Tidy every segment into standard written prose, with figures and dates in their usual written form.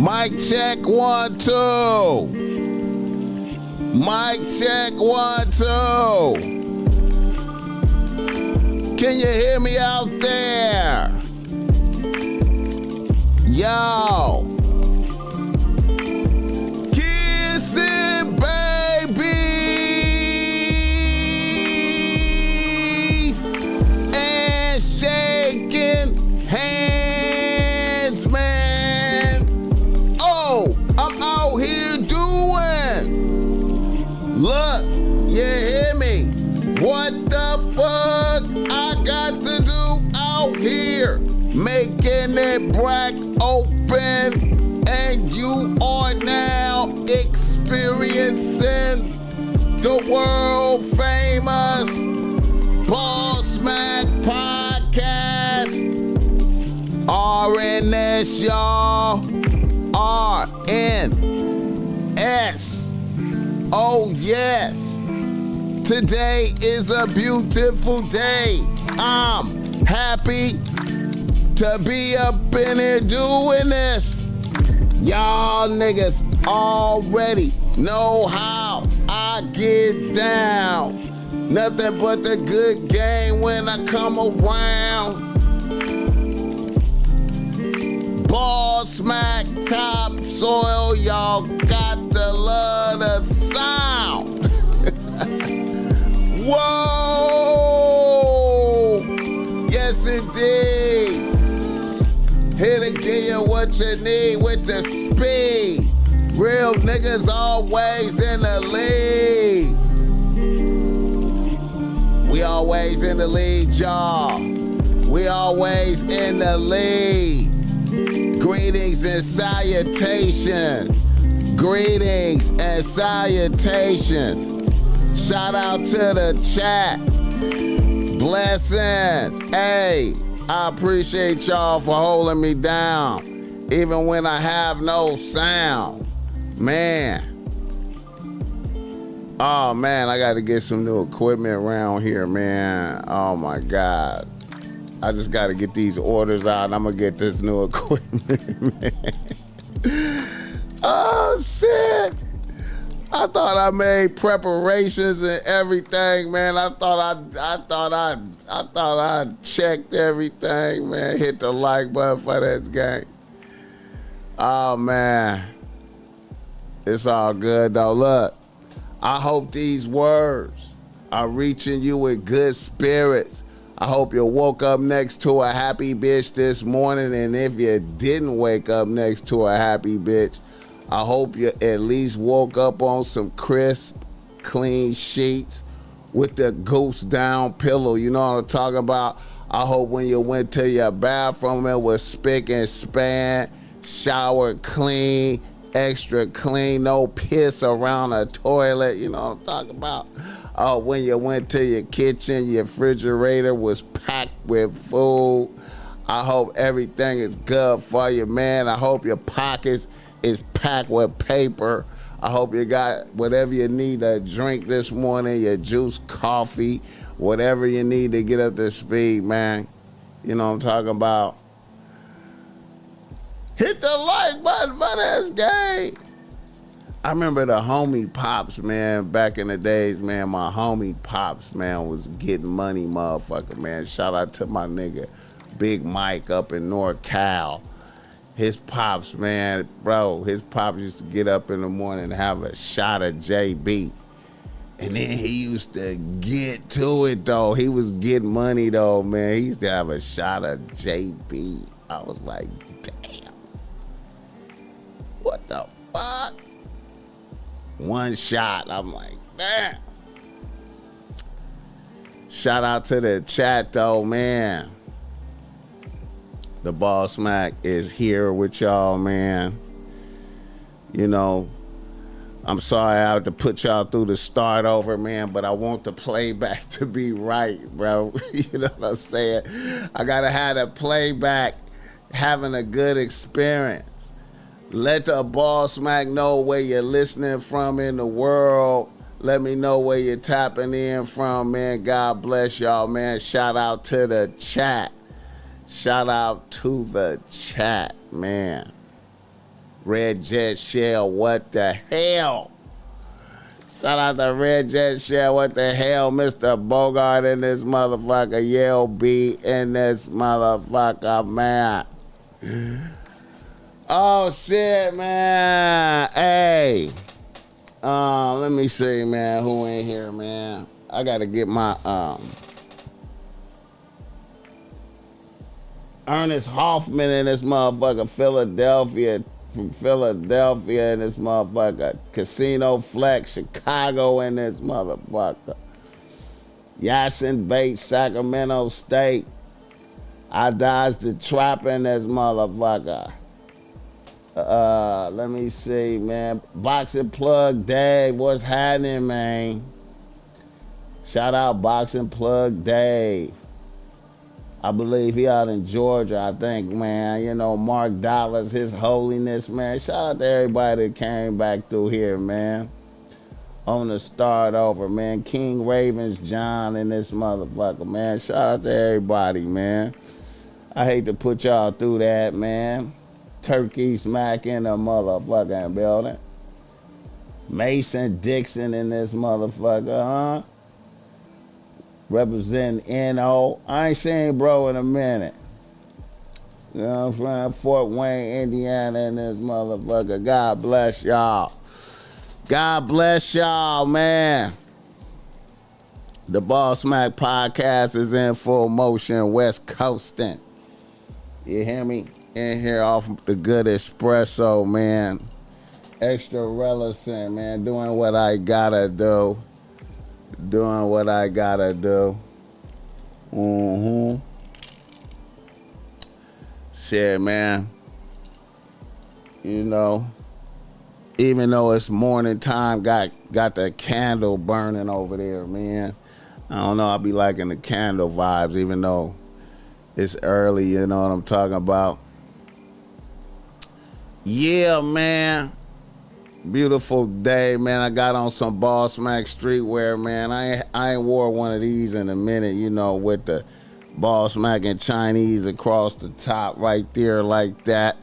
Mic check 1 2. Mic check 1 2. Can you hear me out there? Yo. Kiss it, babies. And shaking hands, man. Oh, I'm out here doing. Look, you hear me? What the fuck I got to do out here? Making it black open, and you are now experiencing the world famous BossMack podcast. RNS, y'all. RNS. Oh, yes. Today is a beautiful day. I'm happy to be up in here doing this. Y'all niggas already know how I get down. Nothing but the good game when I come around. BossMack topsoil, y'all got to love the sound. Whoa! Yes, indeed. Here to give you what you need with the speed. Real niggas always in the lead. We always in the lead, y'all. We always in the lead. Greetings and salutations. Greetings and salutations. Shout out to the chat. Blessings. Hey, I appreciate y'all for holding me down, even when I have no sound. Man. Oh, man, I got to get some new equipment around here, man. Oh, my God. I just got to get these orders out, and I'm going to get this new equipment, man. Oh, shit. I thought I made preparations and everything, man. I thought I checked everything, man. Hit the like button for this game. Oh, man. It's all good, though. Look, I hope these words are reaching you with good spirits. I hope you woke up next to a happy bitch this morning, and if you didn't wake up next to a happy bitch, I hope you at least woke up on some crisp, clean sheets with the goose down pillow. You know what I'm talking about? I hope when you went to your bathroom, it was spick and span, shower clean, extra clean, no piss around the toilet. You know what I'm talking about? When you went to your kitchen, your refrigerator was packed with food. I hope everything is good for you, man. I hope your pockets is packed with paper. I hope you got whatever you need to drink this morning, your juice, coffee, whatever you need to get up to speed, man. You know what I'm talking about? Hit the like button for this game. I remember the homie Pops, man, back in the days, man. My homie Pops, man, was getting money, motherfucker, man. Shout out to my nigga Big Mike up in NorCal. His pops, man, bro, his pops used to get up in the morning and have a shot of JB. And then he used to get to it, though. He was getting money, though, man. He used to have a shot of JB. I was like, damn. What the fuck? One shot. I'm like, damn. Shout out to the chat, though, man. The BossMack is here with y'all, man. You know, I'm sorry I have to put y'all through the start over, man, but I want the playback to be right, bro. You know what I'm saying? I gotta have the playback having a good experience. Let the BossMack know where you're listening from in the world. Let me know where you're tapping in from, man. God bless y'all, man. Shout out to the chat. Shout out to the chat, man. Red Jet Shell, what the hell? Shout out to Red Jet Shell, what the hell? Mr. Bogart in this motherfucker. Yale B in this motherfucker, man. Oh, shit, man. Hey. Let me see, man, who in here, man. I got to get my, Ernest Hoffman in this motherfucker, Philadelphia, from Philadelphia in this motherfucker. Casino Flex, Chicago in this motherfucker. Yasin Bates, Sacramento State. I dodged the trap in this motherfucker. Let me see, man. Boxing Plug Dave, what's happening, man? Shout out Boxing Plug Dave. I believe he out in Georgia, I think, man. You know, Mark Dollars, His Holiness, man. Shout out to everybody that came back through here, man. On the start over, man. King Ravens John in this motherfucker, man. Shout out to everybody, man. I hate to put y'all through that, man. Turkey Smack in the motherfucking building. Mason Dixon in this motherfucker, huh? Representing NO. I ain't seen bro in a minute. You know what I'm saying? Fort Wayne, Indiana in this motherfucker. God bless y'all. God bless y'all, man. The BossMack podcast is in full motion, West Coasting. You hear me? In here off the good espresso, man. Extra relicent, man. Doing what I gotta do. Doing what I gotta do. Shit, man. You know, even though it's morning time, got the candle burning over there, man. I don't know, I be liking the candle vibes, even though it's early, you know what I'm talking about. Yeah, man. Beautiful day, man. I got on some BossMack streetwear, man. I ain't wore one of these in a minute, you know, with the BossMack and Chinese across the top right there like that.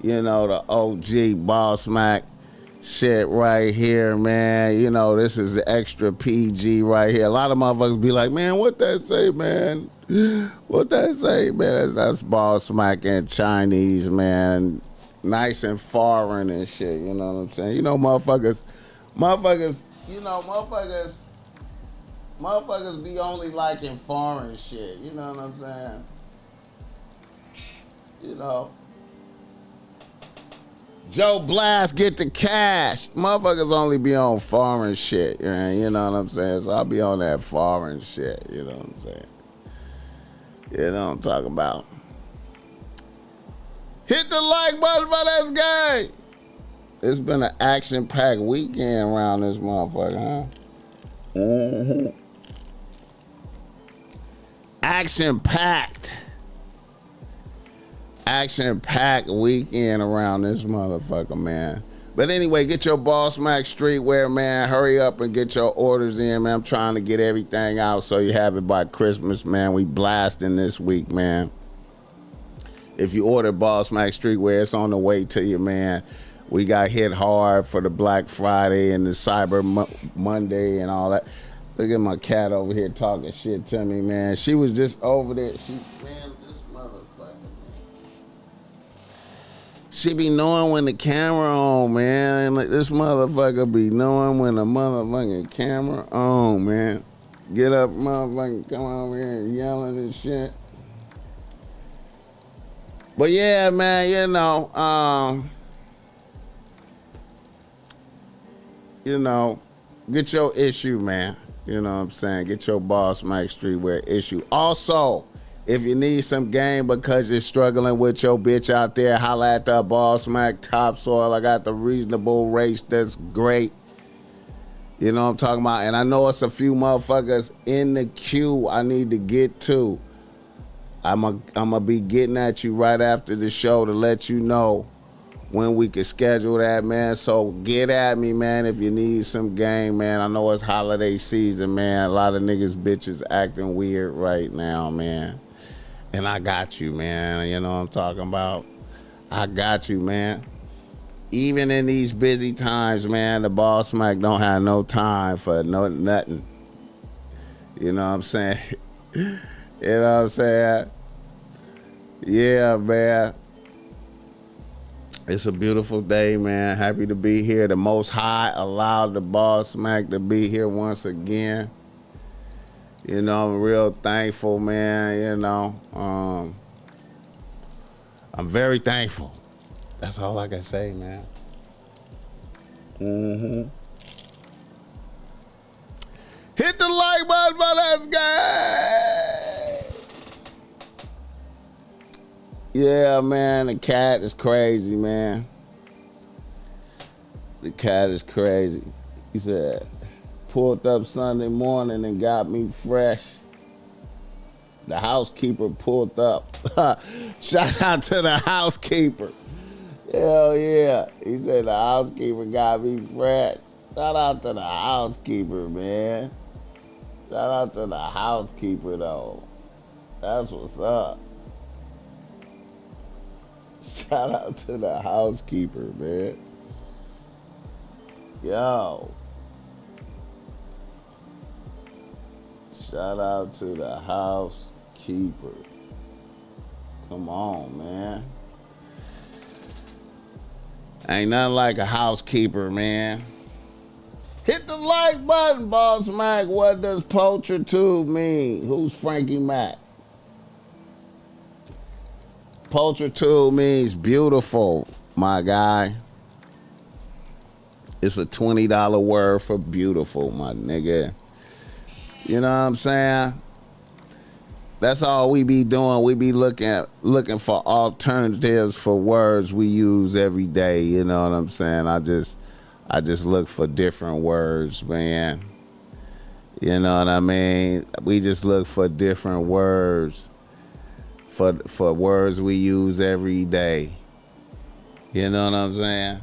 You know, the OG BossMack shit right here, man. You know, this is the extra PG right here. A lot of motherfuckers be like, man, what that say, man? What that say, man? That's BossMack and Chinese, man. Nice and foreign and shit, you know what I'm saying? You know, motherfuckers, motherfuckers be only liking foreign shit, you know what I'm saying? You know. Joe Blast get the cash. Motherfuckers only be on foreign shit, you know what I'm saying? So I'll be on that foreign shit, you know what I'm saying? You know what I'm talking about. Hit the like button for this game. It's been an action-packed weekend around this motherfucker, huh? Action-packed weekend around this motherfucker, man. But anyway, get your BossMack streetwear, man. Hurry up and get your orders in, man. I'm trying to get everything out so you have it by Christmas, man. We blasting this week, man. If you order BossMack streetwear, it's on the way to you, man. We got hit hard for the Black Friday and the Cyber Monday and all that. Look at my cat over here talking shit to me, man. She was just over there. Man, this motherfucker, man. She be knowing when the camera on, man. Like, this motherfucker be knowing when the motherfucking camera on, man. Get up, motherfucker, come over here and yelling and shit. But yeah, man, you know, get your issue, man. You know what I'm saying? Get your BossMack streetwear issue. Also, if you need some game because you're struggling with your bitch out there, holla at the BossMack Topsoil. I got the reasonable race that's great. You know what I'm talking about? And I know it's a few motherfuckers in the queue I need to get to. I'm a be getting at you right after the show to let you know when we can schedule that, man. So get at me, man, if you need some game, man. I know it's holiday season, man. A lot of niggas, bitches acting weird right now, man. And I got you, man. You know what I'm talking about? I got you, man. even in these busy times, man, the BossMack don't have no time for nothing. You know what I'm saying? You know what I'm saying? Yeah, man. It's a beautiful day, man. Happy to be here. The Most High allowed the BossMack to be here once again. You know, I'm real thankful, man. You know, I'm very thankful. That's all I can say, man. Hit the like button for this guy. Yeah, man, the cat is crazy, man. The cat is crazy. He said, pulled up Sunday morning and got me fresh. The housekeeper pulled up. Shout out to the housekeeper. Hell yeah. He said the housekeeper got me fresh. Shout out to the housekeeper, man. Shout out to the housekeeper, though. That's what's up. Shout out to the housekeeper, man. Yo. Shout out to the housekeeper. Come on, man. Ain't nothing like a housekeeper, man. Hit the like button, BossMack. What does poacher 2 mean? Who's Frankie Mac? Poacher 2 means beautiful, my guy. It's a $20 word for beautiful, my nigga. You know what I'm saying? That's all we be doing. We be looking for alternatives for words we use every day. You know what I'm saying? I just look for different words, man. You know what I mean? We just look for different words for words we use every day. You know what I'm saying?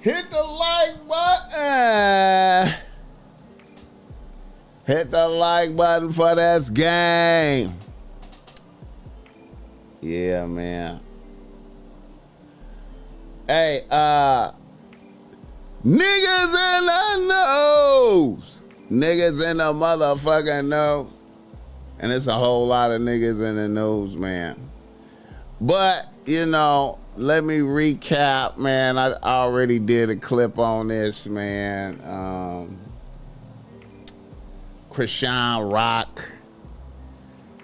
Hit the like button. Hit the like button for this game. Yeah, man. Hey, niggas in the nose. Niggas in the motherfucking nose. And it's a whole lot of niggas in the nose, man. But, you know, let me recap, man. I already did a clip on this, man. Krishan Rock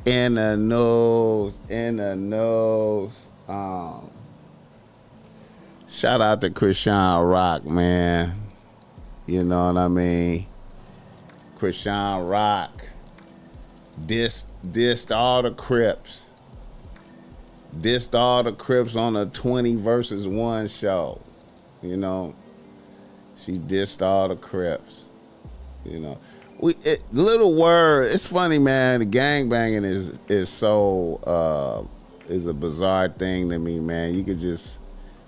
in the nose. Shout out to Krishan Rock, man. You know what I mean? Krishan Rock dissed all the Crips. Dissed all the Crips on a 20 versus 1 show. You know, she dissed all the Crips. You know, little word. It's funny, man. The gangbanging is so is a bizarre thing to me, man. You could just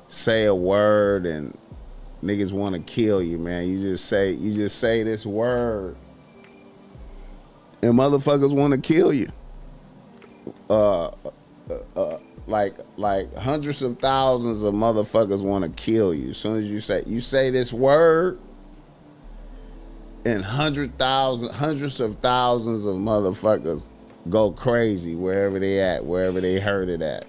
say a word and niggas want to kill you, man. You just say this word and motherfuckers want to kill you. Like hundreds of thousands of motherfuckers want to kill you. As soon as you say this word, and hundreds of thousands of motherfuckers go crazy wherever they at, wherever they heard it at.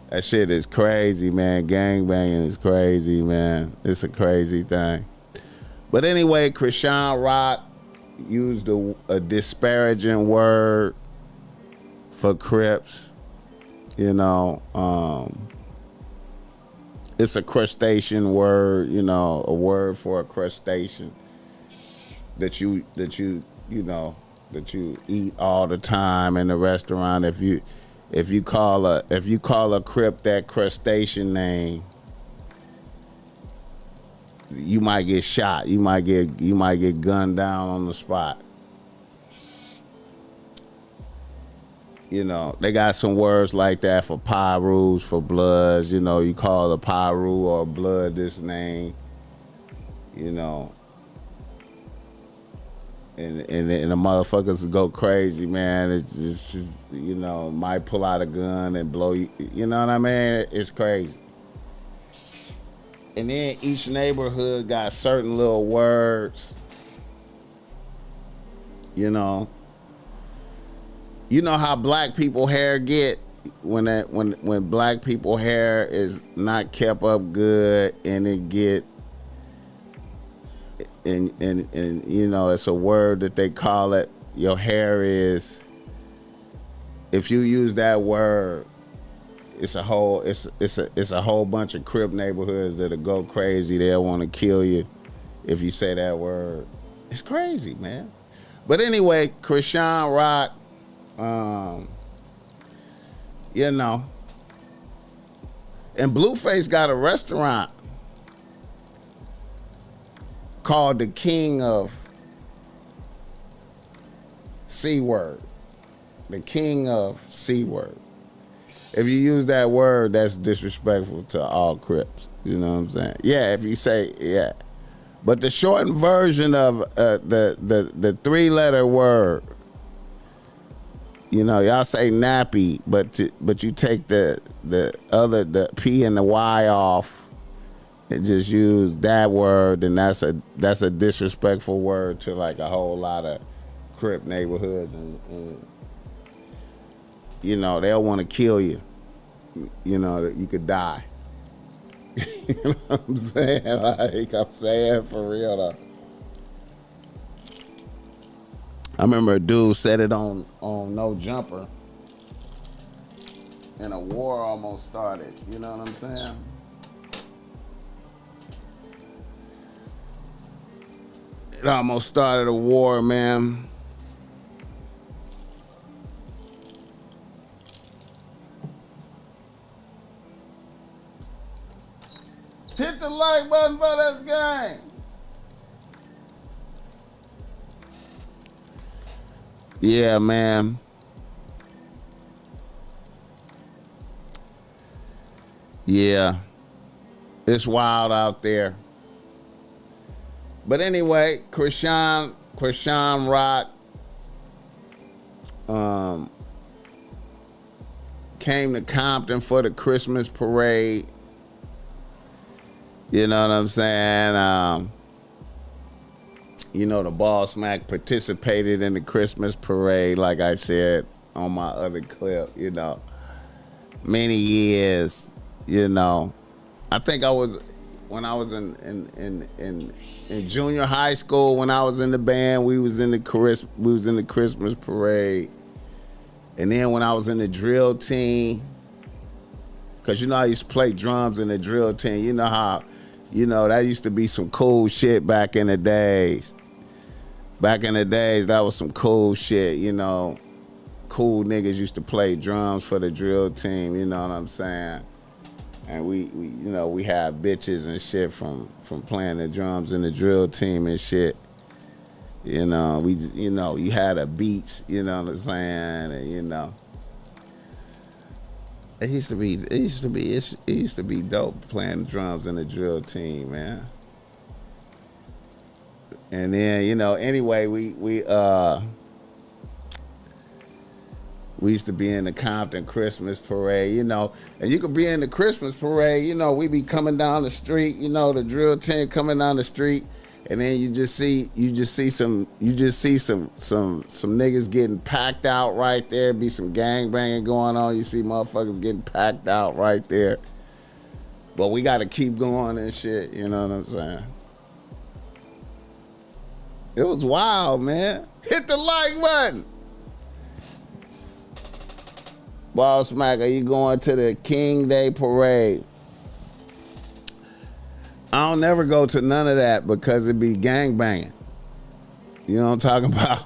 That shit is crazy, man. Gangbanging is crazy, man. It's a crazy thing. But anyway, Krishan Rock used a disparaging word for Crips. You know, it's a crustacean word, you know, a word for a crustacean that you eat all the time in the restaurant. If you call a Crip that crustacean name, you might get shot. You might get gunned down on the spot. You know, they got some words like that for Pyrus, for Bloods. You know, you call a Pyru or a Blood this name. You know, and the motherfuckers go crazy, man. It's just, you know, might pull out a gun and blow you. You know what I mean? It's crazy. And then each neighborhood got certain little words. You know how black people hair get when black people hair is not kept up good, and it get and it's a word that they call it. Your hair is. If you use that word, it's a whole bunch of Crip neighborhoods that'll go crazy. They'll want to kill you if you say that word. It's crazy, man. But anyway, Krishan Rock, and Blueface got a restaurant called the King of C-Word. The King of C-Word. If you use that word, that's disrespectful to all Crips. You know what I'm saying? Yeah, if you say, yeah. But the shortened version of the 3-letter word, y'all say nappy, but you take the P and the Y off and just use that word, and that's a disrespectful word to like a whole lot of Crip neighborhoods, and they'll want to kill you. That you could die. You know what I'm saying? Like, I'm saying for real though. I remember a dude said it on No Jumper, and a war almost started. You know what I'm saying? It almost started a war, man. Hit the like button for this game. Yeah, man. Yeah. It's wild out there. But anyway, Krishan Rock came to Compton for the Christmas parade. You know what I'm saying? The BossMack participated in the Christmas parade, like I said on my other clip, many years, I think when I was in junior high school, when I was in the band, we was in the Christmas parade. And then when I was in the drill team, because I used to play drums in the drill team, you know how that used to be some cool shit back in the days. Back in the days, that was some cool shit, Cool niggas used to play drums for the drill team, you know what I'm saying? And we had bitches and shit from playing the drums in the drill team and shit. You had a beats, you know what I'm saying? And, It used to be dope playing drums in the drill team, man. And then, anyway, we used to be in the Compton Christmas parade, and you could be in the Christmas parade, we be coming down the street, the drill team coming down the street, and then you just see some niggas getting packed out right there. Be some gang banging going on. You see motherfuckers getting packed out right there. But we got to keep going and shit. You know what I'm saying? It was wild, man. Hit the like button. BossMack, are you going to the King Day parade? I don't never go to none of that because it be gang banging. You know what I'm talking about?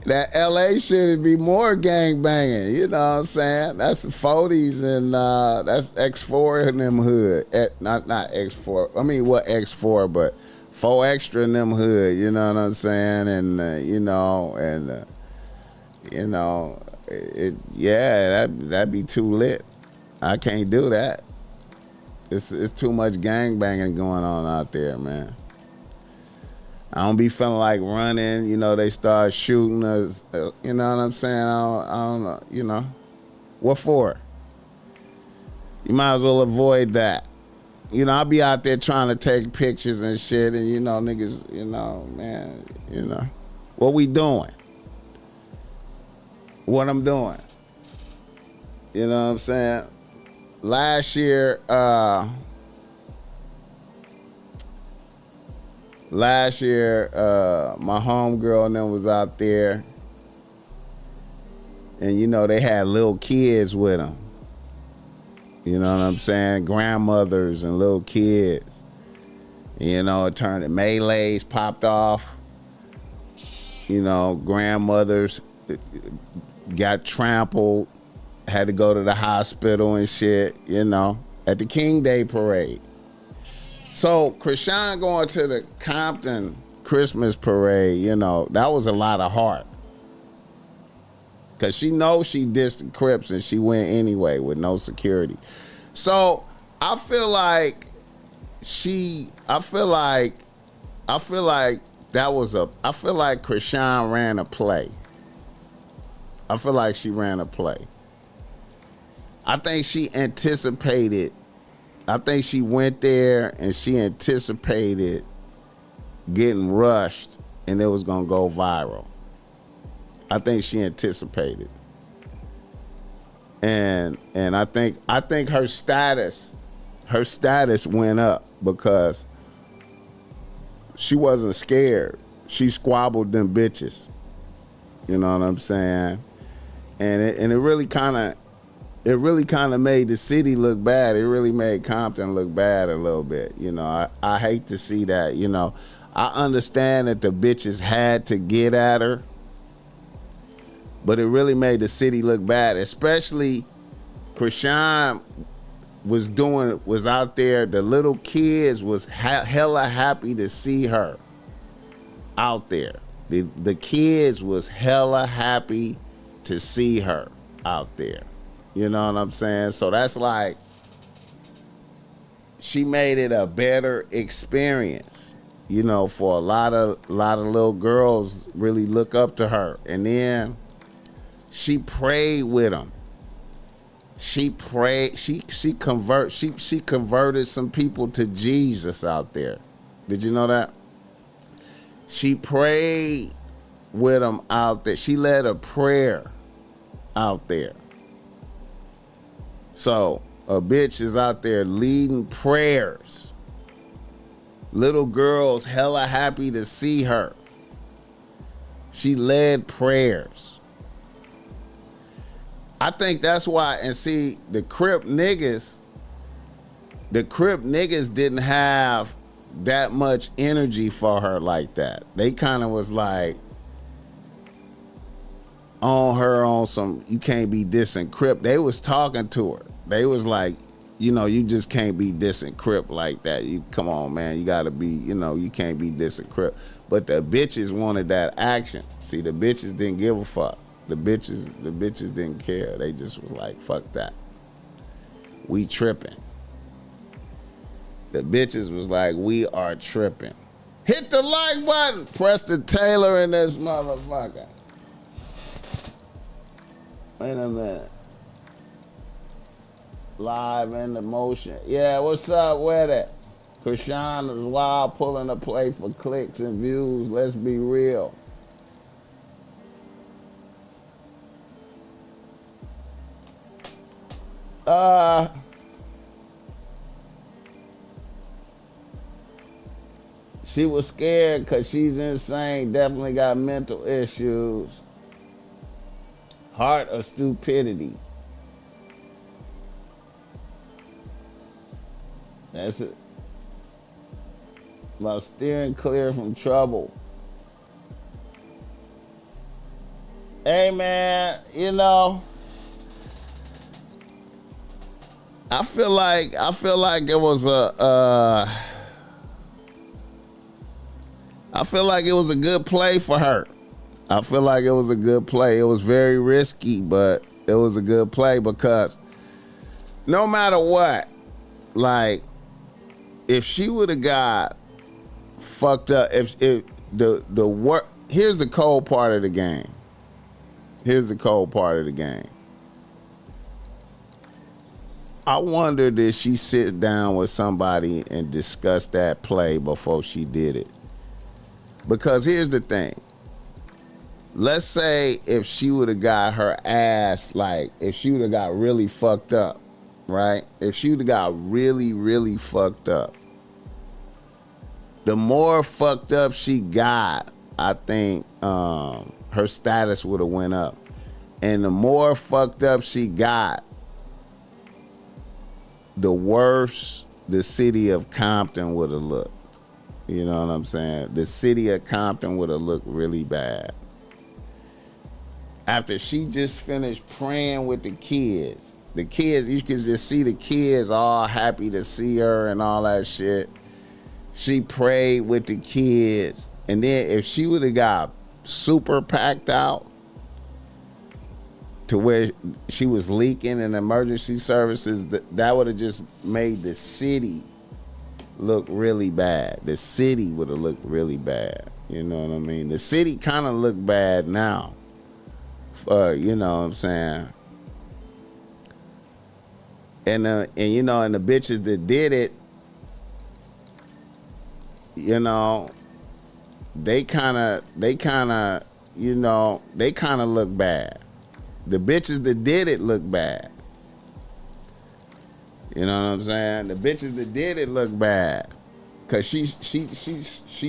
That LA shit, it'd be more gang banging. You know what I'm saying? That's the 40s and that's X4 in them hood. Not X4. I mean, what X4, but 4 Extra in them hood. You know what I'm saying? And that'd be too lit. I can't do that. It's too much gang banging going on out there, man. I don't be feeling like running. They start shooting us. You know what I'm saying? I don't know. What for? You might as well avoid that. You know, I be out there trying to take pictures and shit, and you know, niggas, you know, man, you know, what we doing? What I'm doing? You know what I'm saying? Last year, my homegirl and them was out there, and you know, they had little kids with them. You know what I'm saying? Grandmothers and little kids. You know, it turned, melees popped off. You know, grandmothers got trampled, had to go to the hospital and shit, you know, at the King Day parade. So Krishan going to the Compton Christmas parade, you know, that was a lot of heart. Cause she knows she dissed the Crips and she went anyway with no security. So I feel like Krishan ran a play. I feel like she ran a play. I think she anticipated. I think she went there and she anticipated getting rushed and it was gonna go viral. I think she anticipated. And I think her status went up because she wasn't scared. She squabbled them bitches. You know what I'm saying? And it really kind of made the city look bad. It really made Compton look bad a little bit. You know, I hate to see that. You know, I understand that the bitches had to get at her, but it really made the city look bad. Especially Krishan was out there. The little kids was hella happy to see her out there. The kids was hella happy to see her out there. You know what I'm saying? So that's like, she made it a better experience, you know, for a lot of little girls really look up to her. And then she prayed with them. She prayed, she converted some people to Jesus out there. Did you know that? She prayed with them out there. She led a prayer out there. So a bitch is out there leading prayers. Little girls hella happy to see her. She led prayers. I think that's why, and see, the Crip niggas didn't have that much energy for her like that. They kind of was like on her on some, you can't be dissing Crip. They was talking to her. They was like, you know, you just can't be dissing Crip like that. You come on, man, you gotta be, you know, you can't be dissing Crip. But the bitches wanted that action. See, the bitches didn't give a fuck. The bitches didn't care. They just was like, fuck that. We tripping. The bitches was like, we are tripping. Hit the like button. Preston Taylor in this motherfucker. Wait a minute. Live in the motion. Yeah, what's up with it? Krishan is wild pulling a play for clicks and views. Let's be real. She was scared because she's insane. Definitely got mental issues. Heart or stupidity. That's it. About steering clear from trouble. Hey man, you know, I feel like it was I feel like it was a good play for her. I feel like it was a good play. It was very risky, but it was a good play because no matter what, like, if she would have got fucked up, if the work, here's the cold part of the game. Here's the cold part of the game. I wonder did she sit down with somebody and discuss that play before she did it? Because here's the thing. Let's say if she would have got her ass, like if she would have got really fucked up, right? If she would have got really, really fucked up, the more fucked up she got, I think her status would have went up. And the more fucked up she got, the worse the city of Compton would have looked. You know what I'm saying? The city of Compton would have looked really bad. After she just finished praying with the kids, you could just see the kids all happy to see her and all that shit. She prayed with the kids. And then if she would have got super packed out to where she was leaking in emergency services, that would have just made the city look really bad. The city would have looked really bad. You know what I mean? The city kind of look bad now. You know what I'm saying? And you know, and the bitches that did it, you know, they kind of you know, they kind of look bad. The bitches that did it look bad. You know what I'm saying? The bitches that did it look bad. Cause she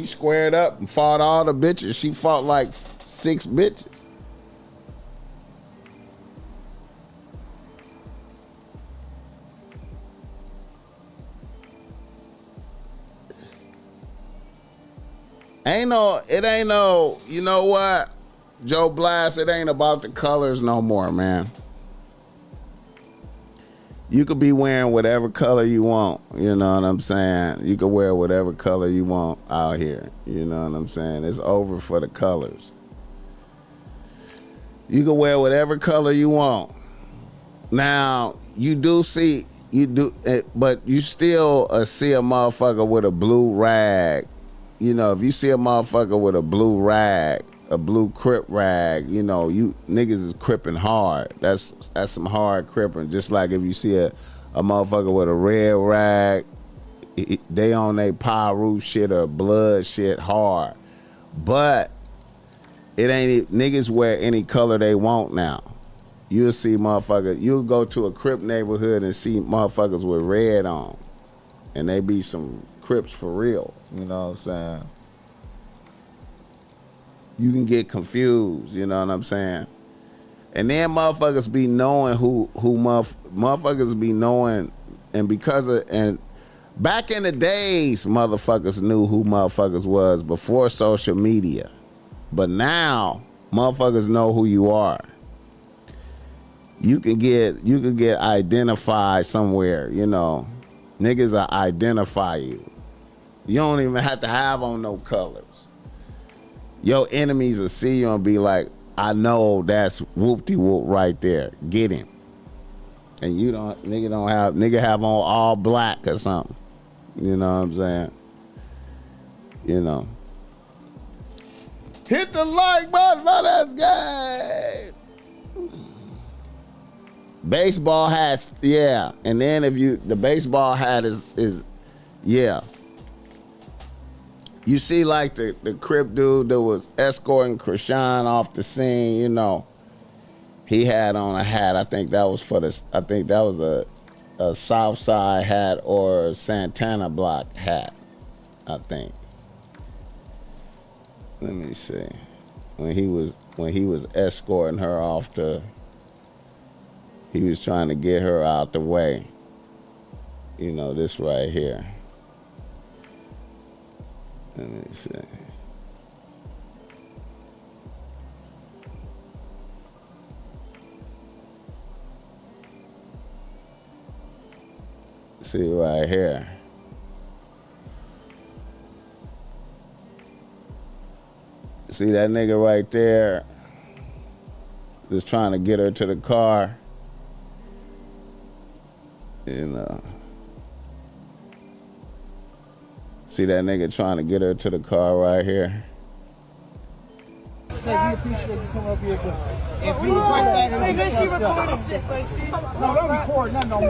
squared up and fought all the bitches. She fought like 6 bitches. It ain't no, you know what, Joe Blast, it ain't about the colors no more, man. You could be wearing whatever color you want, you know what I'm saying? You could wear whatever color you want out here, you know what I'm saying? It's over for the colors. You can wear whatever color you want. Now, but you still see a motherfucker with a blue rag. You know, if you see a motherfucker with a blue rag, a blue crip rag, you know, you niggas is cripping hard. That's some hard cripping. Just like if you see a motherfucker with a red rag, they on they Pyru shit or blood shit hard. But it ain't, niggas wear any color they want now. You'll see motherfuckers, you'll go to a crip neighborhood and see motherfuckers with red on. And they be some Crips for real, you know what I'm saying? You can get confused, you know what I'm saying? And then motherfuckers be knowing who motherfuckers be knowing, and back in the days, motherfuckers knew who motherfuckers was before social media. But now, motherfuckers know who you are. You can get identified somewhere, you know. Niggas will identify you. You don't even have to have on no colors. Your enemies will see you and be like, I know that's whoop-de-whoop right there. Get him. And nigga have on all black or something. You know what I'm saying? You know. Hit the like button for this game. Baseball hat, yeah. And then the baseball hat is yeah. You see, like the Crip dude that was escorting Krishan off the scene, you know, he had on a hat. I think that was a South Side hat or Santana Block hat, I think. Let me see. When he was escorting her off he was trying to get her out the way. You know, this right here. Let me see. See right here. See that nigga right there? Just trying to get her to the car. You know. See that nigga trying to get her to the car right here? Hey, we appreciate you coming up here, but If you like that, nigga, she recording shit, like, see? No, don't record nothing on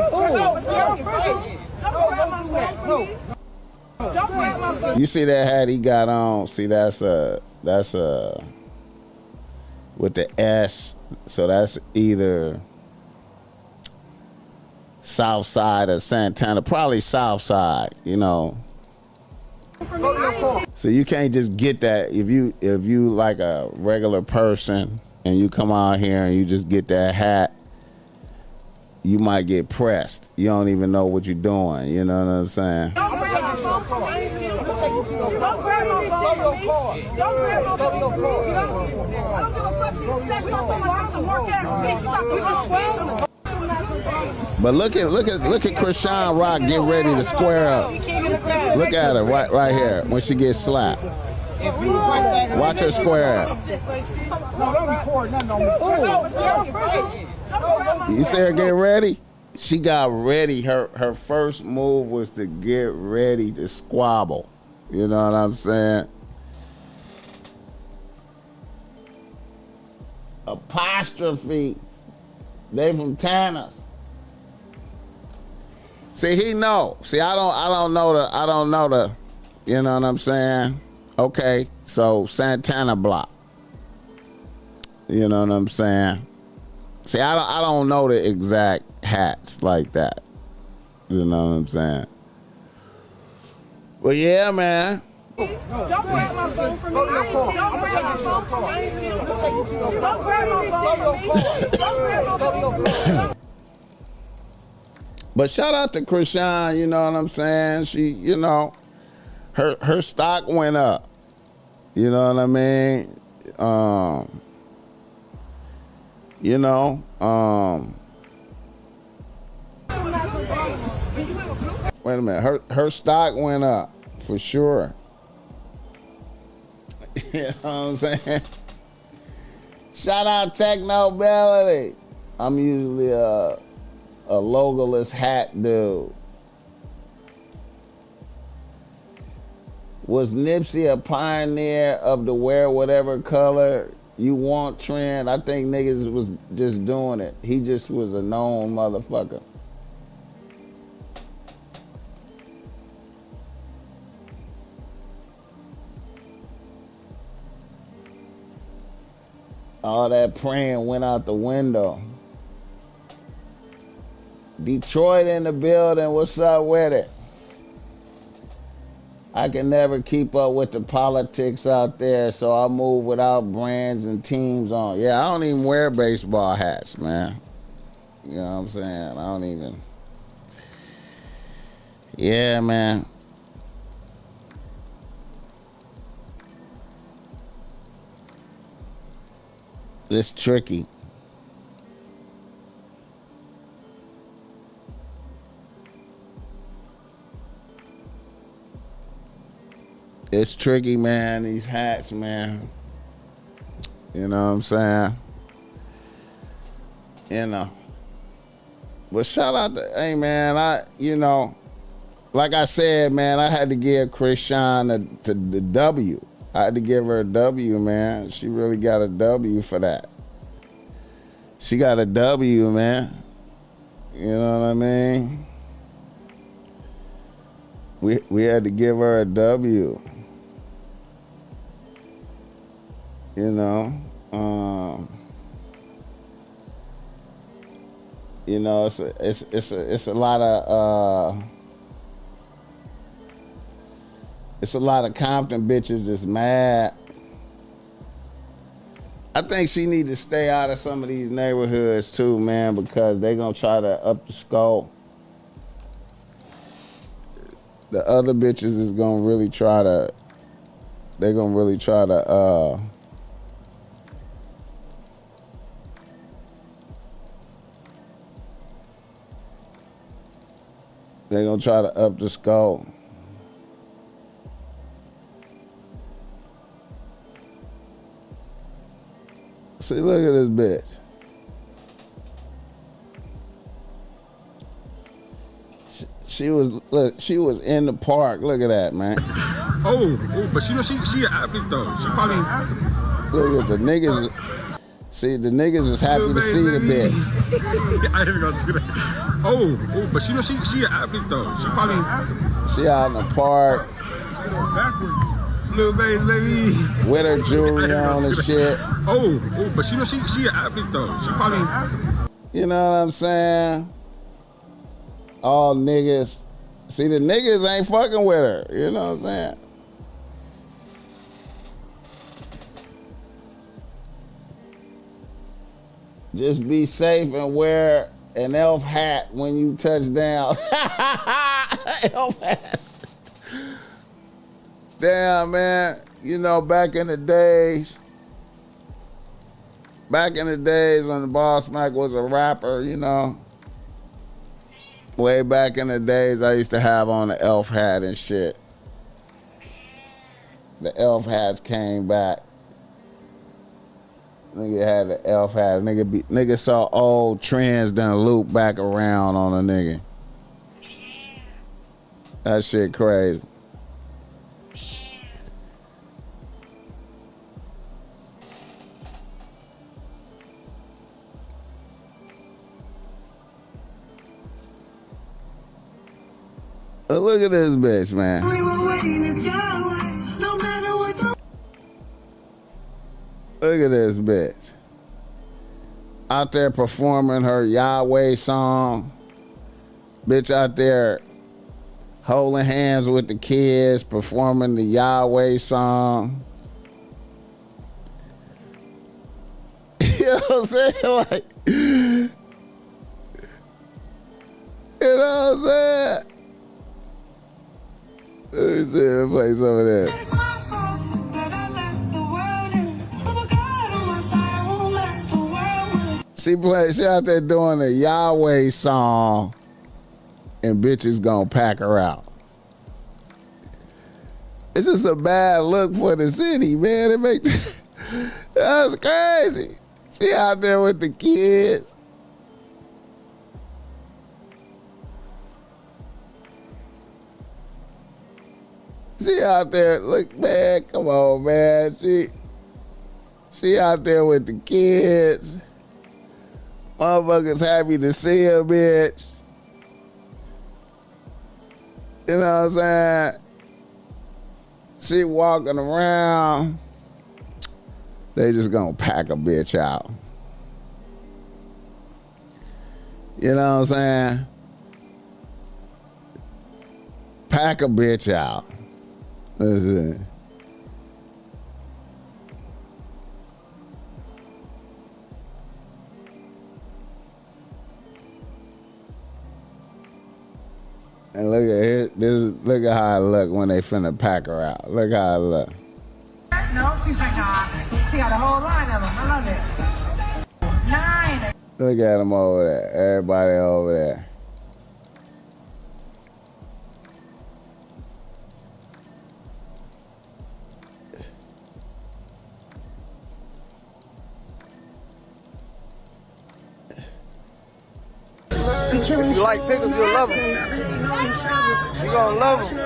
me. You see that hat he got on? See, that's with the S, so that's either South Side or Santana, probably South Side, you know. So you can't just get that if you like a regular person and you come out here and you just get that hat, you might get pressed. You don't even know what you're doing. You know what I'm saying? Don't grab my phone from me. Don't grab my phone from me. Don't grab my phone from me. I don't give a fuck. You snatch my phone like I'm some work ass bitch. You got the wrong bitch. But look at Krishan Rock get ready to square up. Look at her right here when she gets slapped. Watch her square up. No, don't record nothing on me. You see her get ready? She got ready. Her first move was to get ready to squabble. You know what I'm saying? Apostrophe. They from Tanner's. See, he know. See, I don't know the, you know what I'm saying? Okay, so Santana block. You know what I'm saying? See, I don't know the exact hats like that. You know what I'm saying? Well, yeah, man. Don't grab my phone from me. Don't grab my phone from me. Don't grab my phone from me. Don't grab my phone from me. But shout out to Krishan, you know what I'm saying? She, you know, her stock went up. You know what I mean? You know, wait a minute. Her stock went up for sure. You know what I'm saying? Shout out Technobility. I'm usually a logoless hat dude. Was Nipsey a pioneer of the wear whatever color you want trend? I think niggas was just doing it. He just was a known motherfucker. All that praying went out the window. Detroit in the building, what's up with it? I can never keep up with the politics out there, so I move without brands and teams on. Yeah, I don't even wear baseball hats, man. You know what I'm saying? I don't even. Yeah, man. It's tricky. It's tricky, man, these hats, man. You know what I'm saying? You know. But shout out to, hey, man, you know, like I said, man, I had to give Krishan the W. I had to give her a W, man. She really got a W for that. She got a W, man. You know what I mean? We had to give her a W. You know, you know, it's a lot of Compton bitches just mad. I think she need to stay out of some of these neighborhoods too, man, because they gonna try to up the score. The other bitches is gonna really try to. They gonna really try to. They're gonna try to up the score. See, look at this bitch. She was in the park. Look at that, man. Oh, but you know she an athlete though. She probably. Look at the niggas. See, the niggas is happy to see the bitch. I ain't gonna do that. Oh, but you know she an athlete though. She probably She out in the park. Backwards. Little baby. With her jewelry on and shit. Oh, but you know she an athlete though. She probably. You know what I'm saying? All niggas. See, the niggas ain't fucking with her. You know what I'm saying? Just be safe and wear an elf hat when you touch down. Elf hat. Damn, man. You know, back in the days when the BossMack was a rapper, you know, way back in the days, I used to have on the elf hat and shit. The elf hats came back. Nigga had the elf hat. Nigga saw old trends done loop back around on a nigga. That shit crazy. But look at this bitch, man. Look at this bitch. Out there performing her Yahweh song. Bitch out there holding hands with the kids, performing the Yahweh song. You know what I'm saying? Like, you know what I'm saying? Let me see if I play some of this. She out there doing a Yahweh song, and bitches gonna pack her out. It's just a bad look for the city, man. That's crazy. She out there with the kids. She out there, look, man, come on, man. She out there with the kids. Motherfuckers happy to see her, bitch. You know what I'm saying? She walking around. They just gonna pack a bitch out. You know what I'm saying? Pack a bitch out. That's it. And look at it. Look at how I look when they finna pack her out. Look how I look. No, she's like, nah. She got a whole line of them. I love it. 9. Look at them over there. Everybody over there. If you like pickles, you'll love them. You gonna love them.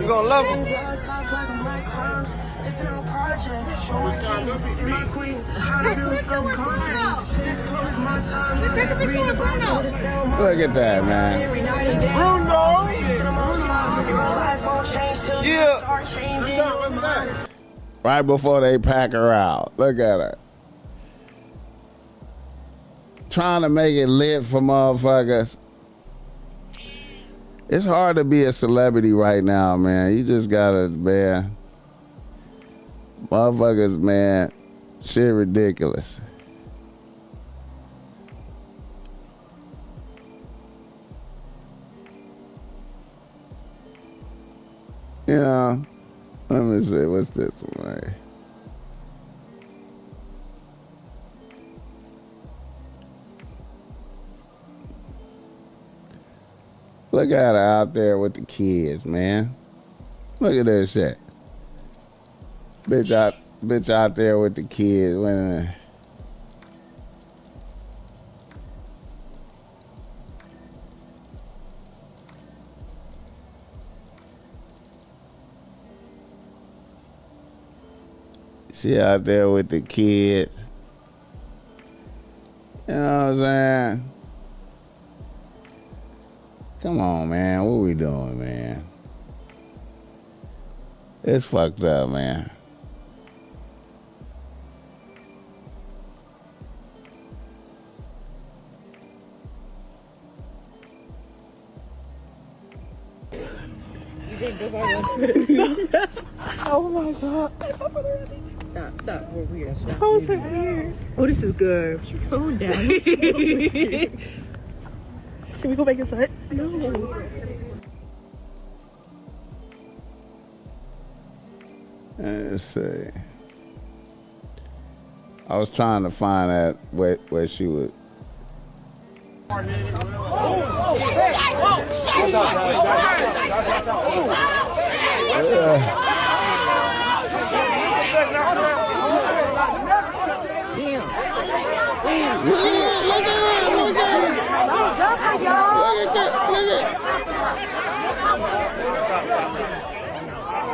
You gonna love them. Look at that, man. Yeah. Right before they pack her out. Look at her. Trying to make it lit for motherfuckers. It's hard to be a celebrity right now, man. You just gotta, man. Motherfuckers, man. Shit ridiculous. You know, let me see. What's this one, right? Look at her out there with the kids, man. Look at that shit. Bitch out there with the kids. Wait a minute. She out there with the kids. what I'm saying? Come on, man. What we doing, man? It's fucked up, man. Oh my god. Stop. We're weird. Stop. How is it weird? Oh, this is good. Put your phone down. Can we go back inside? No. Let's see. I was trying to find that where she would.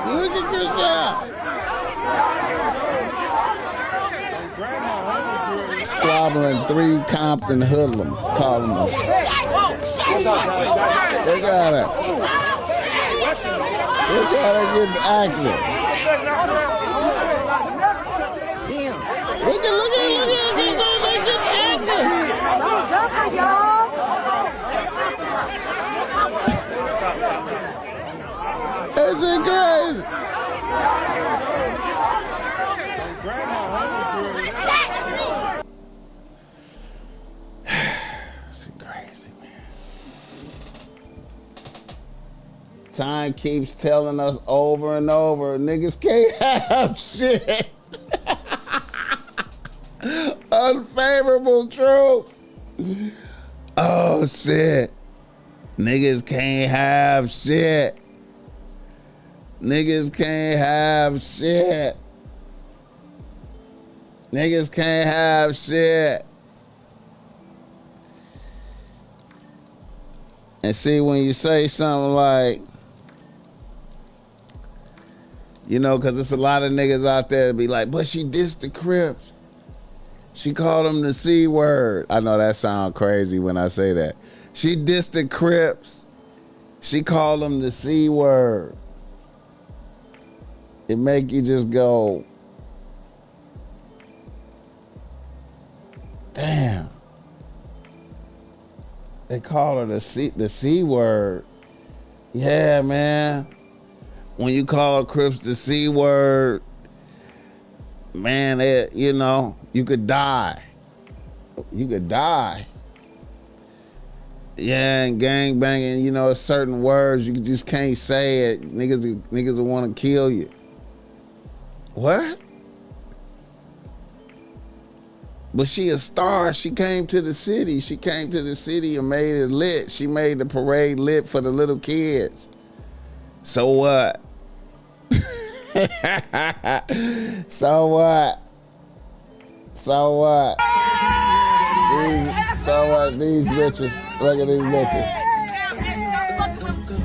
Look at this guy. Squabbling 3 Compton hoodlums, calling them. They gotta get active. Look at they get active. Is it crazy? Crazy, man. Time keeps telling us over and over, niggas can't have shit. Unfavorable truth. Oh shit. Niggas can't have shit. Niggas can't have shit. Niggas can't have shit. And see, when you say something like, you know, because there's a lot of niggas out there that be like, but she dissed the Crips. She called them the C word. I know that sounds crazy when I say that. She dissed the Crips. She called them the C word. It make you just go, damn. They call her the C word. Yeah, man. When you call Crips the C word, man, you know, you could die. You could die. Yeah, and gang banging, you know, certain words you just can't say it. Niggas will want to kill you. What? But she a star. She came to the city. She came to the city and made it lit. She made the parade lit for the little kids. So what? So what? So what? So what? These bitches. Look at these bitches.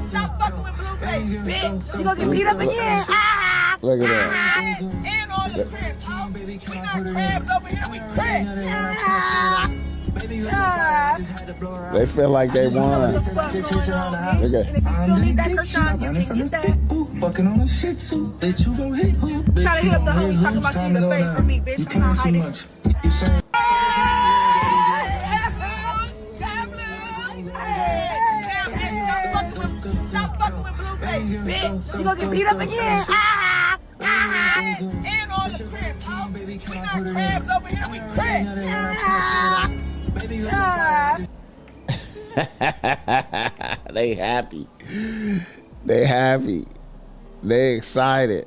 Stop fucking with Blueface, bitch. You gonna get beat up again? Look at that. And all the cribs, huh? We not crabs over here. We crabs. They feel like they won. Look at. And if you still need that Krishan, you can get that. Fucking on a shih tzu, bitch, you gon' hit who? Try to hit up the hoe. Talk about you in the face for me, bitch. I'm not hiding. You saying Stop fucking with Blueface, bitch. You gonna get beat up again? And all the cribs, huh? We not crabs over here. We crabs. They happy. They happy. They excited.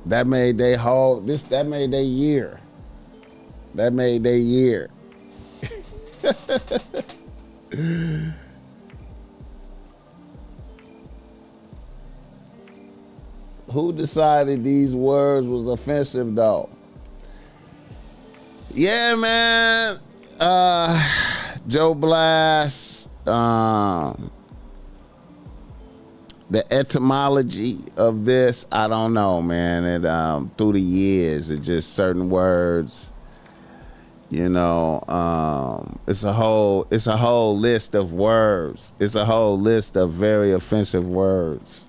That made they that made their year. That made their year. Who decided these words was offensive though? Yeah, man. Joe Blast. The etymology of this, I don't know, man. It through the years, it just certain words, You know, it's a whole list of words. It's a whole list of very offensive words.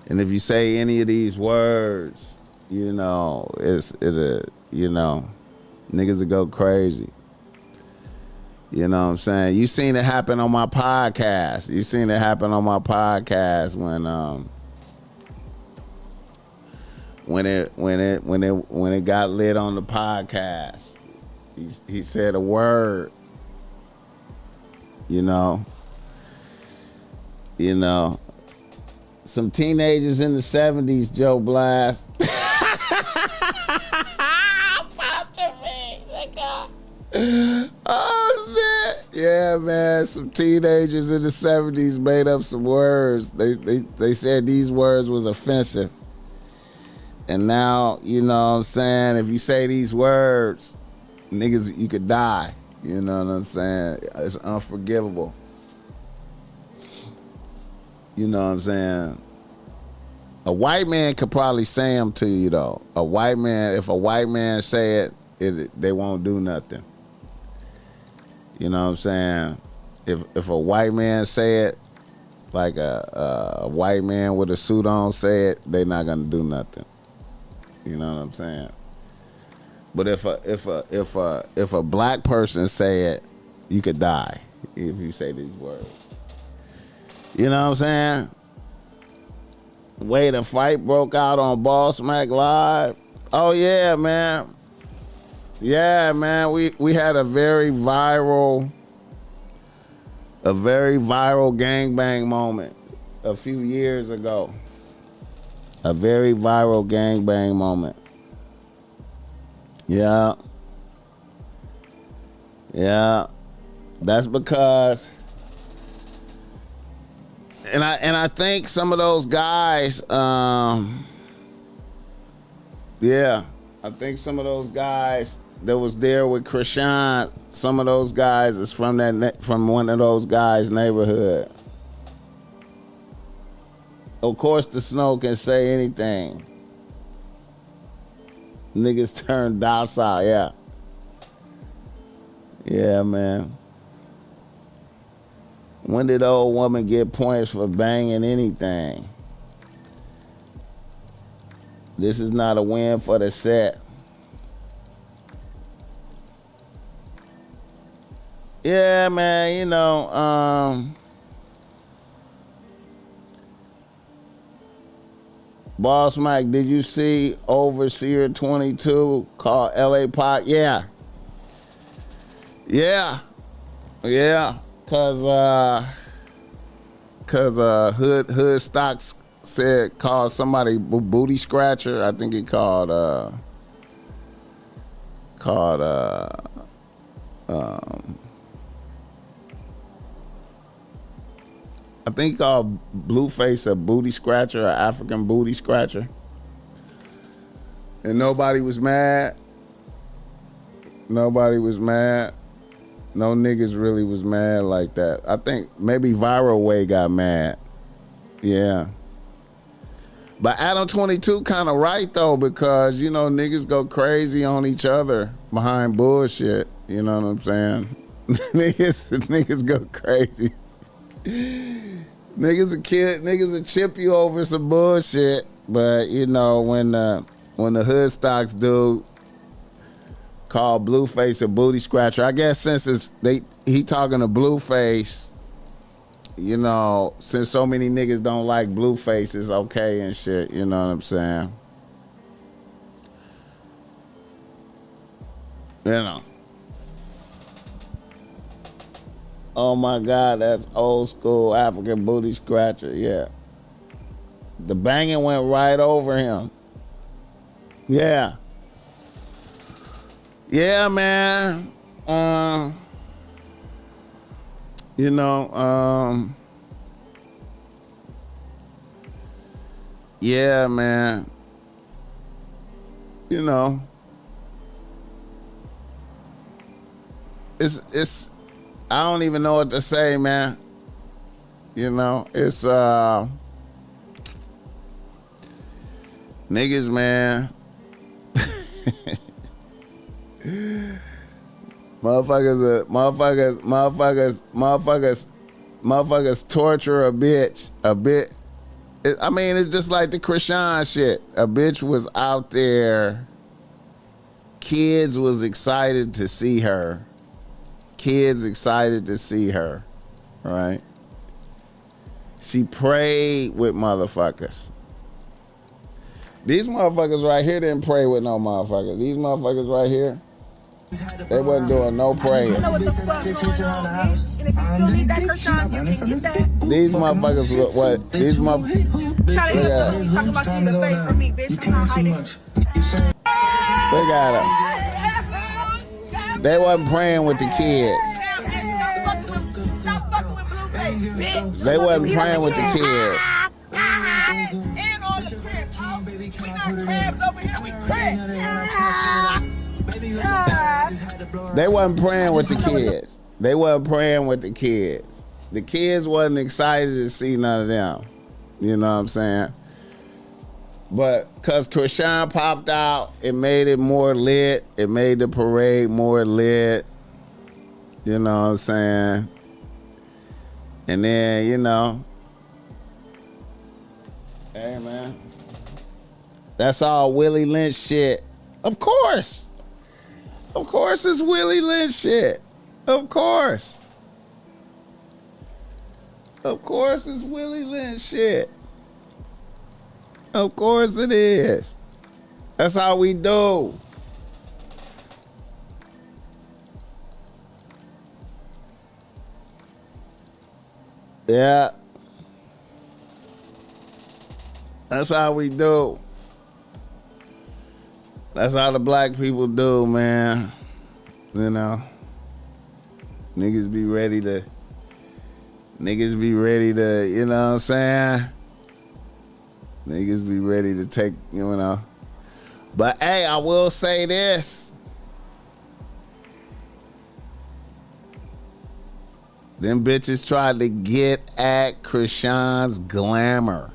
And if you say any of these words, you know, you know, niggas will go crazy. You know what I'm saying? You seen it happen on my podcast. You seen it happen on my podcast when it got lit on the podcast. He said a word. You know. Some teenagers in the 70s, Joe Blast. Oh shit! Yeah, man. Some teenagers in the 70s made up some words. They said these words was offensive. And now, you know what I'm saying, if you say these words, niggas, you could die. You know what I'm saying? It's unforgivable. You know what I'm saying? A white man could probably say them to you, though. If a white man say it, they won't do nothing. You know what I'm saying? If a white man say it, like a white man with a suit on say it, they not gonna do nothing. You know what I'm saying? But if a black person say it, you could die if you say these words. You know what I'm saying? Wait, a fight broke out on BossMack Live. Oh yeah, man. Yeah, man. We had a very viral gangbang moment a few years ago. A very viral gangbang moment. Yeah. Yeah. That's because and I think some of those guys yeah, I think some of those guys that was there with Krishan, some of those guys is from one of those guys' neighborhood. Of course, the Snow can say anything. Niggas turn docile, yeah. Yeah, man. When did old woman get points for banging anything? This is not a win for the set. Yeah, man, you know, BossMack, did you see Overseer 22 called LA Pot? Yeah. Yeah. Yeah. Cause Hood Stocks called somebody booty scratcher. I think he called I think he called Blueface a booty scratcher, an African booty scratcher. And nobody was mad. Nobody was mad. No niggas really was mad like that. I think maybe Viral Way got mad. Yeah. But Adam 22 kind of right, though, because, you know, niggas go crazy on each other behind bullshit. You know what I'm saying? Niggas go crazy. Niggas will chip you over some bullshit, but you know when the Hood Stocks dude called Blueface a booty scratcher, I guess since he talking to Blueface, you know, since so many niggas don't like Blueface, it's okay and shit. You know what I'm saying? You know. Oh my God, that's old school African booty scratcher, yeah. The banging went right over him. Yeah. Yeah, man. You know, yeah, man. You know. It's I don't even know what to say, man. You know, it's niggas, man. Motherfuckers torture a bitch. I mean, it's just like the Krishan shit. A bitch was out there. Kids was excited to see her. Right? She prayed with motherfuckers. These motherfuckers right here didn't pray with no motherfuckers. These motherfuckers right here, they wasn't doing no praying. I know what the fuck going on, bitch. And if you still need that Krishan, you can get that. These motherfuckers, what? These motherfuckers. Try to hit up me talking about you in the face for me, bitch. I'm not hiding. Look at them. They wasn't praying with the kids. Stop fucking with Blueface, bitch. They wasn't praying with the kids. And all the cribs, huh? We not crabs over here, we cribs. They wasn't praying with the kids. They wasn't praying with the kids. The kids wasn't excited to see none of them. You know what I'm saying? But because Krishan popped out, it made it more lit. It made the parade more lit. You know what I'm saying? And then, you know, hey, man. That's all Willie Lynch shit. Of course. Of course it's Willie Lynch shit. Of course. Of course it's Willie Lynch shit. Of course it is. That's how we do. Yeah. That's how we do. That's how the black people do, man. You know. Niggas be ready to, you know what I'm saying? Niggas be ready to take, you know. But hey, I will say this. Them bitches tried to get at Krishan's glamour.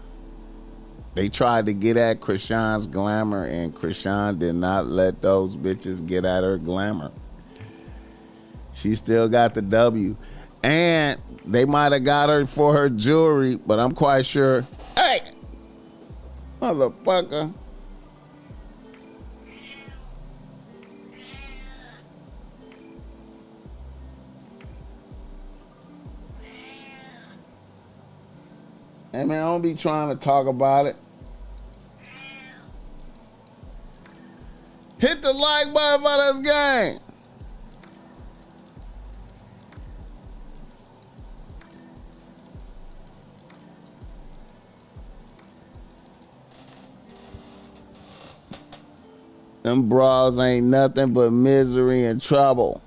They tried to get at Krishan's glamour, and Krishan did not let those bitches get at her glamour. She still got the W. And they might have got her for her jewelry, but I'm quite sure. Hey! Motherfucker. Hey, man, I don't be trying to talk about it. Hit the like button for this game. Them bras ain't nothing but misery and trouble.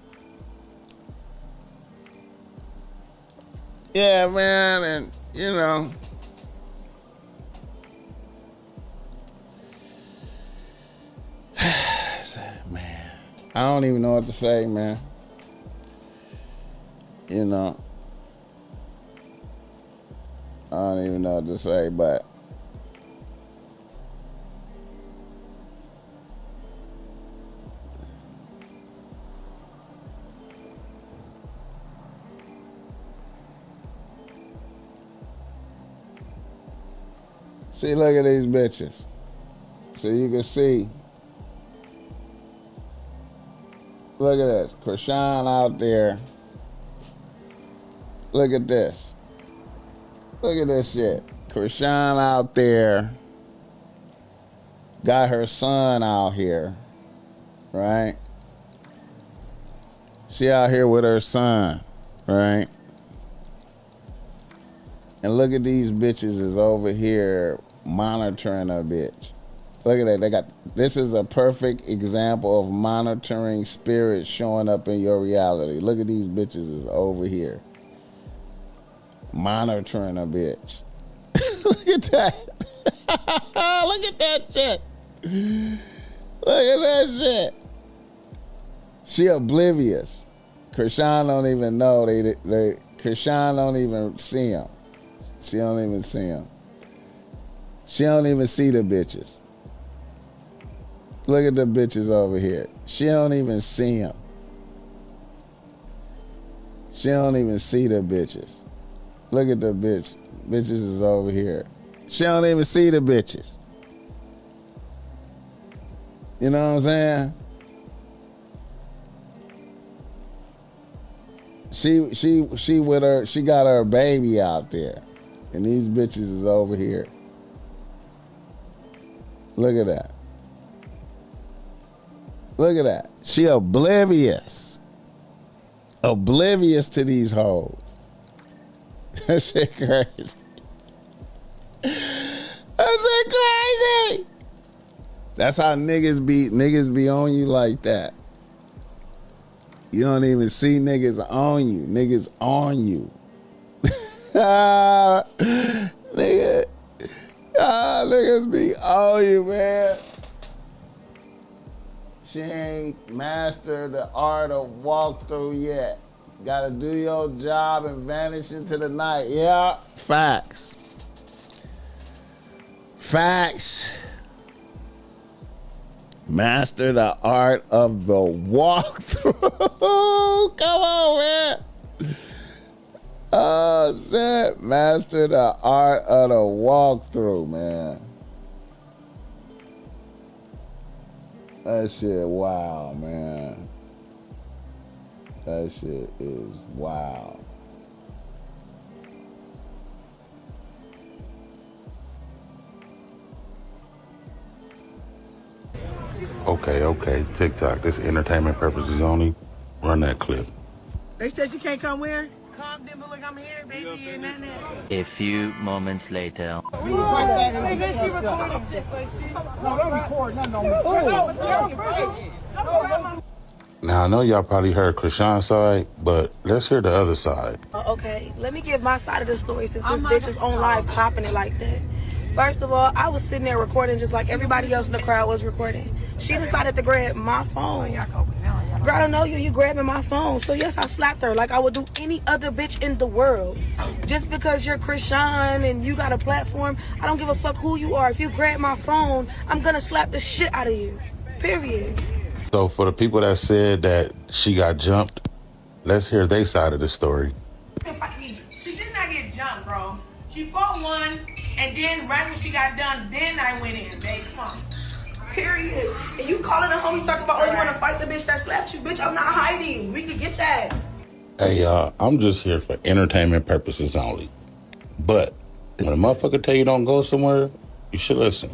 Yeah, man, and you know. Man, I don't even know what to say, man. You know. I don't even know what to say, but see, look at these bitches. So you can see. Look at this. Krishan out there. Look at this. Look at this shit. Krishan out there. Got her son out here. Right? She out here with her son. Right? And look at these bitches is over here monitoring a bitch. Look at that. This is a perfect example of monitoring spirits showing up in your reality. Look at these bitches is over here monitoring a bitch. Look at that. Look at that shit. Look at that shit. She oblivious. Krishan don't even know. Krishan don't even see him. She don't even see him. She don't even see the bitches. Look at the bitches over here. She don't even see him. She don't even see the bitches. Look at the bitch. Bitches is over here. She don't even see the bitches. You know what I'm saying? She with her, she got her baby out there. And these bitches is over here. Look at that. Look at that. She oblivious. Oblivious to these hoes. That shit crazy. That shit crazy. That's how niggas be on you like that. You don't even see niggas on you. Niggas on you. Niggas be on you, man. She ain't mastered the art of walkthrough yet. Gotta do your job and vanish into the night. Yeah, facts. Facts. Master the art of the walkthrough. Come on, man. Oh, shit. Master the art of the walkthrough, man. That shit wild, man. That shit is wild. Okay. TikTok. This entertainment purposes only. Run that clip. They said you can't come where? Come, then, but look, I'm here, baby, and that. A few moments later. Nigga, she recording shit, like, see? No, don't record nothing on me. Now, I know y'all probably heard Krishan's side, but let's hear the other side. Okay, let me give my side of the story since this bitch is on live popping it like that. First of all, I was sitting there recording just like everybody else in the crowd was recording. She decided to grab my phone. Girl, I don't know you grabbing my phone. So yes, I slapped her like I would do any other bitch in the world. Just because you're Krishan and you got a platform, I don't give a fuck who you are. If you grab my phone, I'm gonna slap the shit out of you. Period. So for the people that said that she got jumped, let's hear their side of the story. She did not get jumped, bro. She fought one, and then right when she got done, then I went in, babe. Come on. Period. And you calling the homies talking about, oh, you want to fight the bitch that slapped you? Bitch, I'm not hiding. We could get that. Hey, y'all, I'm just here for entertainment purposes only. But when a motherfucker tell you don't go somewhere, you should listen.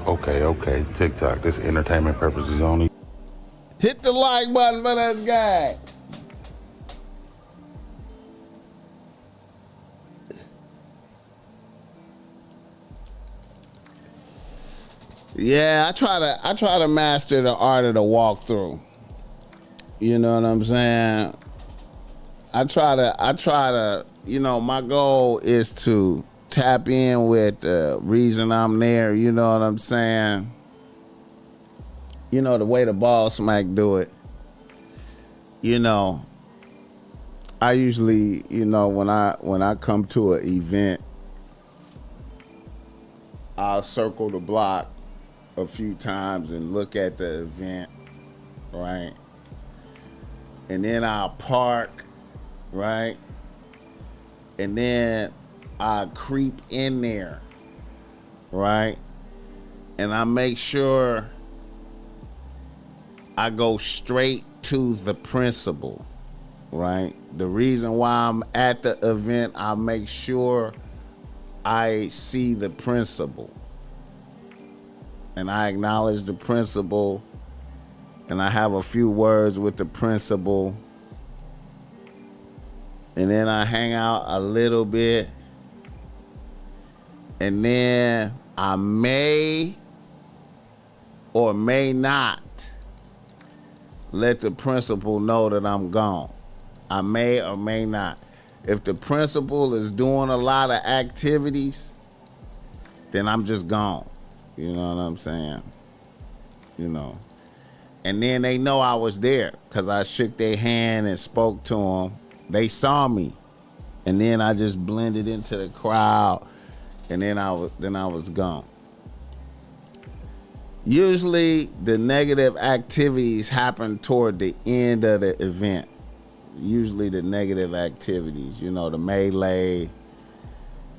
Okay. TikTok. This entertainment purposes only. Hit the like button for this guy. Yeah, I try to master the art of the walkthrough. You know what I'm saying? I try to, you know, my goal is to tap in with the reason I'm there, you know what I'm saying? You know, the way the BossMack do it. You know, I usually, you know, when I come to an event, I'll circle the block a few times and look at the event, right? And then I'll park, right? And then I creep in there, right? And I make sure I go straight to the principal, right? The reason why I'm at the event, I make sure I see the principal. And I acknowledge the principal, and I have a few words with the principal. And then I hang out a little bit. And then I may or may not let the principal know that I'm gone. I may or may not. If the principal is doing a lot of activities, then I'm just gone. You know what I'm saying? You know. And then they know I was there because I shook their hand and spoke to them. They saw me. And then I just blended into the crowd. And then I was gone. Usually the negative activities happen toward the end of the event. Usually the negative activities, you know, the melee,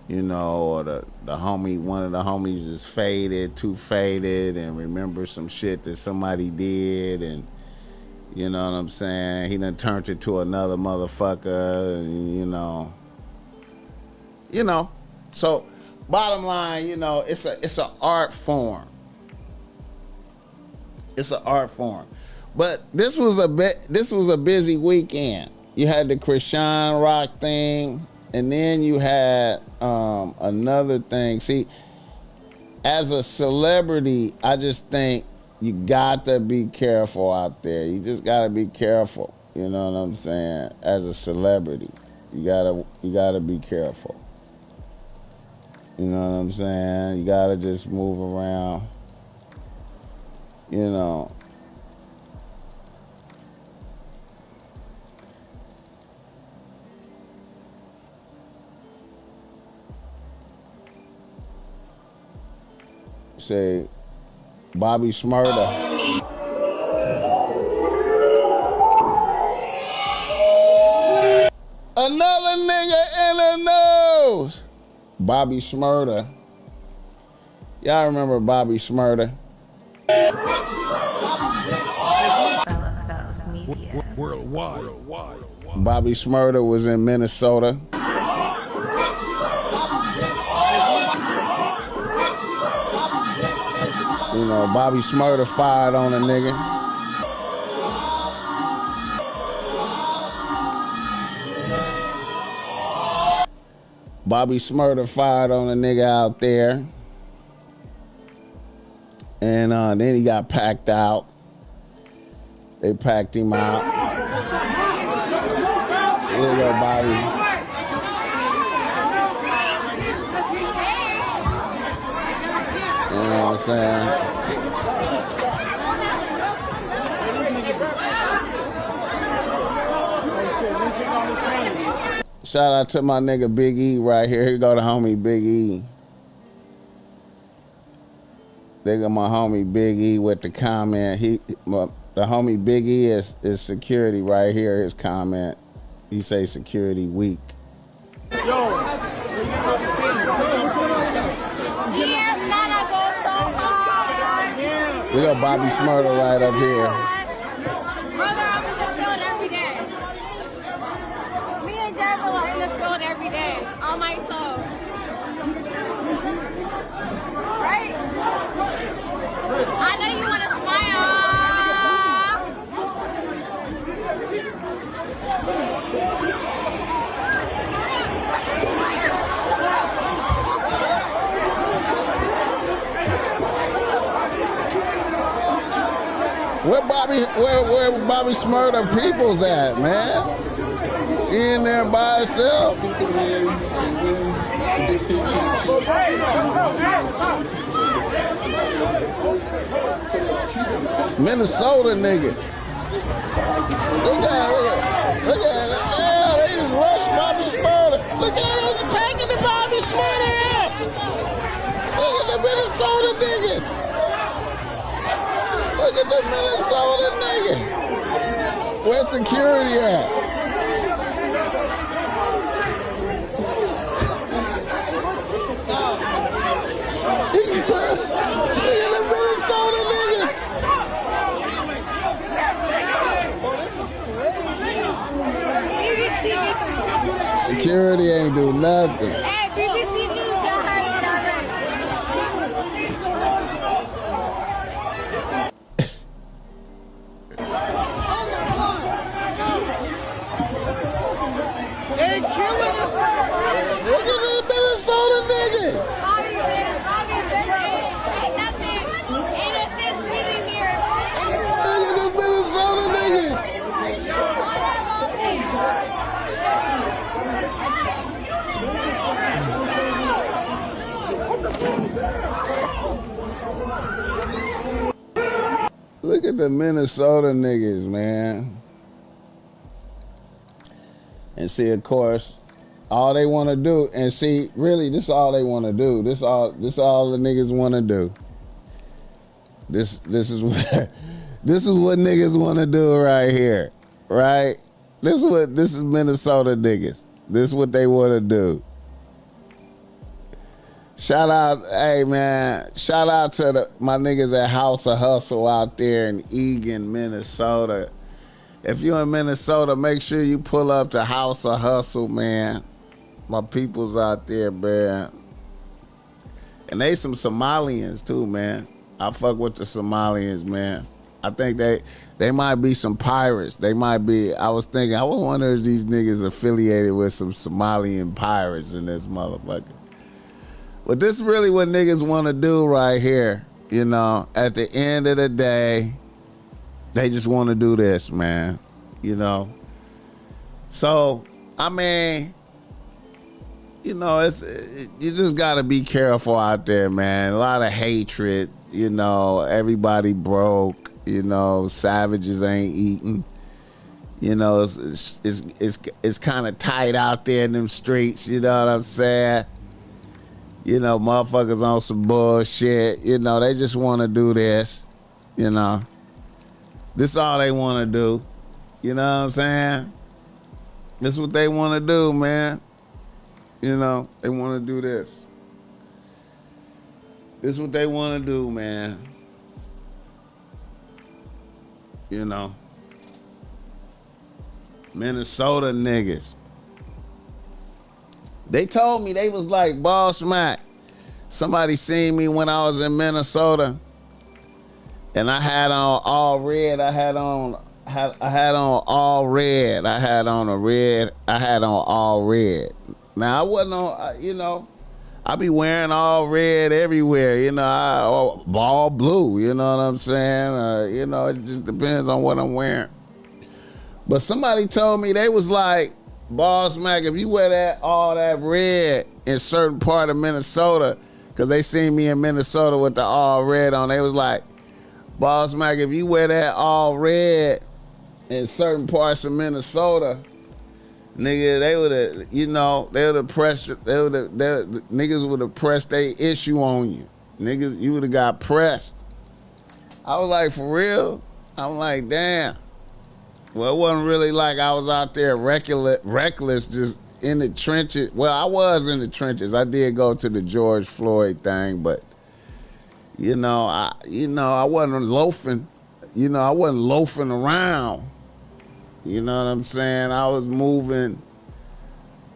you know, or the homie, one of the homies is too faded and remember some shit that somebody did, and you know what I'm saying, he done turned it to another motherfucker, and, you know. So bottom line, you know, it's an art form. It's an art form. But this was a busy weekend. You had the Krishan Rock thing, and then you had another thing. See, as a celebrity, I just think you got to be careful out there. You just got to be careful. You know what I'm saying? As a celebrity, you gotta be careful. You know what I'm saying? You gotta just move around. You know. Say, Bobby Shmurda. Another nigga in the news. Bobby Shmurda. Y'all remember Bobby Shmurda? Worldwide. Bobby Shmurda was in Minnesota. You know, Bobby Shmurda fired on a nigga. Bobby Shmurda fired on a nigga out there. And then he got packed out. They packed him out. Here you go, Bobby. You know what I'm saying? Shout out to my nigga Big E right here. Here go the homie Big E. They got my homie Big E with the comment. The homie Big E is security right here. His comment. He say security weak. We got Bobby Shmurda right up here. Every day, on my soul. Right? I know you want to smile. Where Bobby Shmurda people's at, man? He in there by himself. Minnesota niggas. Look at it. They just rushed Bobby Shmurda. Look at it, packing the Bobby Shmurda up. Look at the Minnesota niggas. Look at the Minnesota niggas. Where's security at? Look at the Minnesota niggas. Security ain't do nothing. Hey, BBC News, y'all heard it already. They're killing us. Look at the Minnesota niggas. Look at the Minnesota niggas, man. And see, of course, all they want to do, and see, really, this is all they want to do. This all the niggas want to do. This is what this is what niggas want to do right here, right? This is Minnesota niggas. This is what they want to do. Shout out, hey man, shout out to my niggas at House of Hustle out there in Eagan, Minnesota. If you're in Minnesota, make sure you pull up to House of Hustle, man. My people's out there, man. And they some Somalians too, man. I fuck with the Somalians, man. I think they might be some pirates. They might be, I was wondering if these niggas affiliated with some Somalian pirates in this motherfucker. But this is really what niggas want to do right here. You know, at the end of the day, they just want to do this, man. You know. So, I mean, you know, you just got to be careful out there, man. A lot of hatred, you know, everybody broke, you know, savages ain't eating. You know, it's kind of tight out there in them streets, you know what I'm saying? You know, motherfuckers on some bullshit. You know, they just want to do this. You know, this is all they want to do. You know what I'm saying? This is what they want to do, man. You know, they want to do this. This is what they want to do, man. You know, Minnesota niggas. They told me, they was like, BossMack, somebody seen me when I was in Minnesota and I had on all red. I had on all red. I had on all red. Now I wasn't on, you know, I be wearing all red everywhere, you know, all blue, you know what I'm saying? You know, it just depends on what I'm wearing. But somebody told me, they was like, BossMack, if you wear all that red in certain part of Minnesota, because they seen me in Minnesota with the all red on, they was like, BossMack, if you wear that all red in certain parts of Minnesota, nigga, they would have, you know, niggas would have pressed their issue on you. Niggas, you would have got pressed. I was like, for real? I'm like, damn. Well, it wasn't really like I was out there reckless, just in the trenches. Well, I was in the trenches. I did go to the George Floyd thing, but I wasn't loafing. You know, I wasn't loafing around. You know what I'm saying? I was moving.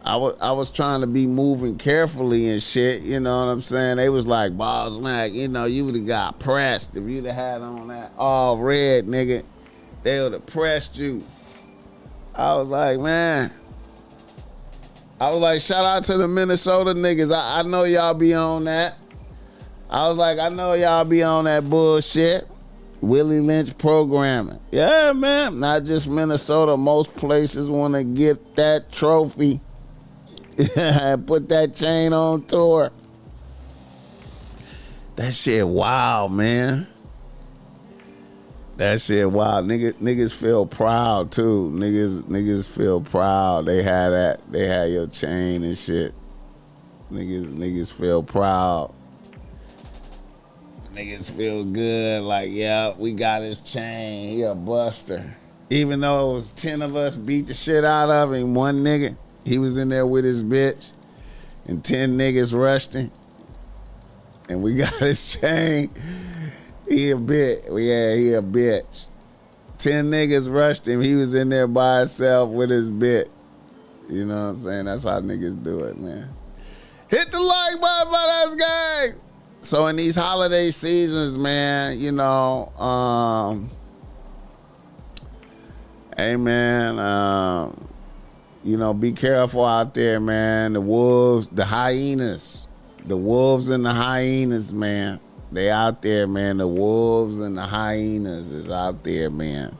I was trying to be moving carefully and shit. You know what I'm saying? They was like, BossMack, you know, you would have got pressed if you'd have had on that all red, nigga. They would have pressed you. I was like, man. I was like, shout out to the Minnesota niggas. I know y'all be on that. I was like, I know y'all be on that bullshit. Willie Lynch programming. Yeah, man. Not just Minnesota. Most places want to get that trophy. Put that chain on tour. That shit wild, man. That shit wild. Niggas feel proud too. Niggas feel proud. They had your chain and shit. Niggas feel proud. Niggas feel good. Like, yeah, we got his chain. He a buster. Even though it was 10 of us beat the shit out of him, one nigga, he was in there with his bitch, and 10 niggas rushed him, and we got his chain. He a bitch. 10 niggas rushed him. He was in there by himself with his bitch. You know what I'm saying? That's how niggas do it, man. Hit the like button, that's gang. So in these holiday seasons, man, you know, hey man, you know, be careful out there, man. The wolves, the hyenas, the wolves and the hyenas, man. They out there, man. The wolves and the hyenas is out there, man.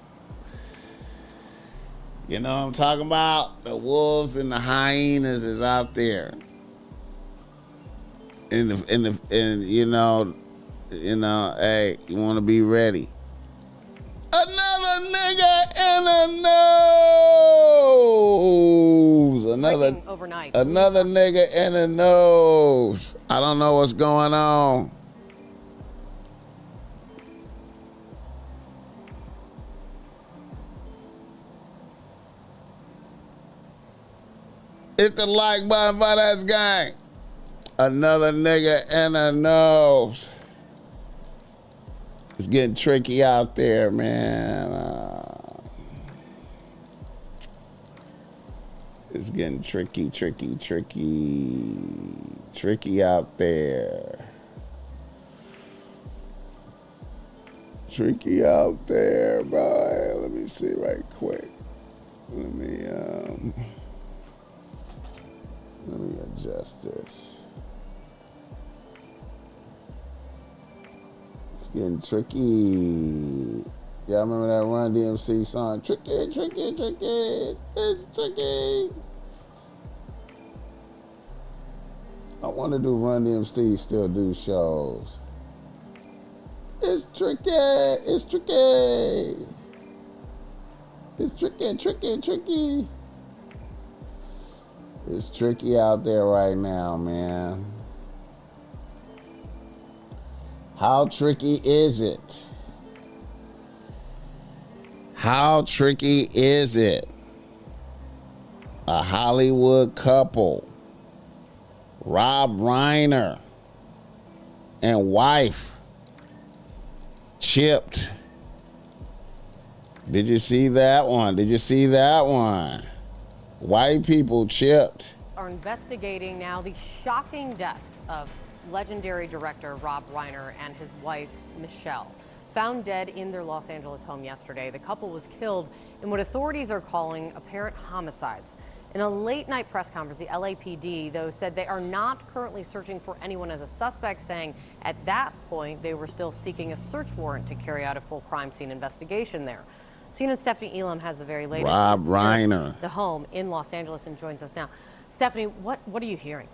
You know what I'm talking about? The wolves and the hyenas is out there. And you know, hey, you want to be ready. Another nigga in the nose. Another nigga in the nose. I don't know what's going on. Hit the like button for that gang. Another nigga in the nose. It's getting tricky out there, man. It's getting tricky out there. Tricky out there, bro. Let me see right quick. Let me adjust this. It's getting tricky. Y'all remember that Run DMC song? Tricky. It's tricky. I want to do Run DMC still do shows. It's tricky. It's tricky. It's tricky. It's tricky out there right now, man. How tricky is it? How tricky is it? A Hollywood couple, Rob Reiner and wife, chipped. Did you see that one? White people chipped. Are investigating now the shocking deaths of legendary director Rob Reiner and his wife, Michelle. Found dead in their Los Angeles home yesterday, the couple was killed in what authorities are calling apparent homicides. In a late-night press conference, the LAPD, though, said they are not currently searching for anyone as a suspect, saying at that point they were still seeking a search warrant to carry out a full crime scene investigation there. CNN's Stephanie Elam has the very latest. Rob Reiner. The home in Los Angeles, and joins us now. Stephanie, what are you hearing?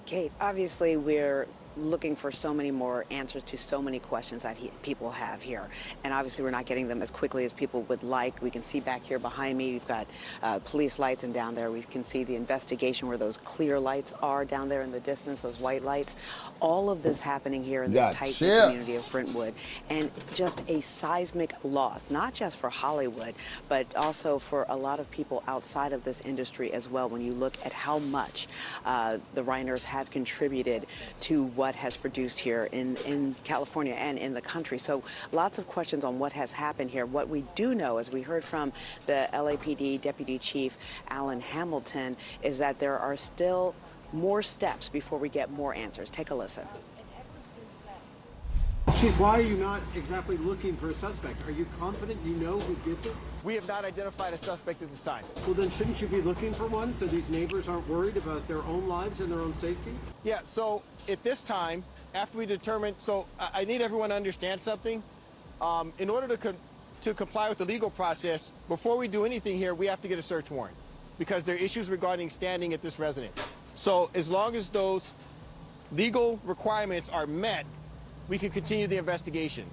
Kate, obviously we're looking for so many more answers to so many questions that people have here. And obviously we're not getting them as quickly as people would like. We can see back here behind me, we've got police lights, and down there we can see the investigation where those clear lights are down there in the distance, those white lights. All of this happening here in this tight community of Brentwood. And just a seismic loss, not just for Hollywood, but also for a lot of people outside of this industry as well, when you look at how much the Reiners have contributed to what has produced here in California and in the country. So lots of questions on what has happened here. What we do know, as we heard from the LAPD Deputy Chief Alan Hamilton, is that there are still more steps before we get more answers. Take a listen. Chief, why are you not exactly looking for a suspect? Are you confident you know who did this? We have not identified a suspect at this time. Well, then shouldn't you be looking for one so these neighbors aren't worried about their own lives and their own safety? Yeah, so at this time, after we determine, so I need everyone to understand something. In order to comply with the legal process, before we do anything here, we have to get a search warrant because there are issues regarding standing at this residence. So as long as those legal requirements are met, we can continue the investigation.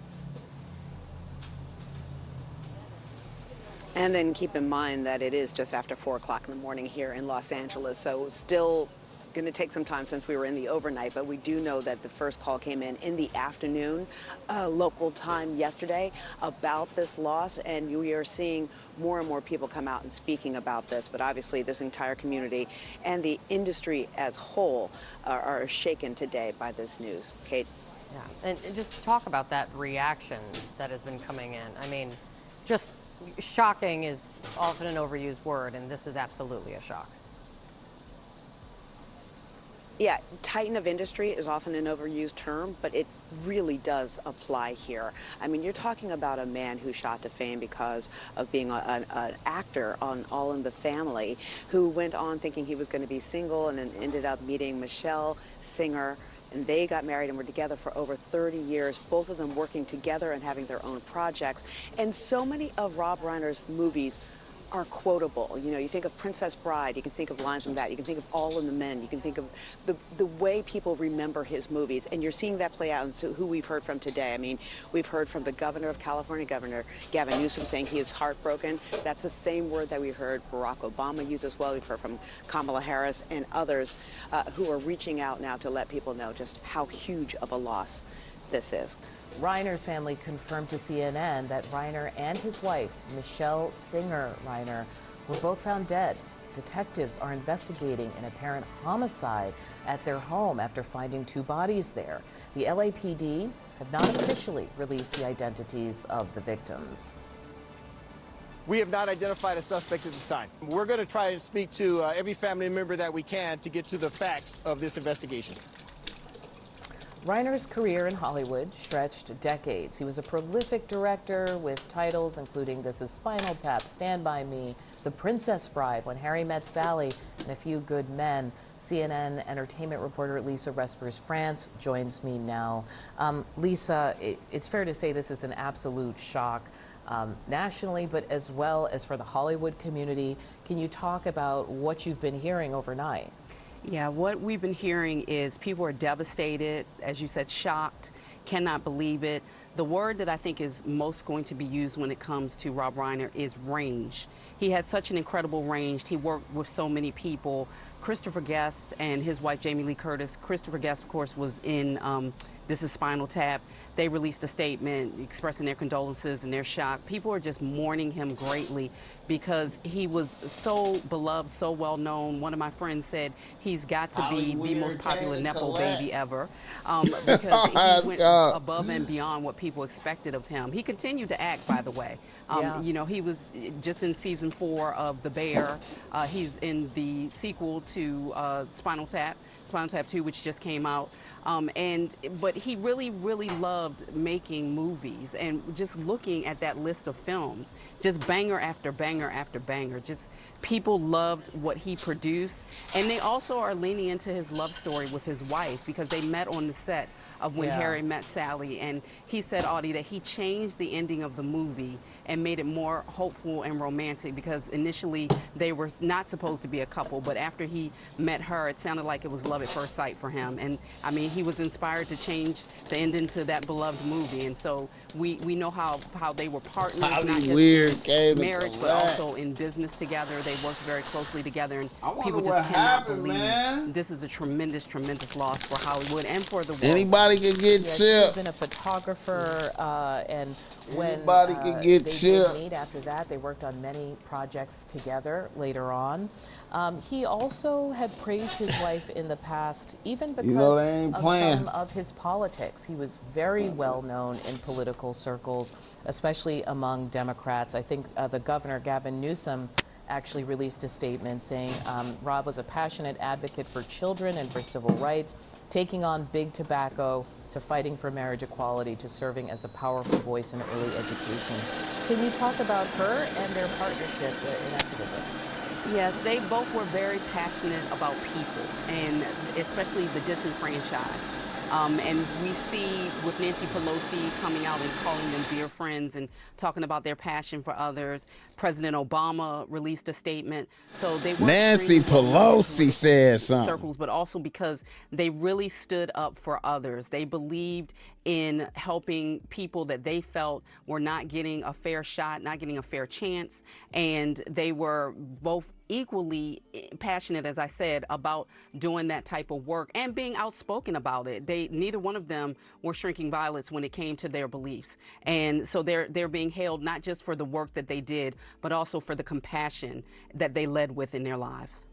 And then keep in mind that it is just after 4 o'clock in the morning here in Los Angeles, so still going to take some time since we were in the overnight, but we do know that the first call came in the afternoon, local time yesterday, about this loss, and we are seeing more and more people come out and speaking about this. But obviously this entire community and the industry as whole are shaken today by this news. Kate? Yeah, and just to talk about that reaction that has been coming in. I mean, just shocking is often an overused word, and this is absolutely a shock. Yeah, titan of industry is often an overused term, but it really does apply here. I mean, you're talking about a man who shot to fame because of being an actor on All in the Family, who went on thinking he was going to be single and then ended up meeting Michelle, singer, and they got married and were together for over 30 years, both of them working together and having their own projects. And so many of Rob Reiner's movies are quotable. You know, you think of Princess Bride, you can think of lines from that, you can think of All in the Men, you can think of the way people remember his movies, and you're seeing that play out in who we've heard from today. I mean, we've heard from the governor of California, Governor Gavin Newsom, saying he is heartbroken. That's the same word that we heard Barack Obama use as well. We've heard from Kamala Harris and others who are reaching out now to let people know just how huge of a loss this is. Reiner's family confirmed to CNN that Reiner and his wife, Michelle Singer Reiner, were both found dead. Detectives are investigating an apparent homicide at their home after finding 2 bodies there. The LAPD have not officially released the identities of the victims. We have not identified a suspect at this time. We're going to try and speak to every family member that we can to get to the facts of this investigation. Reiner's career in Hollywood stretched decades. He was a prolific director with titles including This Is Spinal Tap, Stand By Me, The Princess Bride, When Harry Met Sally, and A Few Good Men. CNN entertainment reporter Lisa Respers France joins me now. Lisa, it's fair to say this is an absolute shock nationally, but as well as for the Hollywood community. Can you talk about what you've been hearing overnight? Yeah, what we've been hearing is people are devastated, as you said, shocked, cannot believe it. The word that I think is most going to be used when it comes to Rob Reiner is range. He had such an incredible range. He worked with so many people. Christopher Guest and his wife, Jamie Lee Curtis. Christopher Guest, of course, was in This Is Spinal Tap. They released a statement expressing their condolences and their shock. People are just mourning him greatly because he was so beloved, so well known. One of my friends said he's got to be the most popular Nepo baby ever because he went above and beyond what people expected of him. He continued to act, by the way. You know, he was just in season 4 of The Bear. He's in the sequel to Spinal Tap 2, which just came out. But he really loved making movies, and just looking at that list of films, just banger after banger after banger. Just people loved what he produced, and they also are leaning into his love story with his wife because they met on the set of When Harry Met Sally, and he said, Audie, that he changed the ending of the movie and made it more hopeful and romantic because initially they were not supposed to be a couple, but after he met her, it sounded like it was love at first sight for him. And I mean, he was inspired to change the ending to that beloved movie, and so we know how they were partners, not just in marriage, but also in business together. They worked very closely together, and people just cannot believe this is a tremendous loss for Hollywood and for the world. Anybody can get chipped. She's been a photographer, and when anybody can get they chipped. did meet after that, they worked on many projects together later on. He also had praised his wife in the past, even because of some of his politics. He was very well known in political circles, especially among Democrats. I think the governor, Gavin Newsom, actually released a statement saying Rob was a passionate advocate for children and for civil rights, taking on big tobacco, to fighting for marriage equality, to serving as a powerful voice in early education. Can you talk about her and their partnership in activism? Yes, they both were very passionate about people, and especially the disenfranchised. And we see with Nancy Pelosi coming out and calling them dear friends and talking about their passion for others. President Obama released a statement. So they weren't Nancy Pelosi said something. Circles, but also because they really stood up for others. They believed in helping people that they felt were not getting a fair shot, not getting a fair chance, and they were both equally passionate, as I said, about doing that type of work and being outspoken about it. Neither one of them were shrinking violets when it came to their beliefs, and so they're being hailed not just for the work that they did, but also for the compassion that they led with in their lives.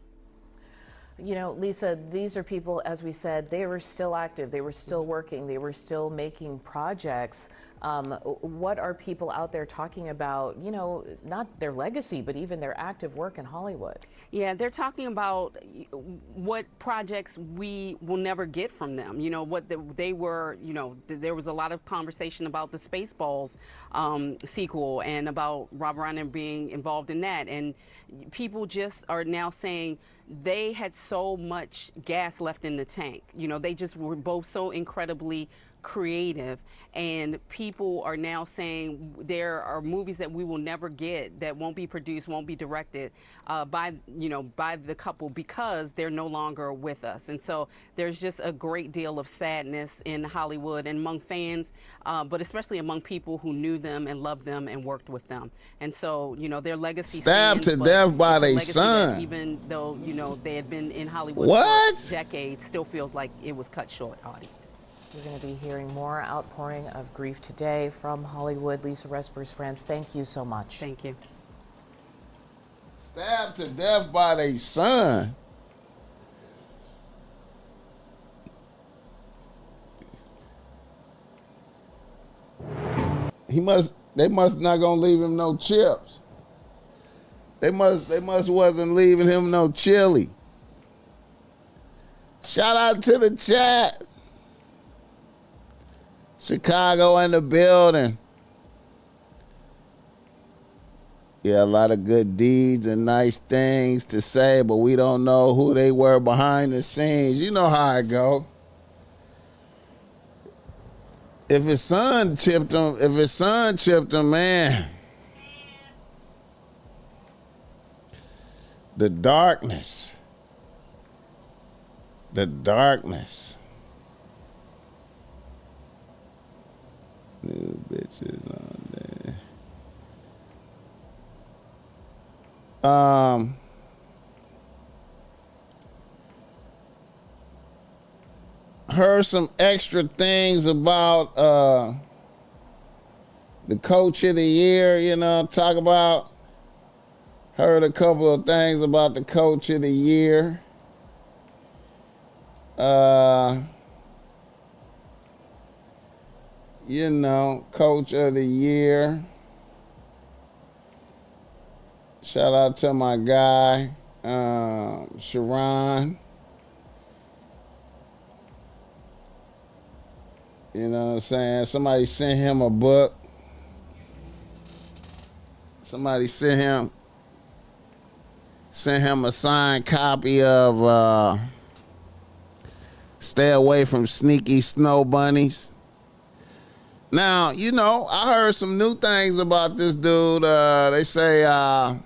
You know, Lisa, these are people, as we said, they were still active, they were still working, they were still making projects. What are people out there talking about, you know, not their legacy, but even their active work in Hollywood? Yeah, they're talking about what projects we will never get from them. You know, what they were, you know, there was a lot of conversation about the Spaceballs sequel and about Rob Reiner being involved in that. And people just are now saying they had so much gas left in the tank. You know, they just were both so incredibly creative, and people are now saying there are movies that we will never get, that won't be produced, won't be directed by the couple because they're no longer with us. And so there's just a great deal of sadness in Hollywood and among fans, but especially among people who knew them and loved them and worked with them. And so, you know, their legacy stabbed stands, to death by their legacy son. that even though, you know, they had been in Hollywood for decades, still feels like it was cut short, Audie. We're going to be hearing more outpouring of grief today from Hollywood. Lisa Respers France, thank you so much. Thank you. Stabbed to death by their son. They must not gonna leave him no chips. They must wasn't leaving him no chili. Shout out to the chat. Chicago in the building. Yeah, a lot of good deeds and nice things to say, but we don't know who they were behind the scenes. You know how it go. If his son chipped him, man. The darkness. New bitches on there. Heard some extra things about the coach of the year, you know, talk about. Heard a couple of things about the coach of the year. You know, coach of the year. Shout out to my guy, Sharon. You know what I'm saying? Somebody sent him a book. Somebody sent him a signed copy of Stay Away from Sneaky Snow Bunnies. Now, you know, I heard some new things about this dude. They say I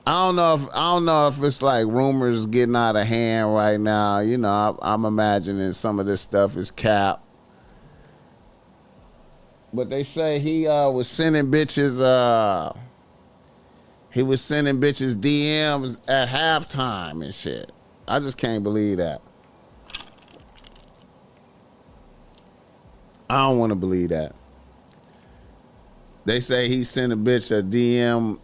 don't know if it's like rumors getting out of hand right now. You know, I'm imagining some of this stuff is cap. But they say he was sending bitches DMs at halftime and shit. I just can't believe that. I don't want to believe that. They say he's sending bitches DMs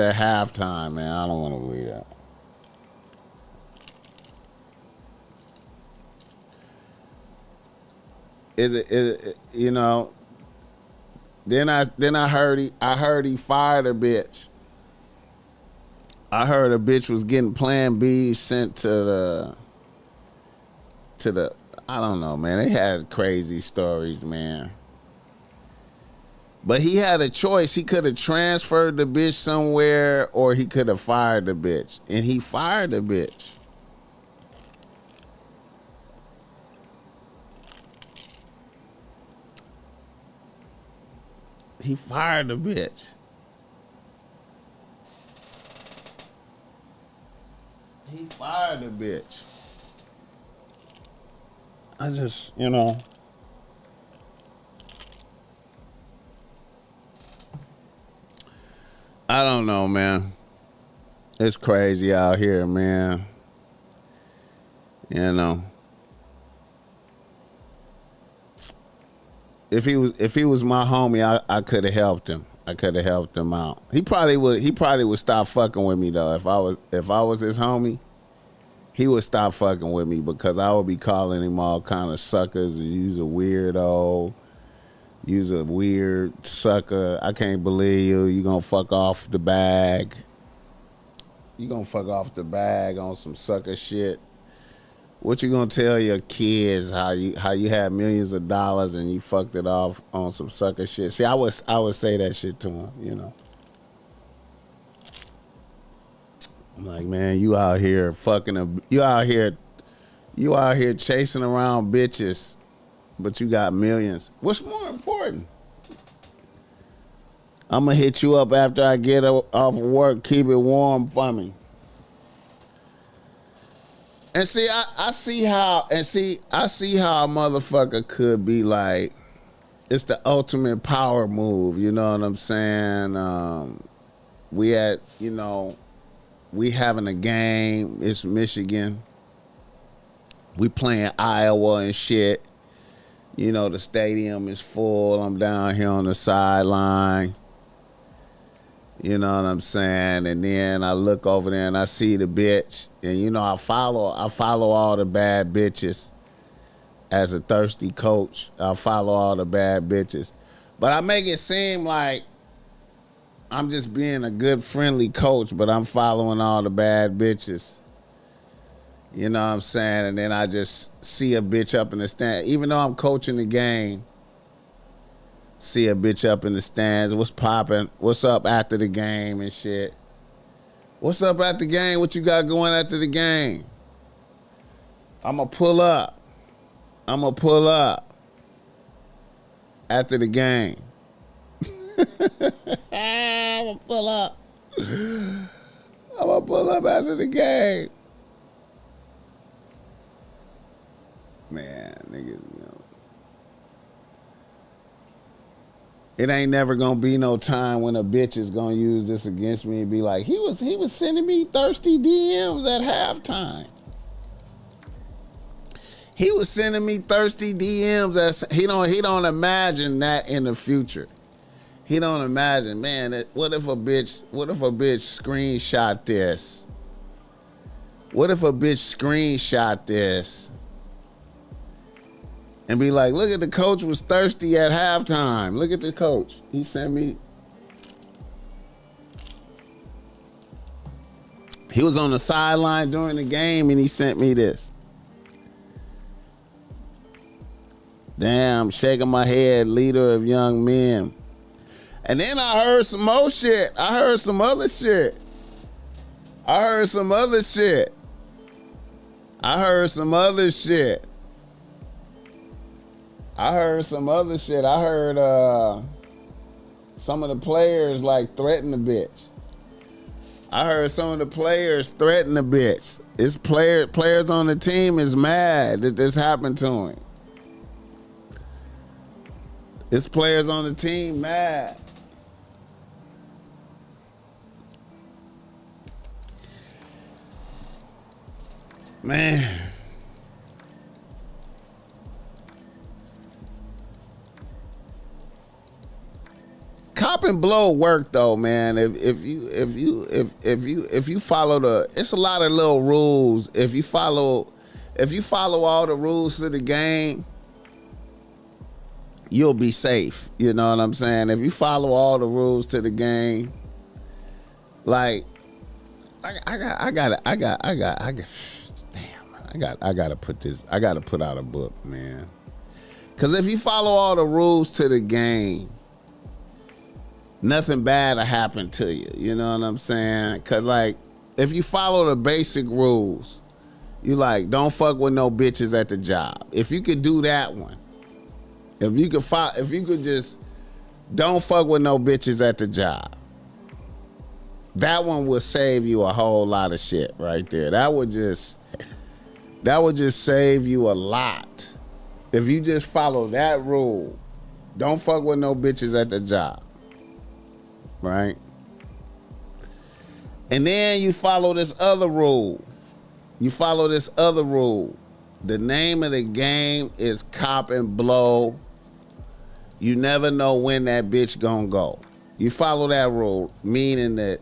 at halftime, man. I don't want to believe that. Is it you know? Then I heard he fired a bitch. I heard a bitch was getting Plan B sent to the I don't know, man. They had crazy stories, man. But he had a choice. He could have transferred the bitch somewhere or he could have fired the bitch. And he fired the bitch. He fired the bitch. He fired the bitch. I just, you know. I don't know, man. It's crazy out here, man. You know. If he was my homie, I could have helped him. I could have helped him out. He probably would stop fucking with me though. If I was his homie, he would stop fucking with me because I would be calling him all kind of suckers and use a weirdo. You's a weird sucker. I can't believe you. You gonna fuck off the bag. You gonna fuck off the bag on some sucker shit. What you gonna tell your kids how you had millions of dollars and you fucked it off on some sucker shit? See, I would say that shit to him, you know. I'm like, man, you out here chasing around bitches, but you got millions. What's more important? I'm gonna hit you up after I get off of work. Keep it warm for me. And see, I see how a motherfucker could be like, it's the ultimate power move. You know what I'm saying? We having a game. It's Michigan. We playing Iowa and shit. You know, the stadium is full. I'm down here on the sideline. You know what I'm saying? And then I look over there and I see the bitch. And you know, I follow all the bad bitches. As a thirsty coach, I follow all the bad bitches. But I make it seem like I'm just being a good, friendly coach, but I'm following all the bad bitches. You know what I'm saying? And then I just see a bitch up in the stand. Even though I'm coaching the game, see a bitch up in the stands. What's popping? What's up after the game and shit? What's up after the game? What you got going after the game? I'm going to pull up. After the game. I'm going to pull up. After the game. Man, niggas, you know. It ain't never gonna be no time when a bitch is gonna use this against me and be like, he was sending me thirsty DMs at halftime. He was sending me thirsty DMs. He don't imagine that in the future. He don't imagine, man. What if a bitch screenshot this? What if a bitch screenshot this and be like, look at the coach was thirsty at halftime. Look at the coach. He sent me. He was on the sideline during the game and he sent me this. Damn, shaking my head, leader of young men. And then I heard some more shit. I heard some other shit. I heard some other shit. I heard some other shit. some of the players like threaten the bitch. I heard some of the players threaten the bitch. It's players on the team is mad that this happened to him. It's players on the team mad. Man. Cop and blow work though, man. If you follow it's a lot of little rules. If you follow all the rules to the game, you'll be safe. You know what I'm saying? If you follow all the rules to the game, like I gotta put out a book, man. Cause if you follow all the rules to the game, nothing bad will happen to you. You know what I'm saying? Cause like if you follow the basic rules, you like don't fuck with no bitches at the job. If you could do that one, if you could just don't fuck with no bitches at the job, that one will save you a whole lot of shit right there. That would just save you a lot. If you just follow that rule, don't fuck with no bitches at the job. Right? And then you follow this other rule. The name of the game is cop and blow. You never know when that bitch gonna go. You follow that rule, meaning that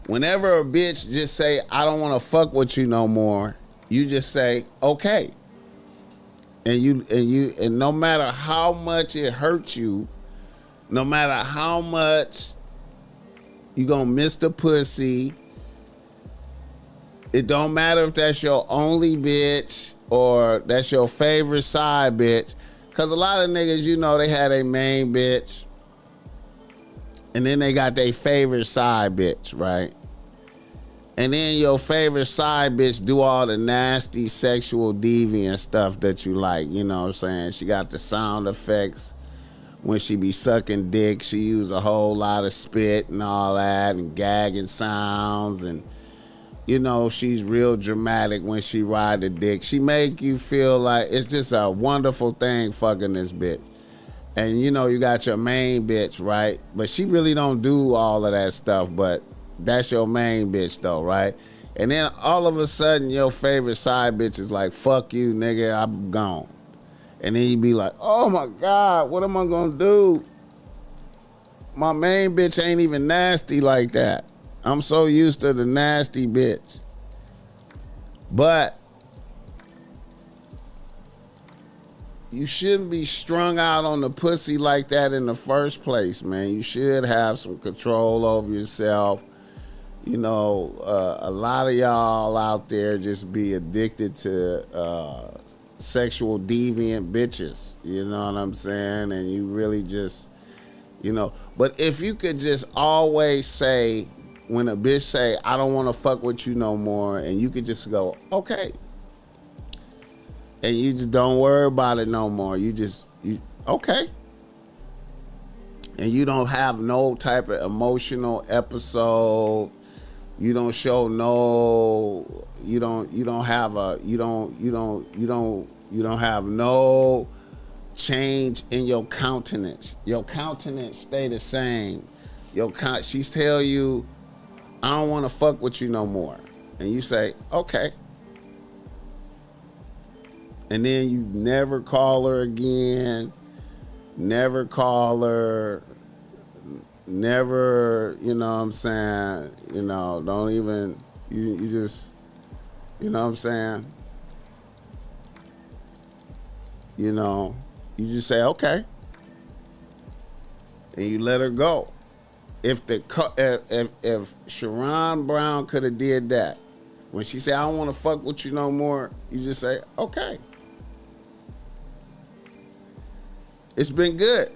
whenever a bitch just say, I don't want to fuck with you no more, you just say, okay. And no matter how much it hurts you, no matter how much you gonna miss the pussy, it don't matter if that's your only bitch or that's your favorite side bitch. Cause a lot of niggas, you know, they had a main bitch and then they got their favorite side bitch, right? And then your favorite side bitch do all the nasty sexual deviant stuff that you like, you know what I'm saying? She got the sound effects. When she be sucking dick, she use a whole lot of spit and all that and gagging sounds. And, you know, she's real dramatic when she ride the dick. She make you feel like it's just a wonderful thing fucking this bitch. And, you know, you got your main bitch, right? But she really don't do all of that stuff, but that's your main bitch though, right? And then all of a sudden your favorite side bitch is like, fuck you, nigga, I'm gone. And then you be like, oh my God, what am I gonna do? my main bitch ain't even nasty like that. I'm so used to the nasty bitch. But you shouldn't be strung out on the pussy like that in the first place, man. You should have some control over yourself. You know, a lot of y'all out there just be addicted to sexual deviant bitches. You know what I'm saying? And you really just, you know. But if you could just always say, when a bitch say, I don't want to fuck with you no more, and you could just go, okay. And you just don't worry about it no more. You okay. And you don't have no type of emotional episode. You don't show no, you don't have no change in your countenance. Your countenance stay the same. She's tell you, I don't want to fuck with you no more. And you say, okay. And then you never call her again, never call her, never, you know what I'm saying, you know, don't even, you just, you know what I'm saying, you know, you just say, okay, and you let her go. If Sharon Brown could have did that, when she said, I don't want to fuck with you no more, you just say, okay. It's been good.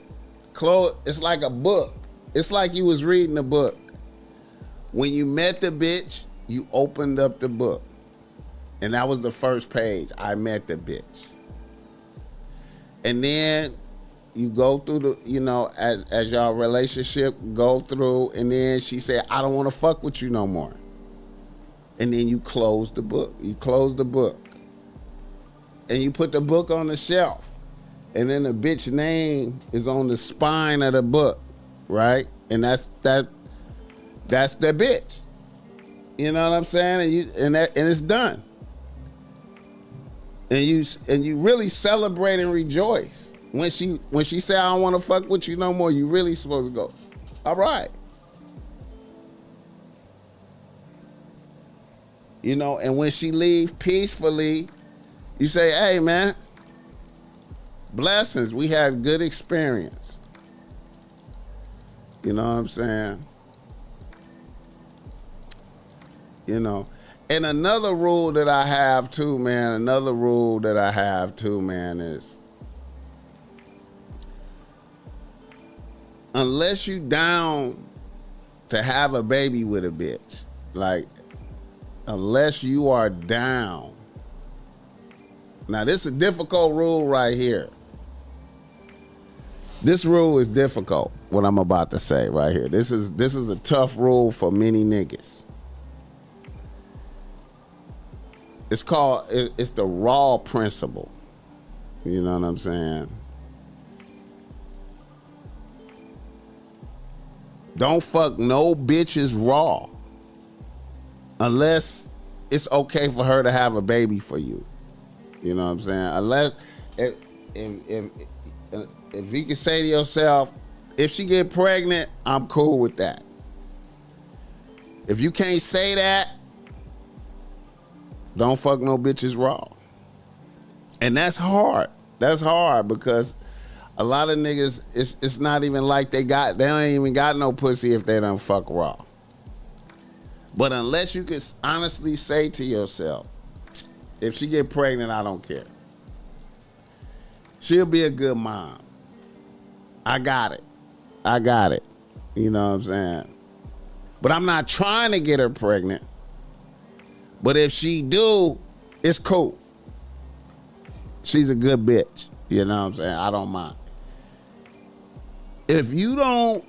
It's like a book. It's like you was reading a book. When you met the bitch, you opened up the book. And that was the first page. I met the bitch. And then you go through the, you know, as y'all relationship go through, and then she said, I don't want to fuck with you no more. And then you close the book. You close the book. And you put the book on the shelf. And then the bitch name is on the spine of the book, right? And that's the bitch. You know what I'm saying? And it's done. And you really celebrate and rejoice. When she say, I don't want to fuck with you no more, you really supposed to go, all right. You know, and when she leave peacefully, you say, hey man, blessings, we had good experience. You know what I'm saying? You know. And another rule that I have too, man, is unless you down to have a baby with a bitch, like, unless you are down. Now, this is a difficult rule right here. This rule is difficult, what I'm about to say right here. This is a tough rule for many niggas. It's the raw principle. You know what I'm saying? Don't fuck no bitches raw unless it's okay for her to have a baby for you. You know what I'm saying? Unless if you can say to yourself, if she get pregnant, I'm cool with that. If you can't say that, don't fuck no bitches raw. And that's hard. That's hard because a lot of niggas, it's not even like they don't even got no pussy if they don't fuck raw. But unless you can honestly say to yourself, if she get pregnant, I don't care. She'll be a good mom. I got it. You know what I'm saying? But I'm not trying to get her pregnant. But if she do, it's cool. She's a good bitch. You know what I'm saying? I don't mind. If you don't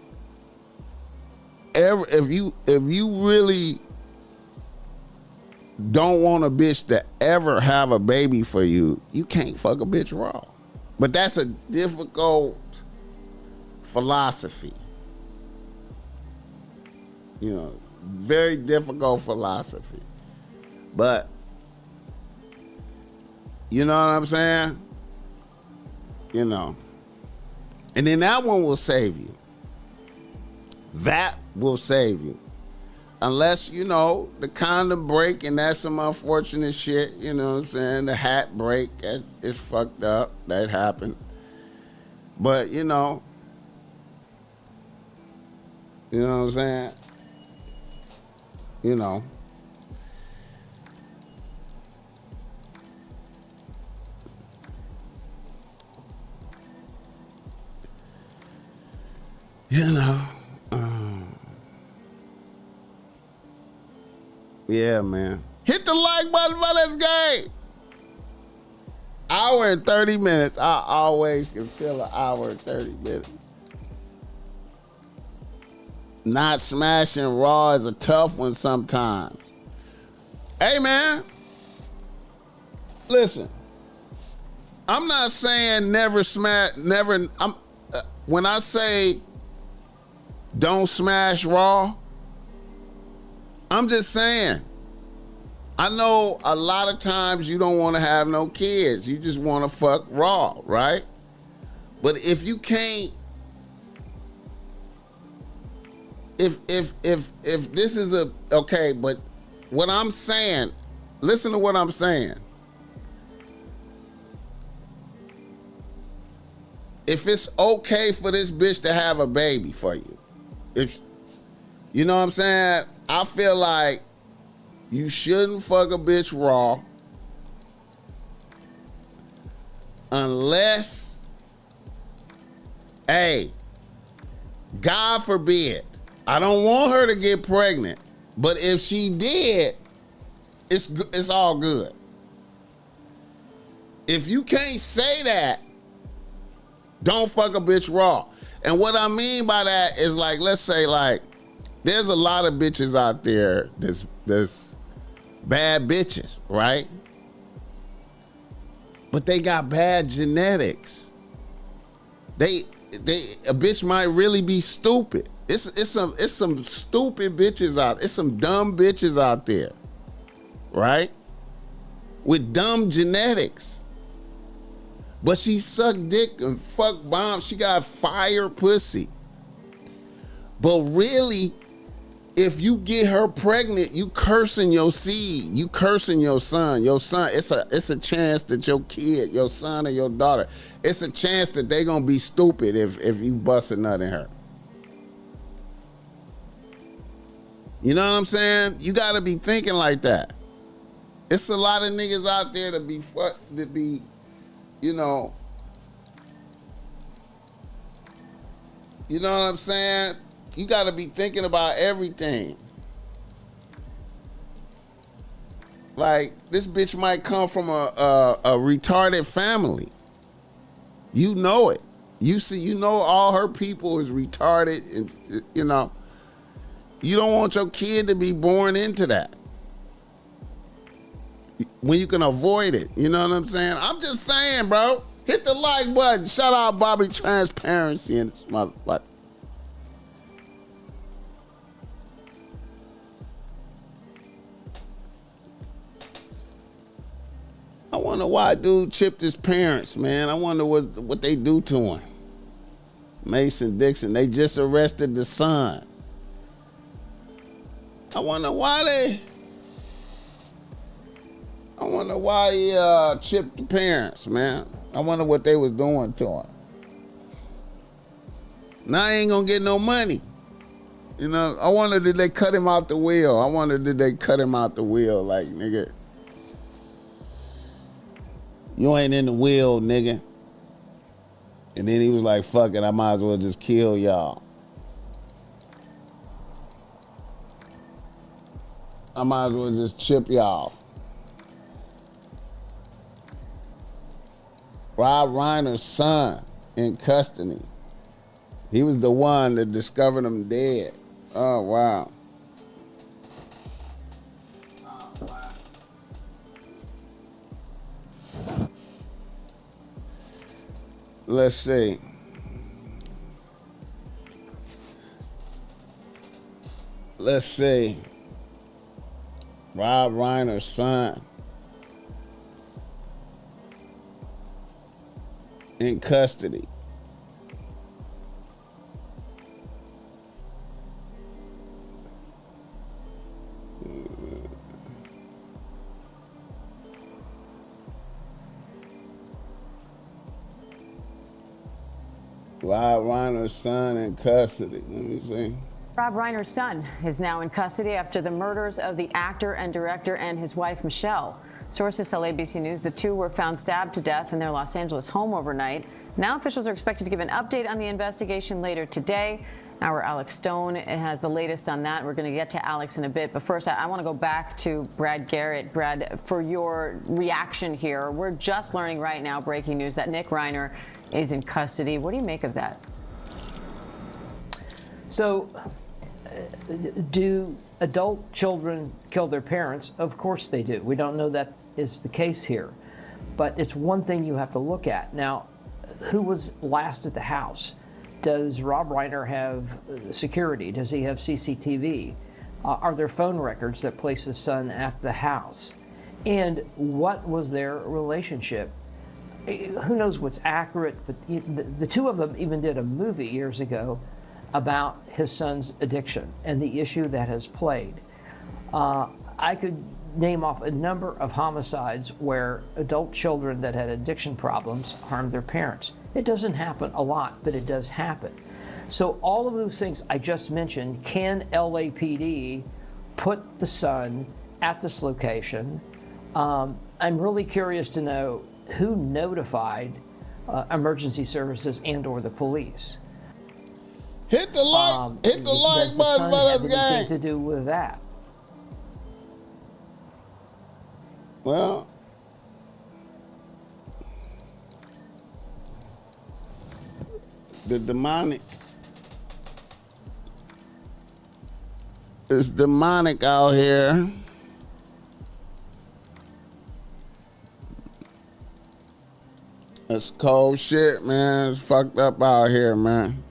ever, if you really don't want a bitch to ever have a baby for you, you can't fuck a bitch raw. But that's a difficult philosophy. You know, very difficult philosophy. But, you know what I'm saying? You know. And then that one will save you. That will save you. Unless, you know, the condom break, and that's some unfortunate shit, you know what I'm saying? The hat break, it's fucked up. That happened. But, you know what I'm saying? You know. Yeah, man. Hit the like button for this game. Hour and 30 minutes. I always can feel an hour and 30 minutes. Not smashing raw is a tough one sometimes. Hey, man. Listen. I'm not saying never smash, never. When I say don't smash raw, I'm just saying, I know a lot of times you don't want to have no kids. You just want to fuck raw, right? But if you can't, if this is okay, but what I'm saying, listen to what I'm saying. If it's okay for this bitch to have a baby for you, if you know what I'm saying, I feel like you shouldn't fuck a bitch raw unless, hey, God forbid, I don't want her to get pregnant, but if she did, it's all good. If you can't say that, don't fuck a bitch raw. And what I mean by that is, like, let's say, like, there's a lot of bitches out there that's bad bitches, right? But they got bad genetics. A bitch might really be stupid. It's some stupid bitches out. It's some dumb bitches out there, right? With dumb genetics. But she sucked dick and fuck bombs. She got fire pussy. But really, if you get her pregnant, you cursing your seed. You cursing your son. Your son, it's a chance that your kid, your son or your daughter, it's a chance that they gonna be stupid if you bust a nut in her. You know what I'm saying? You gotta be thinking like that. It's a lot of niggas out there that be, you know what I'm saying? You got to be thinking about everything. Like, this bitch might come from a retarded family. You know it. You know all her people is retarded, and you know, you don't want your kid to be born into that when you can avoid it. You know what I'm saying? I'm just saying, bro. Hit the like button. Shout out Bobby Transparency and this motherfucker. I wonder why dude chipped his parents, man. I wonder what they do to him. Mason Dixon, they just arrested the son. I wonder why he chipped the parents, man. I wonder what they was doing to him. Now I ain't gonna get no money. You know, I wonder, did they cut him out the will? Like, nigga, you ain't in the will, nigga. And then he was like, fuck it, I might as well just kill y'all. I might as well just chip y'all. Rob Reiner's son in custody. He was the one that discovered him dead. Oh, wow. Let's see. Rob Reiner's son in custody. Rob Reiner's son in custody. Let me see. Rob Reiner's son is now in custody after the murders of the actor and director and his wife, Michelle. Sources tell ABC News the two were found stabbed to death in their Los Angeles home overnight. Now officials are expected to give an update on the investigation later today. Our Alex Stone has the latest on that. We're going to get to Alex in a bit. But first, I want to go back to Brad Garrett. Brad, for your reaction here, we're just learning right now, breaking news, that Nick Reiner is in custody. What do you make of that? So, do adult children kill their parents? Of course they do. We don't know that is the case here. But it's one thing you have to look at. Now, who was last at the house? Does Rob Reiner have security? Does he have CCTV? Are there phone records that place his son at the house? And what was their relationship? Who knows what's accurate, but the two of them even did a movie years ago about his son's addiction and the issue that has played. I could name off a number of homicides where adult children that had addiction problems harmed their parents. It doesn't happen a lot, but it does happen. So all of those things I just mentioned, can LAPD put the son at this location? I'm really curious to know who notified emergency services and or the police. Hit the like button, does the son have gang. anything to do with that? Well, the demonic. It's demonic out here. It's cold shit, man. It's fucked up out here, man.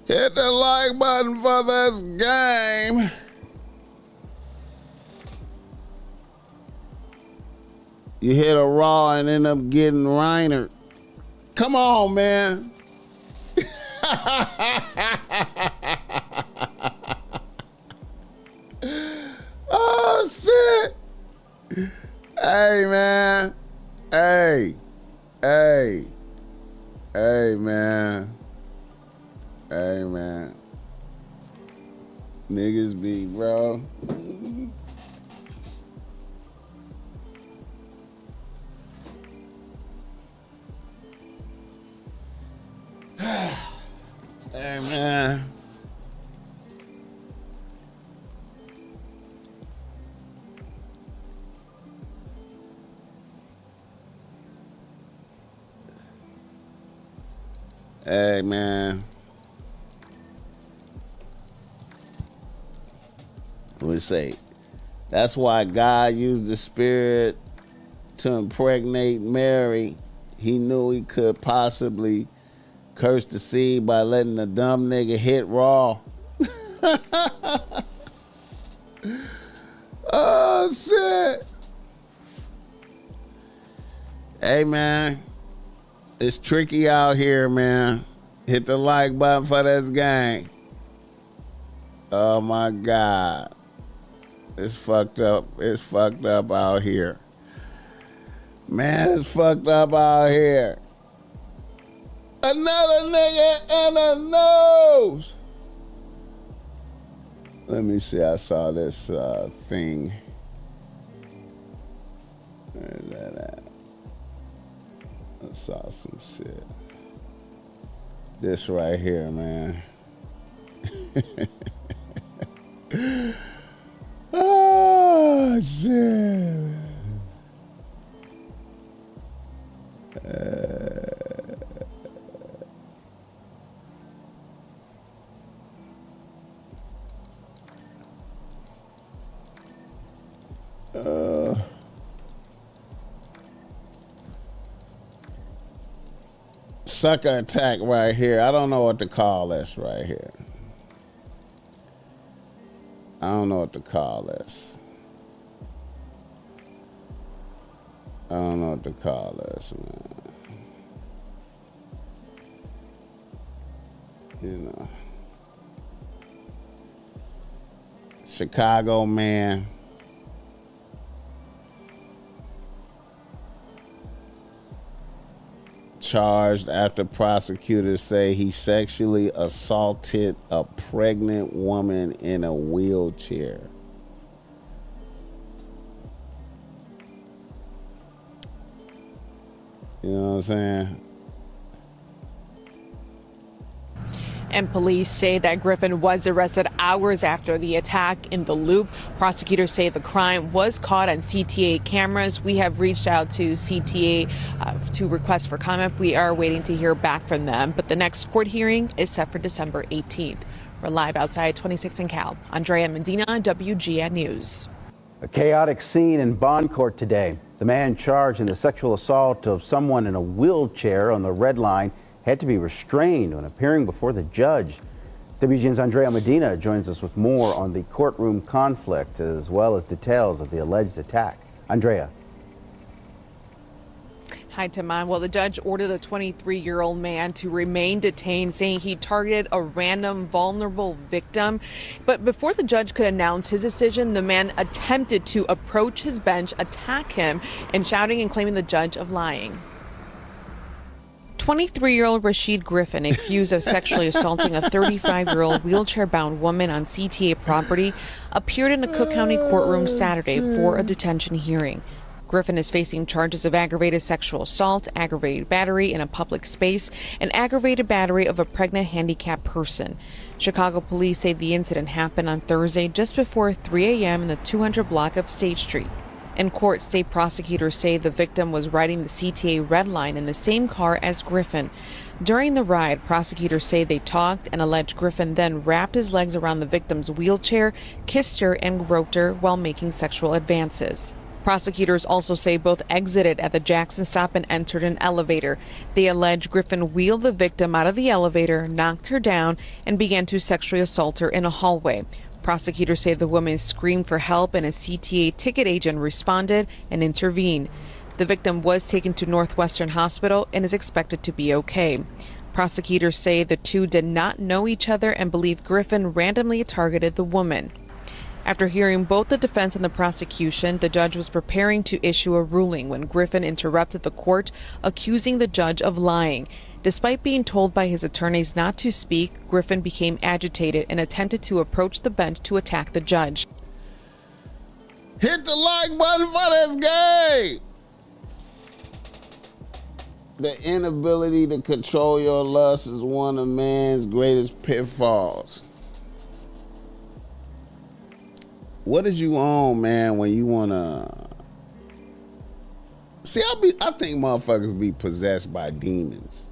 Hit the like button for this game. You hit a raw and end up getting Reiner. Come on, man. Oh, shit. Hey, man. Hey, man. Hey, man. Niggas be, bro. Hey, man. Hey, man. We say that's why God used the Spirit to impregnate Mary. He knew he could possibly curse the seed by letting the dumb nigga hit raw. Oh, shit. Hey, man. It's tricky out here, man. Hit the like button for this gang. Oh, my God. It's fucked up. It's fucked up out here. Man, it's fucked up out here. Another nigga in the nose. Let me see. I saw this thing. Where's that at? I saw some shit. This right here, man. Oh, shit. Sucker attack right here. I don't know what to call this right here. I don't know what to call this. I don't know what to call this, man. You know. Chicago man. charged after prosecutors say he sexually assaulted a pregnant woman in a wheelchair. You know what I'm saying? And police say that Griffin was arrested hours after the attack in the Loop. Prosecutors say the crime was caught on CTA cameras. We have reached out to CTA to request for comment. We are waiting to hear back from them. But the next court hearing is set for December 18th. We're live outside 26 and Cal. Andrea Medina, WGN News. A chaotic scene in bond court today. The man charged in the sexual assault of someone in a wheelchair on the Red Line had to be restrained when appearing before the judge. WGN's Andrea Medina joins us with more on the courtroom conflict as well as details of the alleged attack. Andrea. Hi, Timon. Well, the judge ordered a 23-year-old man to remain detained, saying he targeted a random vulnerable victim. But before the judge could announce his decision, the man attempted to approach his bench, attack him, and shouting and claiming the judge of lying. 23-year-old Rashid Griffin, accused of sexually assaulting a 35-year-old wheelchair-bound woman on CTA property, appeared in a Cook County courtroom Saturday for a detention hearing. Griffin is facing charges of aggravated sexual assault, aggravated battery in a public space, and aggravated battery of a pregnant handicapped person. Chicago police say the incident happened on Thursday just before 3 a.m. in the 200 block of State Street. In court, state prosecutors say the victim was riding the CTA Red Line in the same car as Griffin. During the ride, prosecutors say they talked and alleged Griffin then wrapped his legs around the victim's wheelchair, kissed her, and groped her while making sexual advances. Prosecutors also say both exited at the Jackson stop and entered an elevator. They allege Griffin wheeled the victim out of the elevator, knocked her down, and began to sexually assault her in a hallway. Prosecutors say the woman screamed for help and a CTA ticket agent responded and intervened. The victim was taken to Northwestern Hospital and is expected to be okay. Prosecutors say the two did not know each other and believe Griffin randomly targeted the woman. After hearing both the defense and the prosecution, the judge was preparing to issue a ruling when Griffin interrupted the court, accusing the judge of lying. Despite being told by his attorneys not to speak, Griffin became agitated and attempted to approach the bench to attack the judge. Hit the like button for this game. The inability to control your lust is one of man's greatest pitfalls. What is you on, man, when you wanna see? I think motherfuckers be possessed by demons.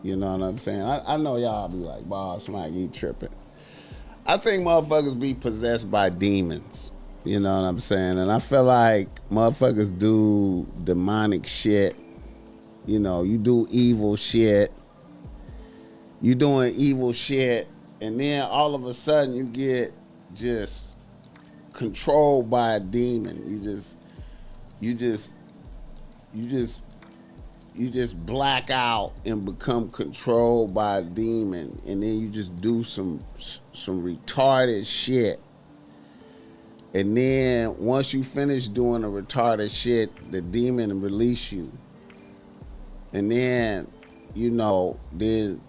You know what I'm saying? I know y'all be like, BossMack, you tripping. I think motherfuckers be possessed by demons. You know what I'm saying? And I feel like motherfuckers do demonic shit. You know, you do evil shit. You doing evil shit, and then all of a sudden you get just controlled by a demon. You just black out and become controlled by a demon, and then you just do some retarded shit. And then once you finish doing the retarded shit, the demon release you. And then, you know, then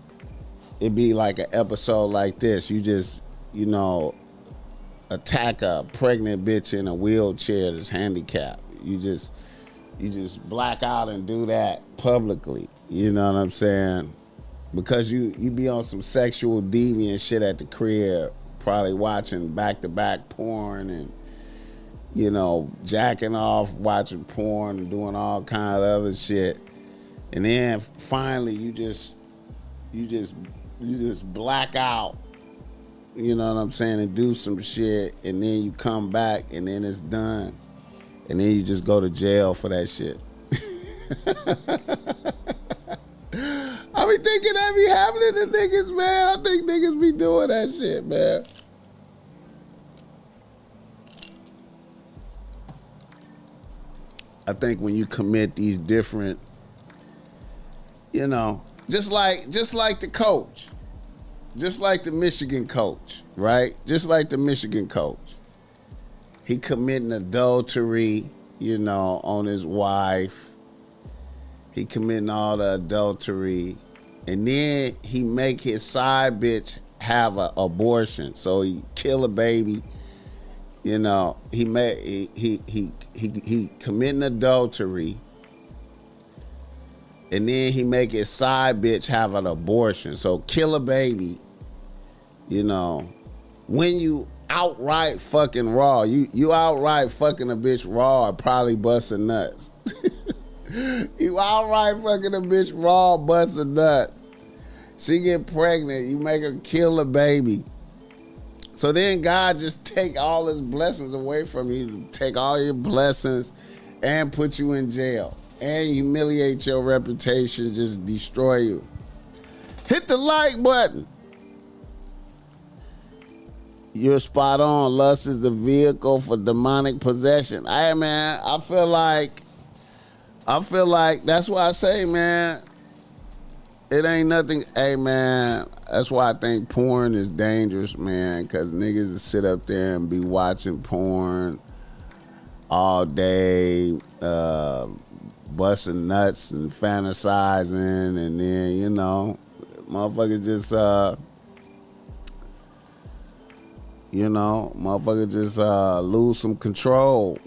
it'd be like an episode like this. You just, you know, attack a pregnant bitch in a wheelchair that's handicapped. You just black out and do that publicly. You know what I'm saying? Because you be on some sexual deviant shit at the crib, probably watching back-to-back porn and, you know, jacking off, watching porn and doing all kind of other shit. And then finally you just black out, you know what I'm saying, and do some shit, and then you come back and then it's done. And then you just go to jail for that shit. I be thinking that be happening to niggas, man. I think niggas be doing that shit, man. I think when you commit these different, you know, just like the coach, just like the Michigan coach, right? Just like the Michigan coach. He committing adultery, you know, on his wife. He committing all the adultery. And then he make his side bitch have an abortion. So he kill a baby. You know, he committing adultery. And then he make his side bitch have an abortion. So kill a baby. You know, when you outright fucking raw, you outright fucking a bitch raw, probably busting nuts. You outright fucking a bitch raw, busting nuts. She get pregnant, you make her kill a baby. So then God just take all his blessings away from you, take all your blessings and put you in jail and humiliate your reputation, just destroy you. Hit the like button. You're spot on. Lust is the vehicle for demonic possession. Hey, man, I feel like that's why I say, man, it ain't nothing. Hey, man, that's why I think porn is dangerous, man, because niggas sit up there and be watching porn all day, busting nuts and fantasizing, and then, you know, motherfuckers just, lose some control.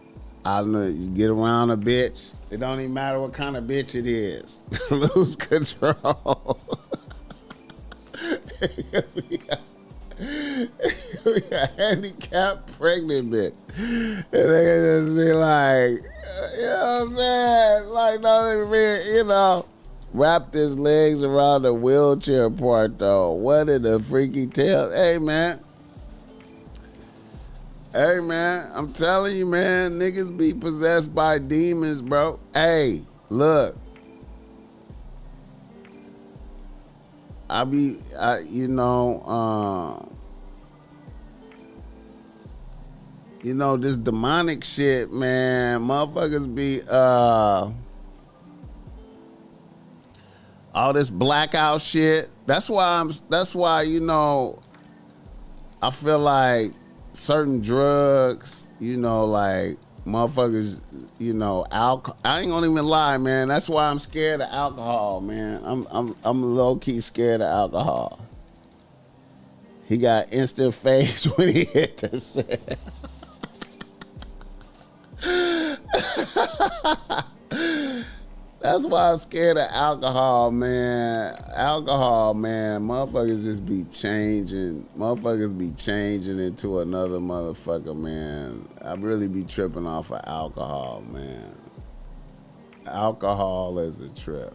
I don't know, you get around a bitch, it don't even matter what kind of bitch it is. Lose control. A handicapped pregnant bitch. And they can just be like, you know what I'm saying? Like, don't even, you know, wrapped his legs around the wheelchair part, though. What in the freaky tail? Hey, man, I'm telling you, man, niggas be possessed by demons, bro. Hey, look. This demonic shit, man, motherfuckers be, all this blackout shit. That's why, I feel like certain drugs, like motherfuckers, alcohol. I ain't gonna even lie, man. That's why I'm scared of alcohol, man. I'm low key scared of alcohol. He got instant face when he hit the set. That's why I'm scared of alcohol, man. Alcohol, man. Motherfuckers just be changing. Motherfuckers be changing into another motherfucker, man. I really be tripping off of alcohol, man. Alcohol is a trip,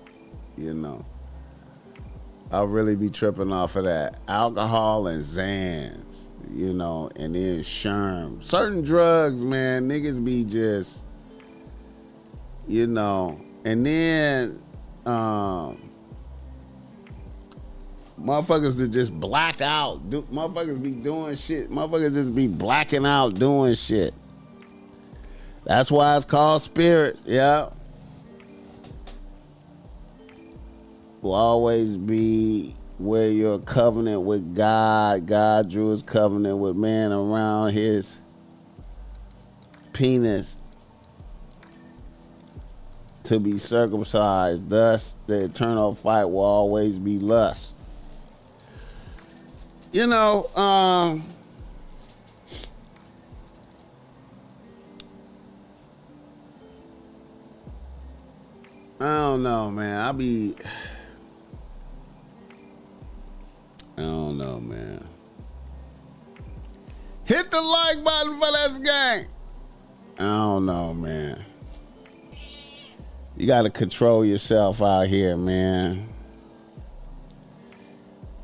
I really be tripping off of that. Alcohol and Xans, and then Sherm. Certain drugs, man, niggas be just, and then motherfuckers that just black out. Motherfuckers be doing shit. Motherfuckers just be blacking out doing shit. That's why it's called spirit. Yeah. Will always be where your covenant with God. God drew his covenant with man around his penis to be circumcised. Thus, the eternal fight will always be lust. I don't know, man. I don't know, man. Hit the like button for this game. I don't know, man. You got to control yourself out here, man.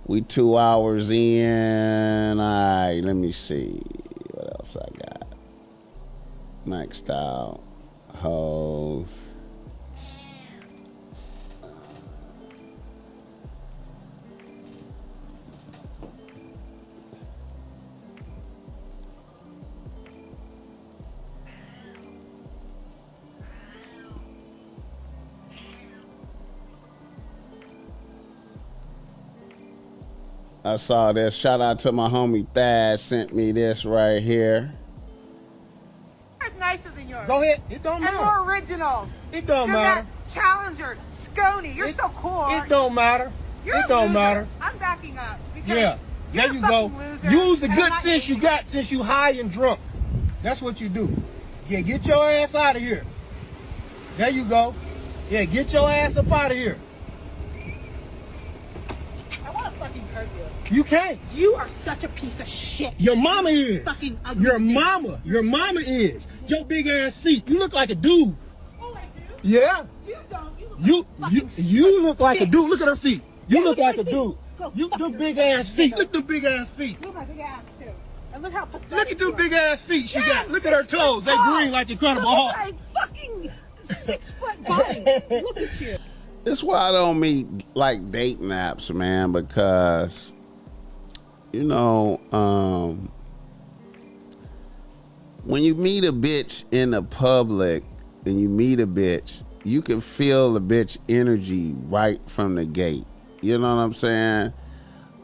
We 2 hours in. All right, let me see. What else I got? Maxed out. Hoes. I saw this. Shout out to my homie Thad sent me this right here. It's nicer than yours. Go ahead. It don't matter. And more original. It don't You're matter. that Challenger Scony, you're so cool. It don't matter. It don't matter. I'm backing up. Yeah. There you go. Use the good sense you got since you high and drunk. That's what you do. Yeah, get your ass out of here. There you go. Yeah, get your ass up out of here. I want to fucking hurt you. You can't. You are such a piece of shit. Your mama is. Fucking ugly. Your mama is. Your big ass feet. You look like a dude. Oh, I do? Yeah. You don't. You look like a dude. Look at her feet. You look like a dude. You them big ass feet. Look at them big ass feet. Look at my big ass too. And look how pathetic. Look at them big ass feet she got. Look at her toes. They green like the Incredible Hulk. Look at my fucking 6-foot body. Look at you. That's why I don't meet like dating apps, man, because you know, when you meet a bitch in the public and you meet a bitch, you can feel the bitch energy right from the gate. You know what I'm saying?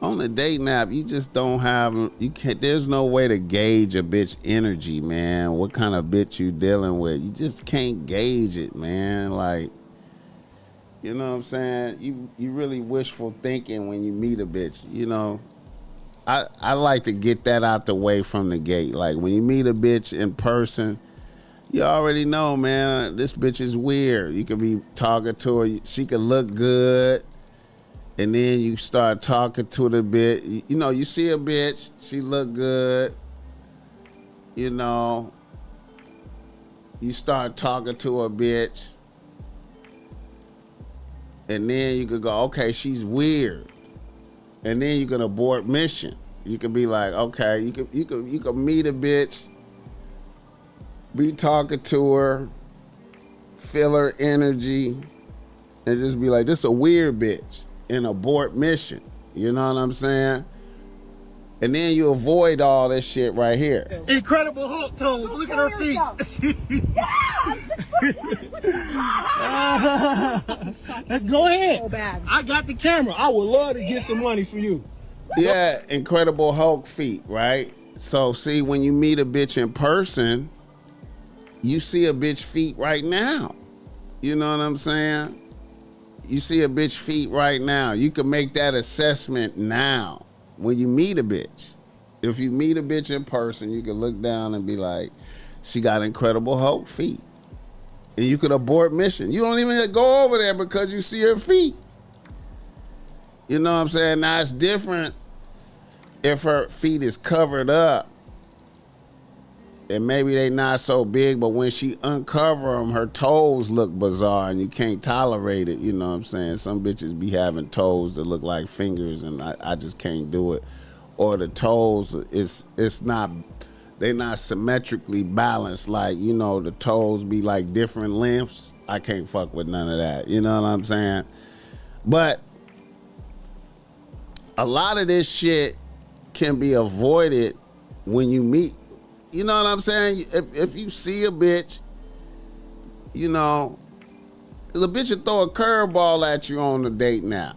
On the dating app, you just don't have, there's no way to gauge a bitch energy, man. What kind of bitch you dealing with. You just can't gauge it, man. Like, you know what I'm saying? You really wishful thinking when you meet a bitch, you know. I like to get that out the way from the gate. Like, when you meet a bitch in person, you already know, man, this bitch is weird. You could be talking to her. She could look good. And then you start talking to her a bit. You know, you see a bitch, she look good. You know, you start talking to a bitch. And then you could go, okay, she's weird. And then you can abort mission. You could be like, okay, you could meet a bitch, be talking to her, feel her energy, and just be like, this is a weird bitch. And abort mission. You know what I'm saying? And then you avoid all this shit right here. Incredible Hulk toes. Look at her feet. Yeah, I'm 6 foot. Go ahead. So bad. I got the camera. I would love to get some money for you. Yeah, Incredible Hulk feet, right? So see, when you meet a bitch in person, you see a bitch feet right now. You know what I'm saying? You see a bitch feet right now. You can make that assessment now when you meet a bitch. If you meet a bitch in person, you can look down and be like, she got Incredible Hulk feet. And you could abort mission. You don't even go over there because you see her feet. You know what I'm saying? Now it's different if her feet is covered up and maybe they not so big, but when she uncover them, her toes look bizarre and you can't tolerate it. You know what I'm saying? Some bitches be having toes that look like fingers and I just can't do it. Or the toes, they're not symmetrically balanced. Like, you know, the toes be like different lengths. I can't fuck with none of that. You know what I'm saying? But a lot of this shit can be avoided when you meet. You know what I'm saying? If you see a bitch, you know, the bitch will throw a curveball at you on the date now.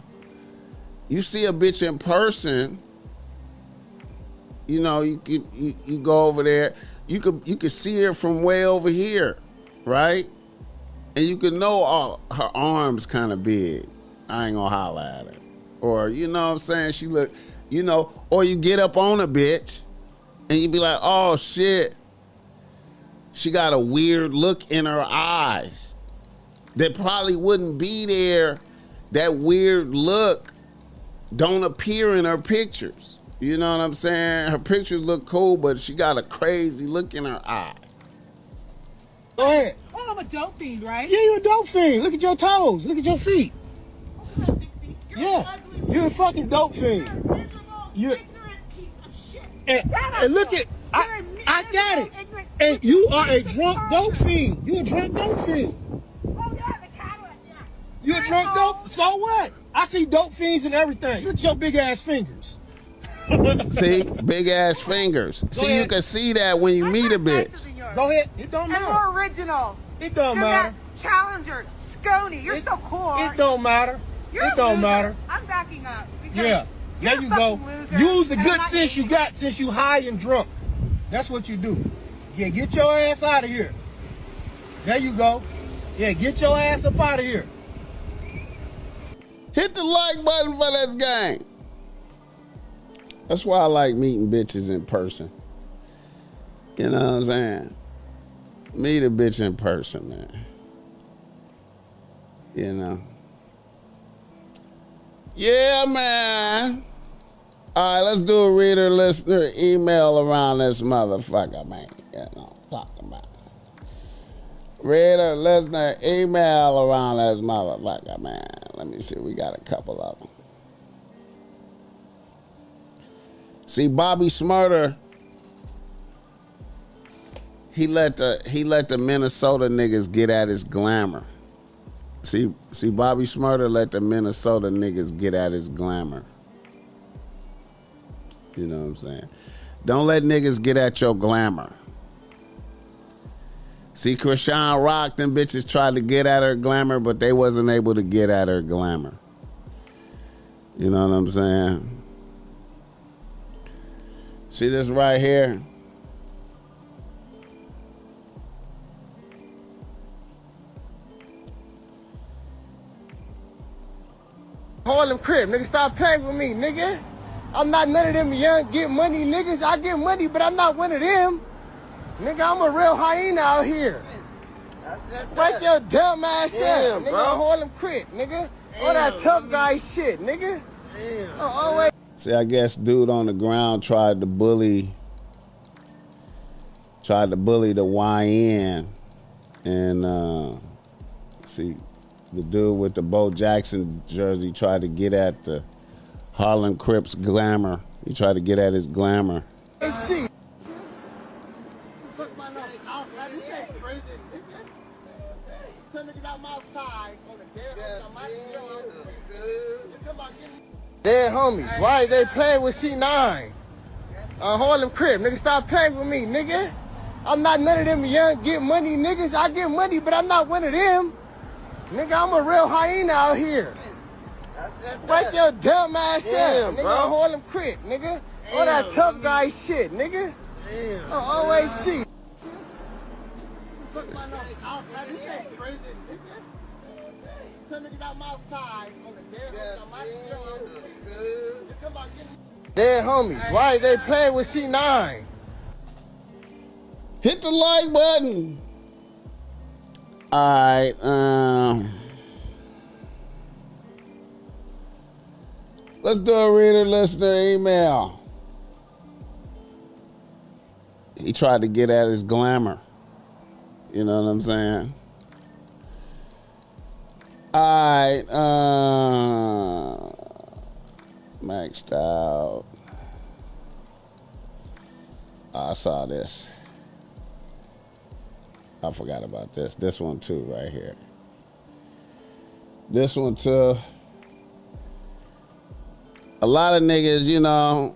You see a bitch in person, you know, you go over there, you could see her from way over here, right? And you could know her arms kind of big. I ain't gonna holler at her. Or, you know what I'm saying? She look, you know, or you get up on a bitch and you be like, oh shit, she got a weird look in her eyes that probably wouldn't be there. That weird look don't appear in her pictures. You know what I'm saying? Her pictures look cool, but she got a crazy look in her eye. Go ahead. Oh, I'm a dope fiend, right? Yeah, you're a dope fiend. Look at your toes. Look at your feet. Yeah, you're a fucking dope fiend. You're and look at, I got it. And you are a drunk dope fiend. You a drunk dope fiend. Oh yeah, the Cadillac, yeah. You a drunk dope? So what? I see dope fiends and everything. Look at your big ass fingers. See, big ass fingers. See, you can see that when you meet a bitch. Go ahead. It don't matter. And more original. It don't You're matter. That Challenger, Scony, you're so cool. It don't matter. It don't matter. I'm backing up. Yeah. There you go. Use the good sense you got since you high and drunk. That's what you do. Yeah, get your ass out of here. There you go. Yeah, get your ass up out of here. Hit the like button for this gang. That's why I like meeting bitches in person. You know what I'm saying? Meet a bitch in person, man. You know. Yeah, man. All right, let's do a reader, listener, email around this motherfucker, man. You know what I'm talking about. Reader, listener, email around this motherfucker, man. Let me see. We got a couple of them. See, Bobby Smurder, he let the Minnesota niggas get at his glamour. See, Bobby Smurder let the Minnesota niggas get at his glamour. You know what I'm saying? Don't let niggas get at your glamour. See, Krishan Rock, them bitches tried to get at her glamour, but they wasn't able to get at her glamour. You know what I'm saying? See this right here? Harlem crib, nigga, stop playing with me, nigga. I'm not none of them young get money niggas. I get money, but I'm not one of them. Nigga, I'm a real hyena out here. Wake your dumb ass up, nigga. Harlem crib, nigga. All that tough guy shit, nigga. Always. See, I guess dude on the ground tried to bully the YN, and see, the dude with the Bo Jackson jersey tried to get at the Harlem Crips glamour. He tried to get at his glamour. Dead homies. Why they playing with C9? Harlem crib, nigga, stop playing with me, nigga. I'm not none of them young get money niggas. I get money, but I'm not one of them. Nigga, I'm a real hyena out here. Wake your dumb ass up, nigga. Harlem crib, nigga. All that tough guy shit, nigga. Always see. Dead homies. Why they playing with C9? Hit the like button. All right, let's do a reader, listener, email. He tried to get at his glamour. You know what I'm saying? All right, maxed out. I saw this. I forgot about this. This one too, right here. This one too. A lot of niggas, you know,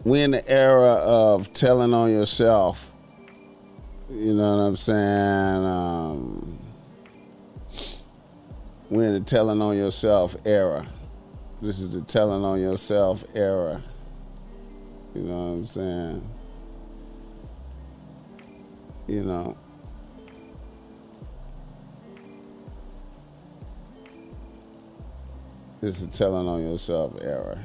we in the era of telling on yourself. You know what I'm saying? We're in the telling on yourself era. This is the telling on yourself era. You know what I'm saying? You know. This is the telling on yourself era.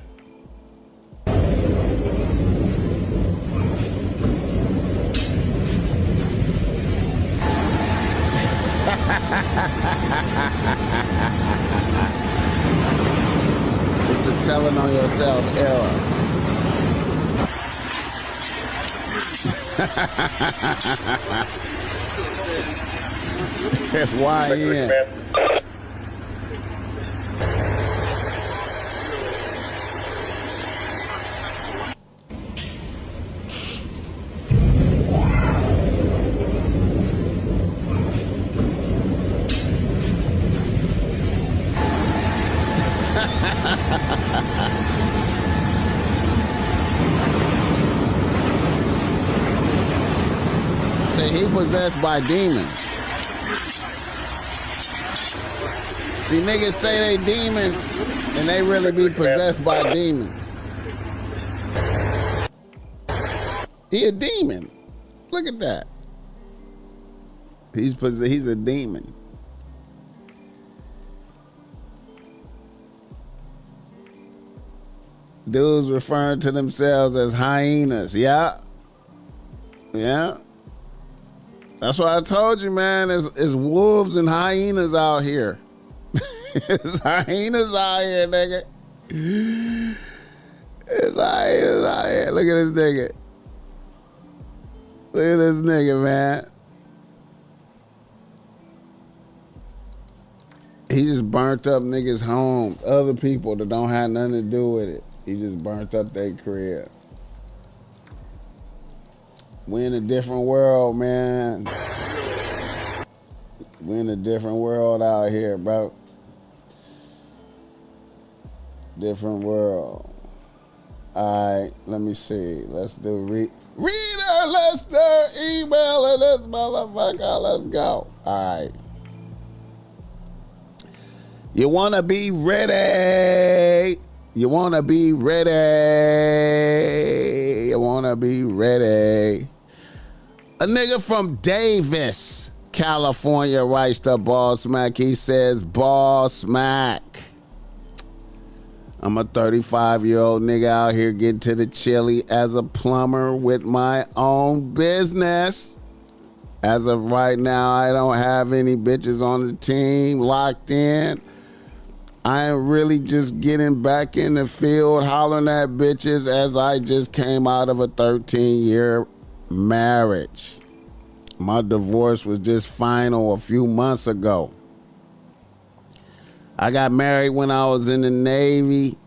It's the telling on yourself era. YN. Say he possessed by demons. See, niggas say they demons and they really be possessed by demons. He a demon. Look at that. He's a demon. Dudes referring to themselves as hyenas. Yeah. Yeah. That's what I told you, man. It's wolves and hyenas out here. It's hyenas out here, nigga. It's hyenas out here. Look at this nigga. Look at this nigga, man. He just burnt up niggas' homes. Other people that don't have nothing to do with it. He just burnt up their crib. We in a different world, man. We in a different world out here, bro. Different world. All right, let me see. Let's do reader. Let's do email and this motherfucker. Let's go. All right. You want to be ready. You want to be ready. You want to be ready. A nigga from Davis, California writes to BossMack. He says, BossMack, I'm a 35-year-old nigga out here getting to the chili as a plumber with my own business. As of right now, I don't have any bitches on the team locked in. I am really just getting back in the field, hollering at bitches as I just came out of a 13-year marriage. My divorce was just final a few months ago. I got married when I was in the Navy.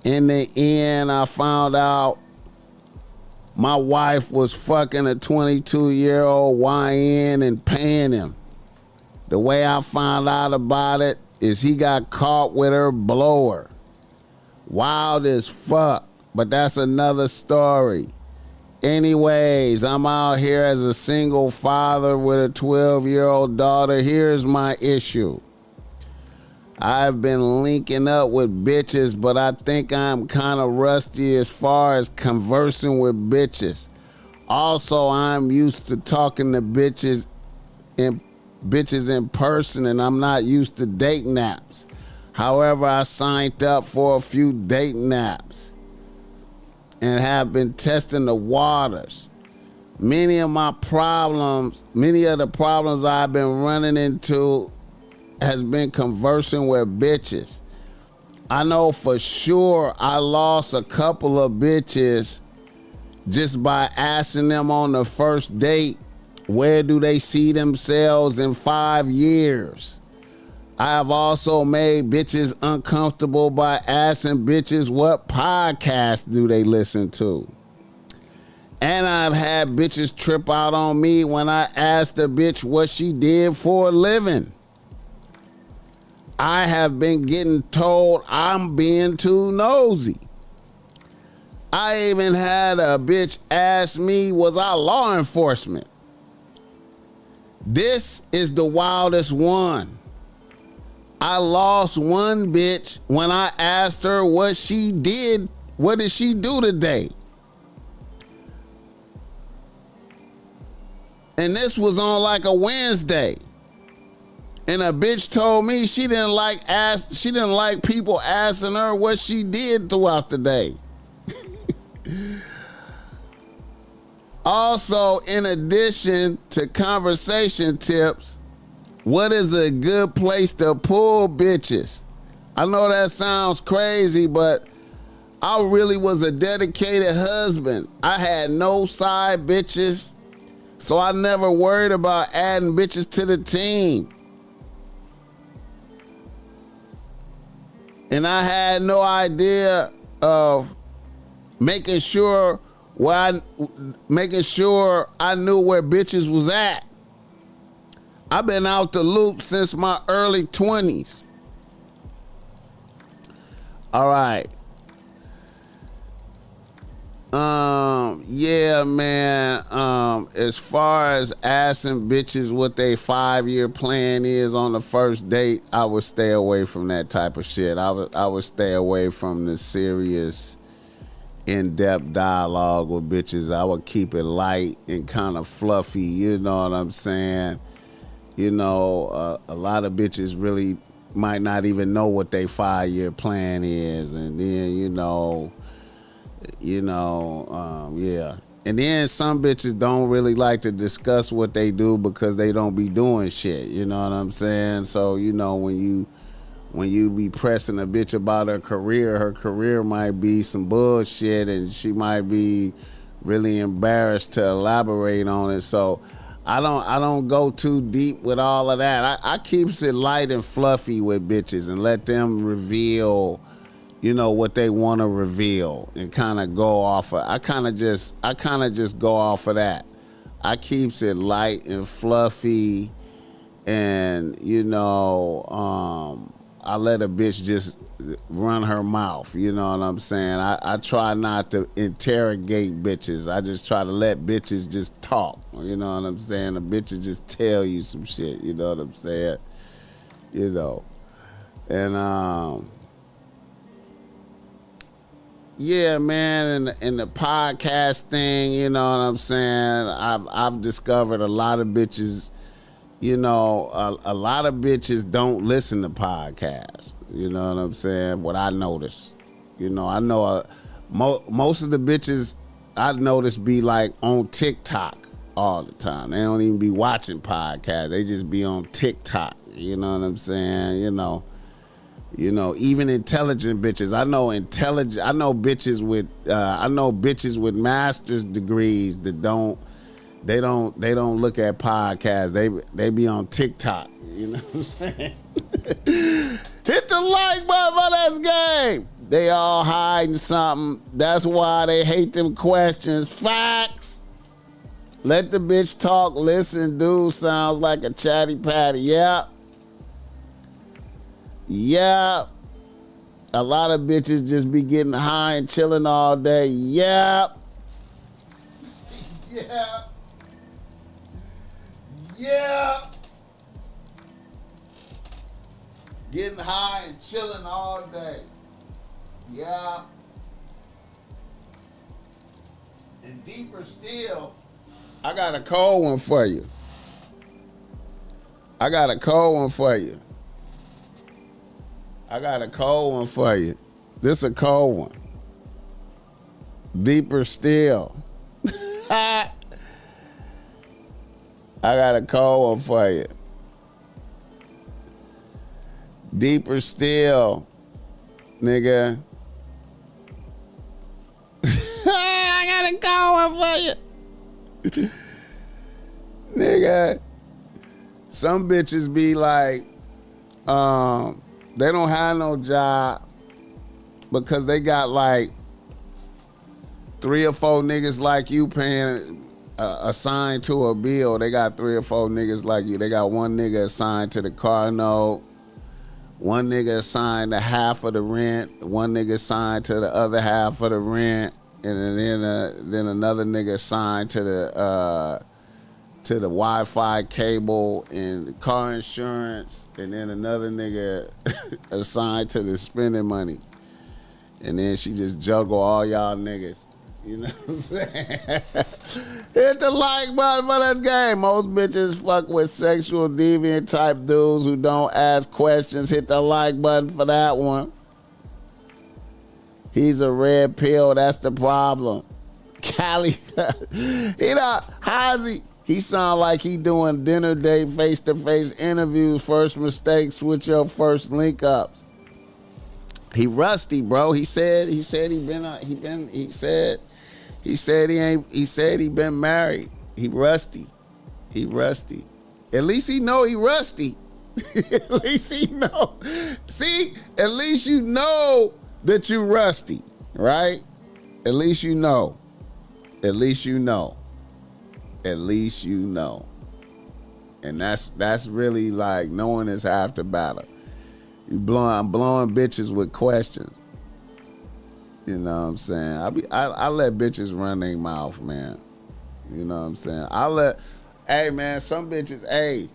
In the end, I found out my wife was fucking a 22-year-old YN and paying him. The way I found out about it is he got caught with her blower. Wild as fuck, but that's another story. Anyways, I'm out here as a single father with a 12-year-old daughter. Here's my issue. I've been linking up with bitches, but I think I'm kind of rusty as far as conversing with bitches. Also, I'm used to talking to bitches in person, and I'm not used to dating apps. However, I signed up for a few dating apps and have been testing the waters. Many of the problems I've been running into has been conversing with bitches. I know for sure I lost a couple of bitches just by asking them on the first date, where do they see themselves in 5 years? I have also made bitches uncomfortable by asking bitches what podcast do they listen to. And I've had bitches trip out on me when I asked a bitch what she did for a living. I have been getting told I'm being too nosy. I even had a bitch ask me, was I law enforcement? This is the wildest one. I lost one bitch when I asked her what she did. What did she do today? And this was on like a Wednesday. And a bitch told me she didn't like people asking her what she did throughout the day. Also, in addition to conversation tips, what is a good place to pull bitches? I know that sounds crazy, but I really was a dedicated husband. I had no side bitches, so I never worried about adding bitches to the team. And I had no idea of making sure I knew where bitches was at. I've been out the loop since my early 20s. All right. Yeah, man. As far as asking bitches what their 5-year plan is on the first date, I would stay away from that type of shit. I would stay away from the serious in-depth dialogue with bitches. I would keep it light and kind of fluffy, you know what I'm saying? You know, a lot of bitches really might not even know what their 5-year plan is, and then yeah. And then some bitches don't really like to discuss what they do because they don't be doing shit, you know what I'm saying? So, you know, when you be pressing a bitch about her career might be some bullshit and she might be really embarrassed to elaborate on it. So I don't go too deep with all of that. I keeps it light and fluffy with bitches and let them reveal, you know, what they want to reveal and kind of go off of. I kind of just go off of that. I keeps it light and fluffy, and you know, I let a bitch just run her mouth. You know what I'm saying? I try not to interrogate bitches. I just try to let bitches just talk. You know what I'm saying? The bitches just tell you some shit. You know what I'm saying? You know, and yeah, man, and the podcast thing, you know what I'm saying? I've discovered a lot of bitches, you know, a lot of bitches don't listen to podcasts. You know what I'm saying? What I noticed, you know, I know most of the bitches I noticed be like on TikTok all the time. They don't even be watching podcasts. They just be on TikTok. You know what I'm saying? You know, even intelligent bitches. I know bitches with master's degrees that don't look at podcasts. They be on TikTok. You know what I'm saying? Hit the like button for this game. They all hiding something. That's why they hate them questions. Facts. Let the bitch talk. Listen, dude sounds like a chatty patty. Yeah. Yeah. A lot of bitches just be getting high and chilling all day. Yeah. Yeah. Yeah. Getting high and chilling all day. Yeah. And deeper still, I got a cold one for you. This a cold one. Deeper still. I got a cold one for you. Deeper still, nigga. I got a cold one for you. Nigga. Some bitches be like, they don't have no job because they got like 3 or 4 niggas like you paying assigned to a bill. They got 3 or 4 niggas like you. They got one nigga assigned to the car note, one nigga assigned to half of the rent, one nigga assigned to the other half of the rent, and then another nigga assigned to the Wi-Fi cable and car insurance, and then another nigga assigned to the spending money. And then she just juggle all y'all niggas. You know what I'm saying? Hit the like button for this game. Most bitches fuck with sexual deviant type dudes who don't ask questions. Hit the like button for that one. He's a red pill. That's the problem. Cali, how's he? He sound like he doing dinner date face-to-face interviews, first mistakes with your first link ups. He rusty, bro. He said he been married. He rusty. At least he know he rusty. At least he know. See, at least you know that you rusty, right? At least you know. And that's really like knowing is half the battle. I'm blowing bitches with questions. You know what I'm saying? I let bitches run their mouth, man. You know what I'm saying? Hey man, some bitches, hey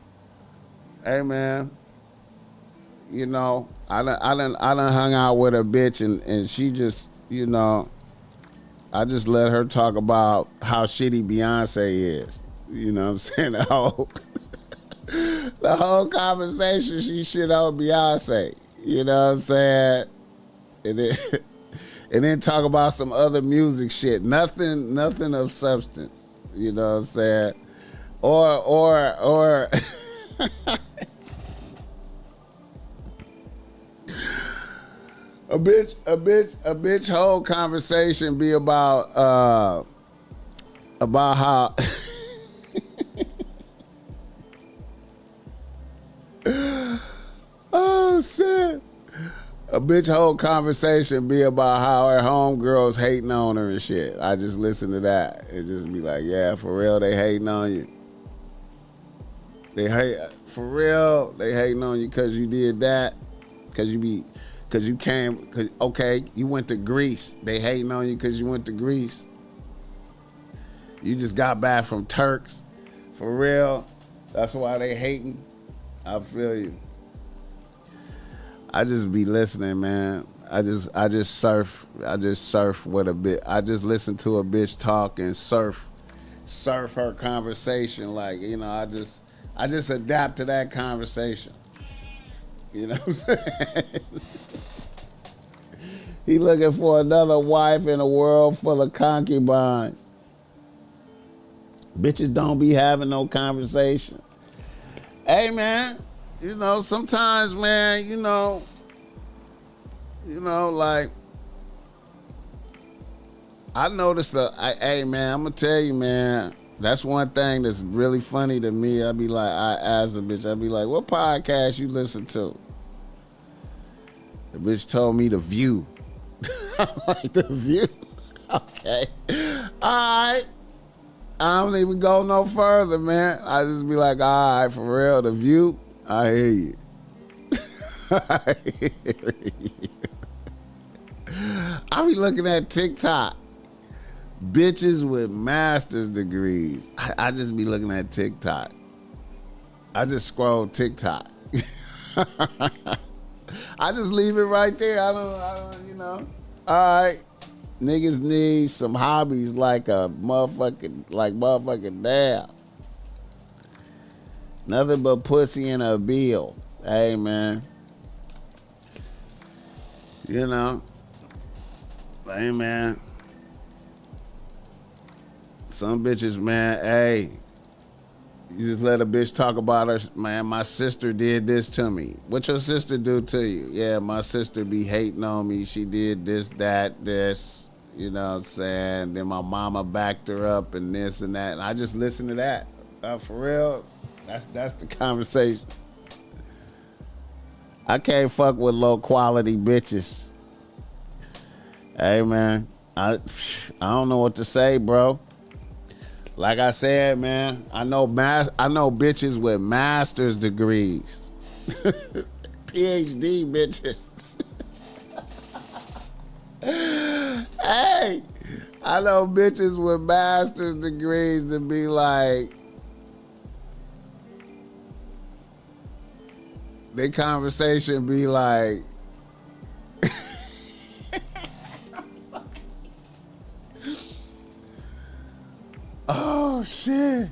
man. You know, I done hung out with a bitch and she just, you know, I just let her talk about how shitty Beyonce is. You know what I'm saying? The whole conversation, she shit on Beyonce. You know what I'm saying? And then talk about some other music shit. Nothing of substance. You know what I'm saying? Or a bitch whole conversation be about how oh shit. A bitch whole conversation be about how her homegirls hating on her and shit. I just listen to that and just be like, yeah, for real, they hating on you. They hating on you because you did that. Because you came, okay, you went to Greece. They hating on you because you went to Greece. You just got back from Turks. For real. That's why they hating. I feel you. I just be listening, man. I just surf with a bit. I just listen to a bitch talk and surf her conversation. Like, you know, I just adapt to that conversation. You know what I'm saying? He looking for another wife in a world full of concubines. Bitches don't be having no conversation. Hey, man. You know, sometimes, man, you know, like, I noticed hey, man, I'm going to tell you, man, that's one thing that's really funny to me. I be like, I ask a bitch, I be like, what podcast you listen to? The bitch told me The View. I'm like, The View? Okay. All right. I don't even go no further, man. I just be like, all right, for real, The View? I hear you. I hear you. I be looking at TikTok. Bitches with master's degrees. I just be looking at TikTok. I just scroll TikTok. I just leave it right there. I don't, you know. All right. Niggas need some hobbies like motherfucking damn. Nothing but pussy and a bill. Hey, man. You know. Hey, man. Some bitches, man, hey. You just let a bitch talk about her, man, my sister did this to me. What your sister do to you? Yeah, my sister be hating on me. She did this, that, this. You know what I'm saying? Then my mama backed her up and this and that. And I just listen to that. For real. That's the conversation. I can't fuck with low quality bitches. Hey, man, I don't know what to say, bro. Like I said, man, I know bitches with master's degrees. PhD bitches. Hey, I know bitches with master's degrees to be like, they conversation be like, oh shit.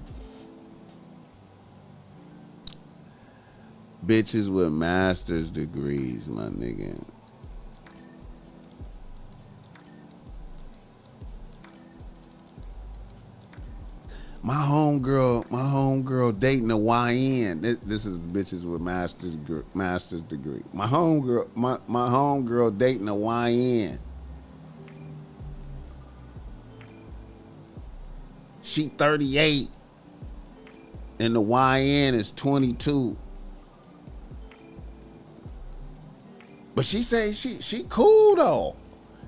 Bitches with master's degrees, my nigga. My homegirl dating a YN. This is bitches with master's degree. My homegirl dating a YN. She 38 and the YN is 22. But she say she cool though.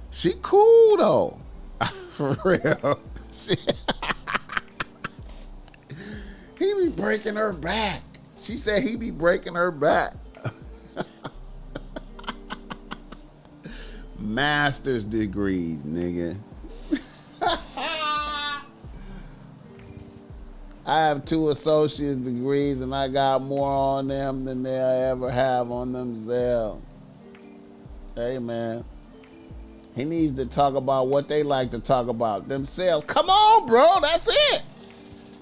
She cool though. For real. He be breaking her back. She said he be breaking her back. Master's degrees, nigga. I have 2 associate's degrees and I got more on them than they'll ever have on themselves. Hey, man. He needs to talk about what they like to talk about themselves. Come on, bro. That's it.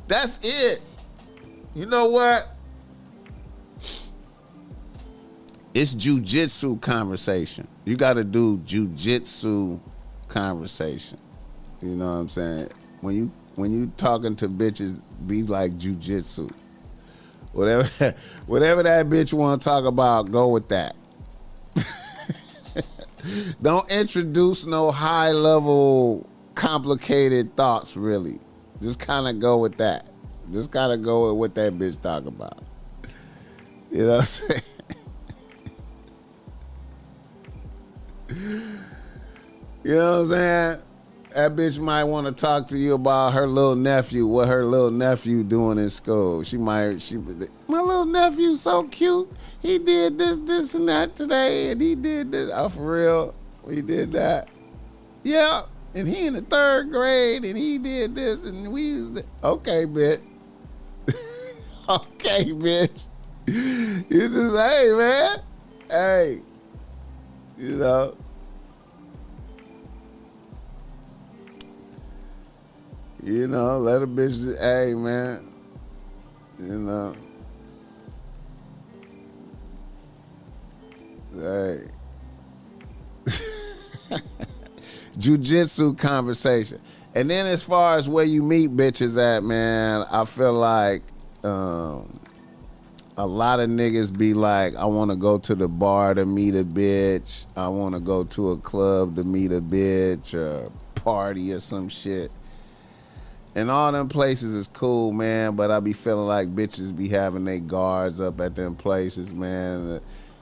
That's it. You know what? It's jujitsu conversation. You got to do jujitsu conversation. You know what I'm saying? When you talking to bitches, be like jujitsu. Whatever that bitch want to talk about, go with that. Don't introduce no high level complicated thoughts, really. Just kind of go with that. Just kind of go with what that bitch talk about. You know what I'm saying? You know what I'm saying? That bitch might want to talk to you about her little nephew, what her little nephew doing in school. My little nephew's so cute. He did this, and that today, and he did this. Oh, for real? We did that? Yeah. And he in the 3rd grade, and he did this, and we was okay, bitch. Okay, bitch. You just, hey, man. Hey. You know. You know, let a bitch, hey, man. You know. Hey. Jiu-jitsu conversation. And then as far as where you meet bitches at, man, I feel like a lot of niggas be like, I want to go to the bar to meet a bitch. I want to go to a club to meet a bitch or party or some shit. And all them places is cool, man, but I be feeling like bitches be having their guards up at them places, man.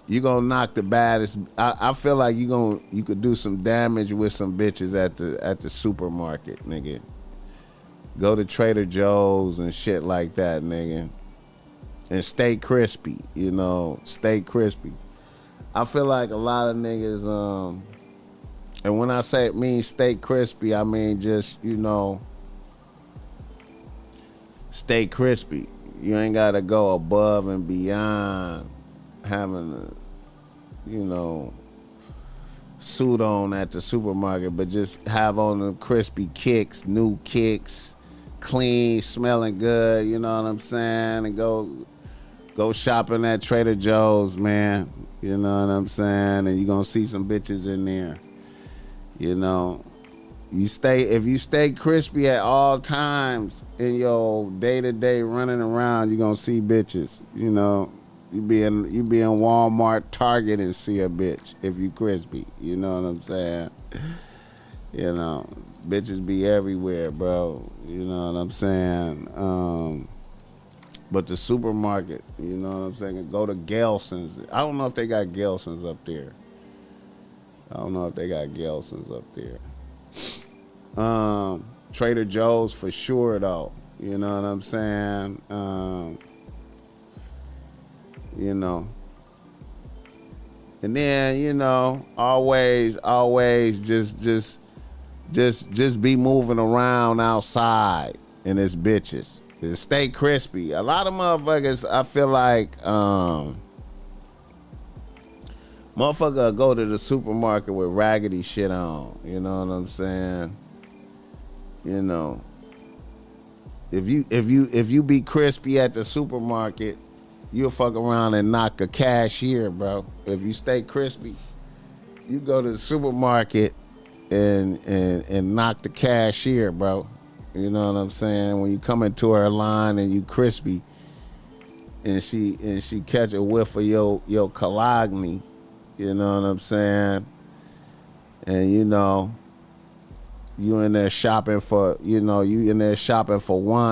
You gonna knock the baddest. I feel like you could do some damage with some bitches at the supermarket, nigga. Go to Trader Joe's and shit like that, nigga. And stay crispy, you know. Stay crispy. I feel like a lot of niggas, and when I say stay crispy, I mean just, you know, stay crispy. You ain't gotta go above and beyond having a, you know, suit on at the supermarket, but just have on the crispy kicks, new kicks, clean, smelling good, you know what I'm saying? And go shopping at Trader Joe's, man. You know what I'm saying? And you're gonna see some bitches in there. You know. If you stay crispy at all times in your day-to-day running around, you're gonna see bitches. You know, you be in Walmart, Target, and see a bitch if you crispy. You know what I'm saying? You know, bitches be everywhere, bro. You know what I'm saying? But the supermarket, you know what I'm saying? Go to Gelson's. I don't know if they got Gelson's up there. Trader Joe's for sure though. You know what I'm saying? You know. And then, you know, always just be moving around outside and it's bitches. Just stay crispy. A lot of motherfuckers, I feel like motherfucker go to the supermarket with raggedy shit on. You know what I'm saying? You know, if you be crispy at the supermarket, you'll fuck around and knock a cashier, bro. If you stay crispy, you go to the supermarket and knock the cashier, bro. You know what I'm saying? When you come into her line and you crispy, and she catch a whiff of your cologne, you know what I'm saying? And you know, you in there shopping for one,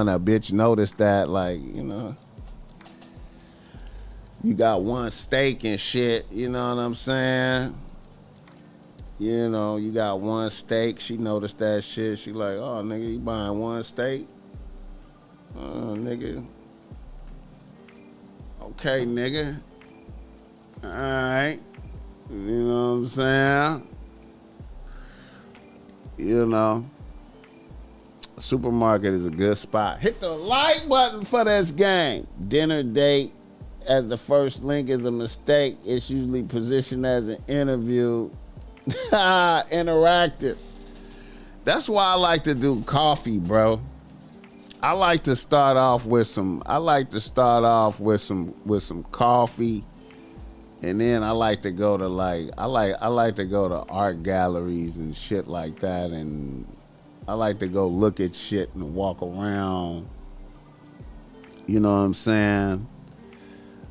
a bitch noticed that, like, you know, you got one steak and shit, you know what I'm saying? You know, you got one steak, she noticed that shit, she like, oh, nigga, you buying one steak? Oh, nigga. Okay, nigga. All right. You know what I'm saying? You know, a supermarket is a good spot. Hit the like button for this game. Dinner date as the first link is a mistake. It's usually positioned as an interview. Interactive. That's why I like to do coffee, bro. I like to start off with some coffee, and then I like to go to I like to go to art galleries and shit like that, and I like to go look at shit and walk around. You know what I'm saying?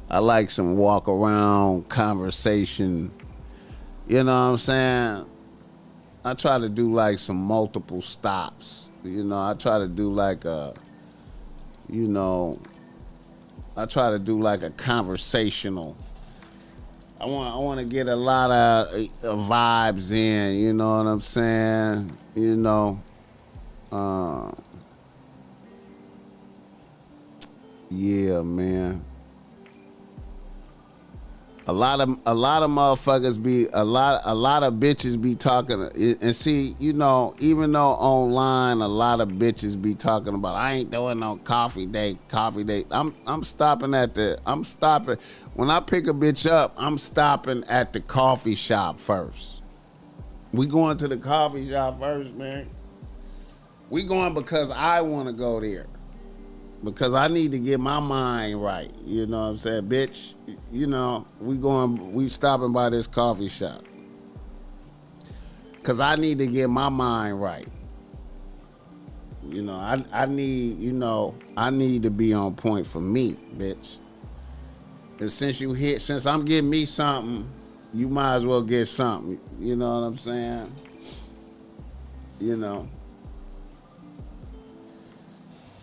I like some walk around conversation. You know what I'm saying? I try to do like some multiple stops. You know, I try to do like a conversational. I want to get a lot of vibes in, you know what I'm saying? You know, yeah, man. A lot of motherfuckers be a lot of bitches be talking, and see, you know, even though online a lot of bitches be talking about I ain't doing no coffee date. I'm stopping when I pick a bitch up, I'm stopping at the coffee shop first. We going to the coffee shop first, man. We going because I want to go there. Because I need to get my mind right. You know what I'm saying? Bitch, you know, we stopping by this coffee shop. Because I need to get my mind right. You know, I need to be on point for me, bitch. And since I'm getting me something, you might as well get something. You know what I'm saying? You know.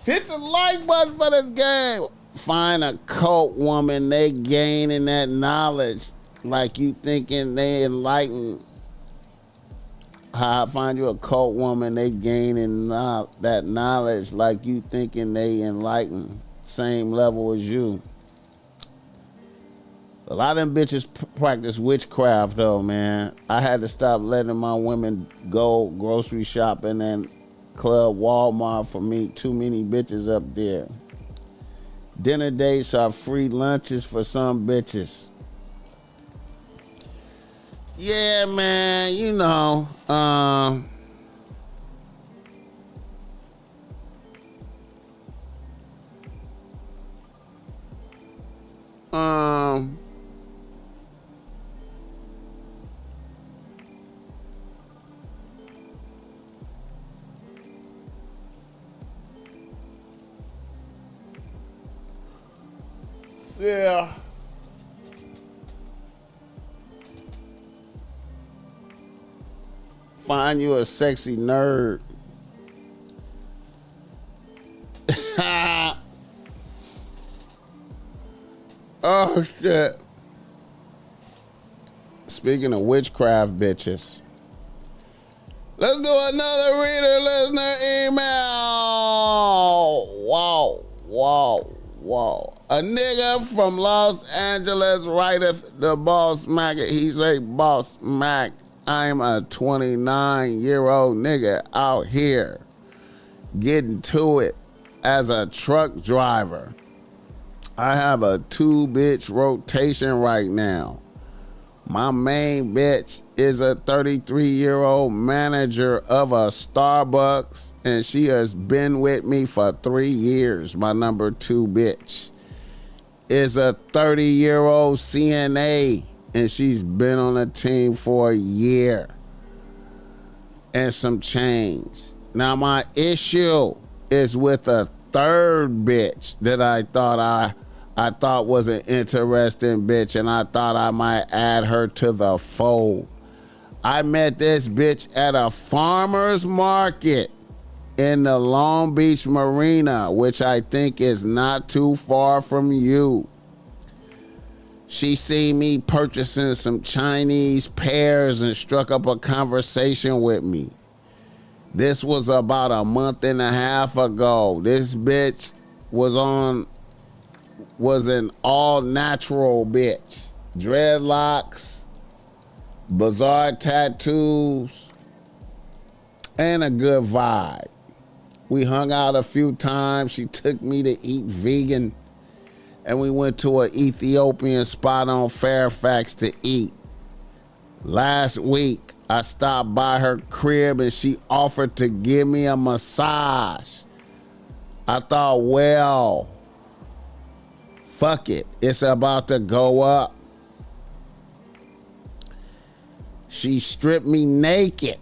Hit the like button for this game. Find a cult woman, they gaining that knowledge like you thinking they enlightened. How I find you a cult woman, they gaining that knowledge like you thinking they enlightened. Same level as you. A lot of them bitches practice witchcraft though, man. I had to stop letting my women go grocery shopping and Club Walmart for me. Too many bitches up there. Dinner dates are free lunches for some bitches. Yeah, man, you know. Yeah. Find you a sexy nerd. Oh shit. Speaking of witchcraft bitches. Let's do another reader listener email. Wow. A nigga from Los Angeles writeth the BossMack. He say, BossMack, I'm a 29-year-old nigga out here getting to it as a truck driver. I have a 2-bitch rotation right now. My main bitch is a 33-year-old manager of a Starbucks, and she has been with me for 3 years. My number 2 bitch is a 30-year-old CNA, and she's been on the team for a year and some change. Now, my issue is with a third bitch that I thought was an interesting bitch, and I thought I might add her to the fold. I met this bitch at a farmer's market in the Long Beach Marina, which I think is not too far from you. She seen me purchasing some Chinese pears and struck up a conversation with me. This was about a month and a half ago. This bitch was an all-natural bitch. Dreadlocks, bizarre tattoos, and a good vibe. We hung out a few times. She took me to eat vegan, and we went to an Ethiopian spot on Fairfax to eat. Last week, I stopped by her crib and she offered to give me a massage. I thought, well, fuck it. It's about to go up. She stripped me naked.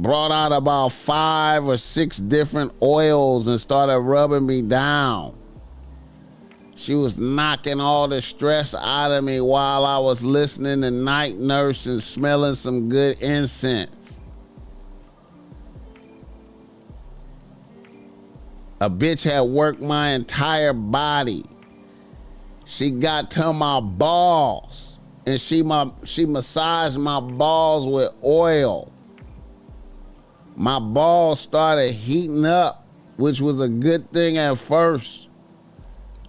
Brought out about 5 or 6 different oils and started rubbing me down. She was knocking all the stress out of me while I was listening to Night Nurse and smelling some good incense. A bitch had worked my entire body. She got to my balls and she massaged my balls with oil. My balls started heating up, which was a good thing at first.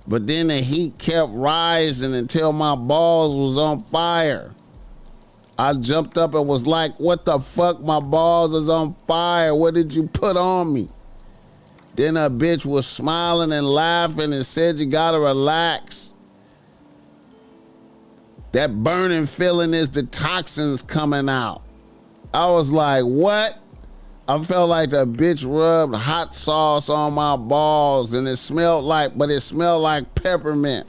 But then the heat kept rising until my balls was on fire. I jumped up and was like, what the fuck? My balls is on fire. What did you put on me? Then a bitch was smiling and laughing and said, you gotta relax. That burning feeling is the toxins coming out. I was like, what? I felt like the bitch rubbed hot sauce on my balls and it smelled like peppermint.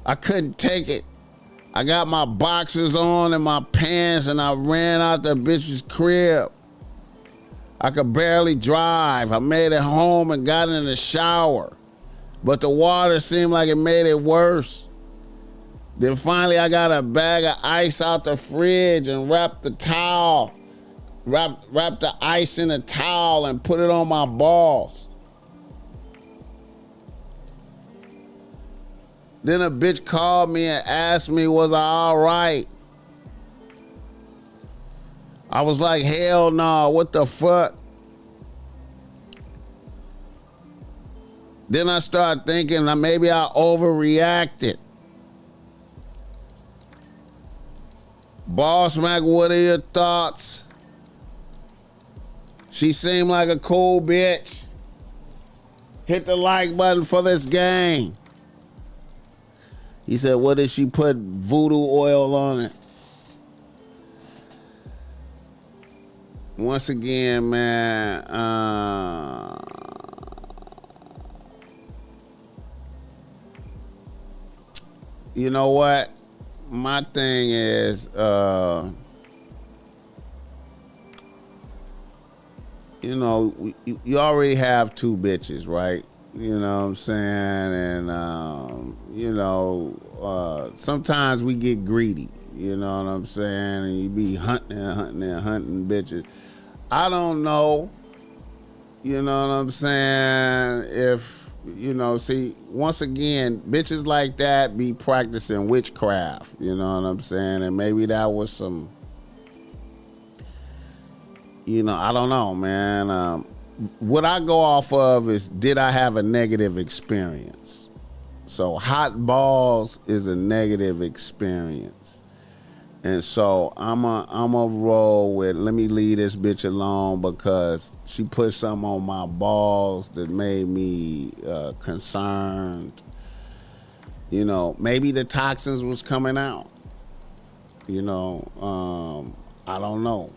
I couldn't take it. I got my boxers on and my pants and I ran out the bitch's crib. I could barely drive. I made it home and got in the shower, but the water seemed like it made it worse. Then finally I got a bag of ice out the fridge and wrapped the ice in a towel and put it on my balls. Then a bitch called me and asked me, was I all right? I was like, hell no, what the fuck? Then I started thinking that maybe I overreacted. BossMack, what are your thoughts? She seemed like a cool bitch. Hit the like button for this game. He said, what did she put voodoo oil on it? Once again, man, you know what? My thing is, you know, you already have 2 bitches, right? You know what I'm saying? And, you know, sometimes we get greedy, you know what I'm saying? And you be hunting bitches. I don't know, you know what I'm saying, if, you know, see, once again, bitches like that be practicing witchcraft, you know what I'm saying? And maybe that was some, you know, I don't know, man. What I go off of is, did I have a negative experience? So hot balls is a negative experience. And so I'm a roll with, let me leave this bitch alone because she put something on my balls that made me concerned. You know, maybe the toxins was coming out. You know, I don't know.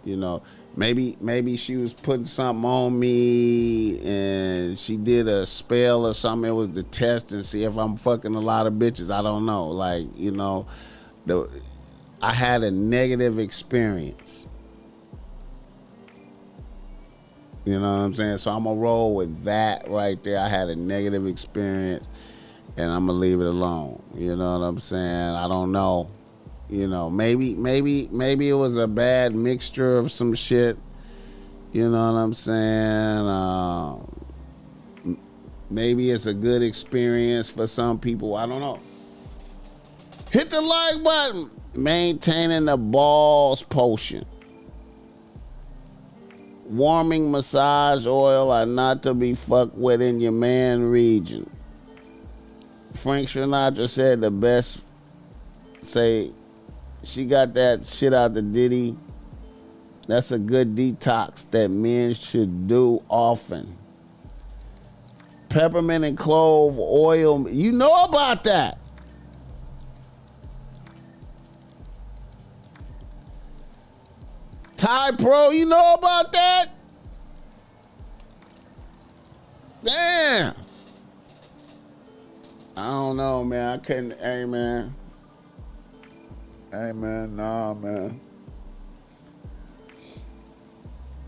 You know, maybe she was putting something on me and she did a spell or something. It was to test and see if I'm fucking a lot of bitches. I don't know. Like, you know, I had a negative experience. You know what I'm saying? So I'm gonna roll with that right there. I had a negative experience and I'm gonna leave it alone. You know what I'm saying? I don't know. You know, maybe it was a bad mixture of some shit. You know what I'm saying? Maybe it's a good experience for some people. I don't know. Hit the like button. Maintaining the balls potion. Warming massage oil are not to be fucked with in your man region. Frank Sinatra said the best, say, she got that shit out the ditty. That's a good detox that men should do often. Peppermint and clove oil, you know about that. Ty Pro, you know about that? Damn. I don't know, man. I couldn't. Hey, man. Hey, man. Nah, man.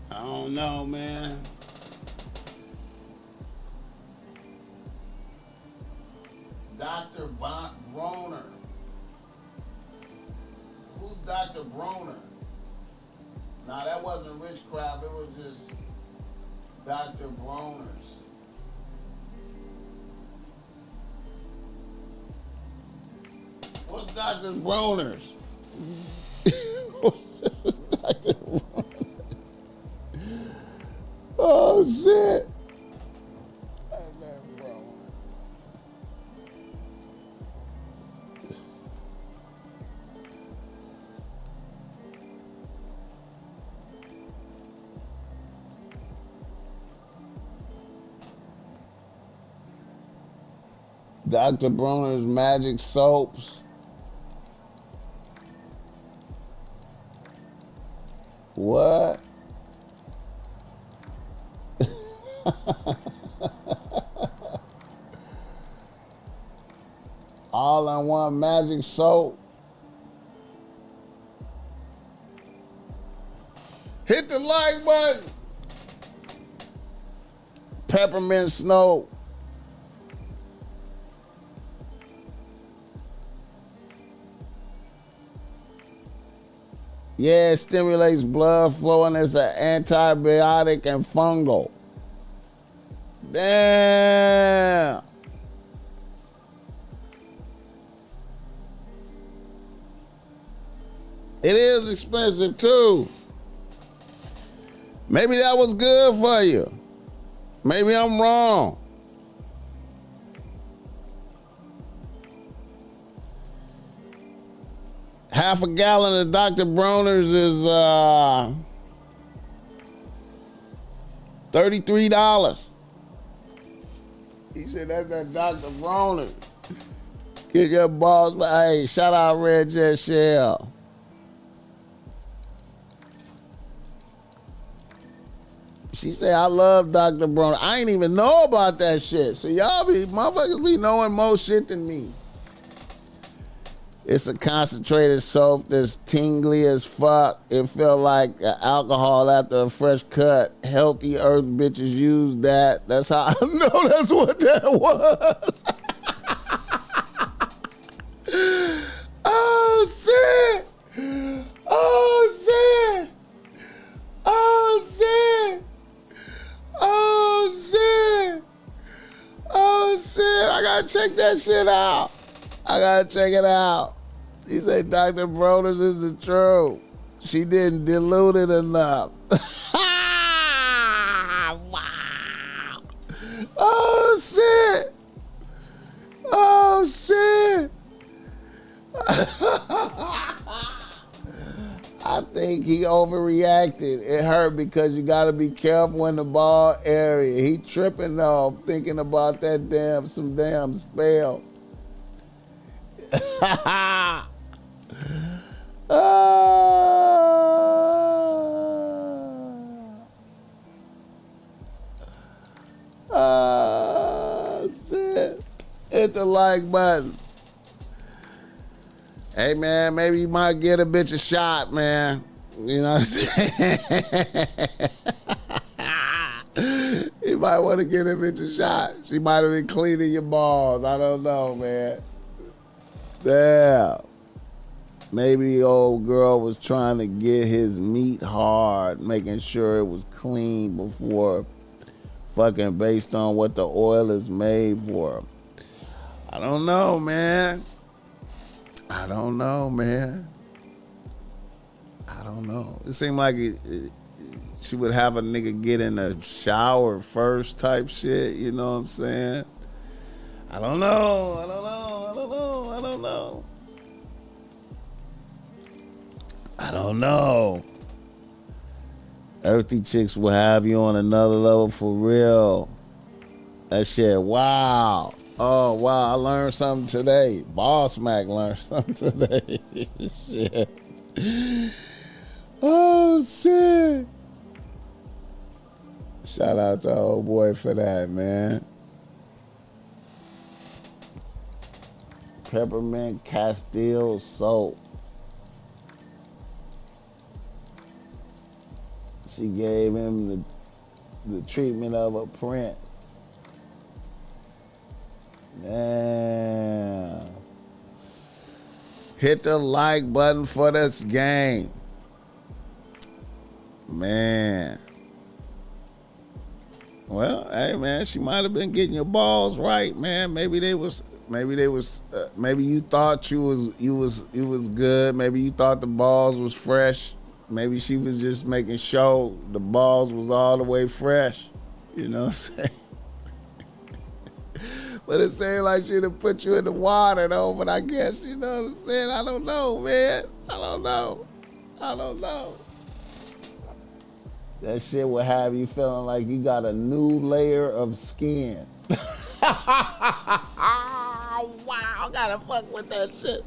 I don't know, man. Dr. Broner. Who's Dr. Broner? Nah, that wasn't Richcraft. It was just Dr. Broners. What's Dr. Broners? What's Dr. Broners? Oh, shit. Dr. Bronner's Magic Soaps. What? All-in-one magic soap. Hit the like button. Peppermint Snow. Yeah, it stimulates blood flow and it's an antibiotic and fungal. Damn. It is expensive too. Maybe that was good for you. Maybe I'm wrong. Half a gallon of Dr. Bronner's is $33. He said that's that Dr. Bronner. Get your boss. Hey, shout out Red Jet Shell. She said, I love Dr. Bronner. I ain't even know about that shit. So y'all motherfuckers be knowing more shit than me. It's a concentrated soap that's tingly as fuck. It felt like alcohol after a fresh cut. Healthy earth bitches use that. That's how I know that's what that was. Oh, shit. Oh, shit. Oh, shit. Oh, shit. Oh, shit. I gotta check that shit out. I gotta check it out. He said Dr. Bronner's is the truth. She didn't dilute it enough. Wow. Oh, shit. Oh, shit. I think he overreacted. It hurt because you got to be careful in the ball area. He tripping off thinking about that some damn spell. Shit. Hit the like button. Hey, man, maybe you might get a bitch a shot, man. You know what I'm saying? You might want to get a bitch a shot. She might have been cleaning your balls. I don't know, man. Damn. Maybe the old girl was trying to get his meat hard, making sure it was clean before fucking based on what the oil is made for. I don't know, man. I don't know, man. I don't know. It seemed like she would have a nigga get in the shower first type shit. You know what I'm saying? I don't know. I don't know. I don't know. I don't know. I don't know. Earthy chicks will have you on another level for real. That shit, wow. Oh, wow, I learned something today. BossMack learned something today. Shit. Oh, shit. Shout out to old boy for that, man. Peppermint Castile soap. She gave him the treatment of a prince. Damn. Hit the like button for this game. Man. Well, hey man, she might have been getting your balls right, man. Maybe you thought you was good. Maybe you thought the balls was fresh. Maybe she was just making sure the balls was all the way fresh. You know what I'm saying? But it seemed like she'd have put you in the water though, but I guess, you know what I'm saying? I don't know, man. I don't know. That shit will have you feeling like you got a new layer of skin. Oh, wow, gotta fuck with that shit.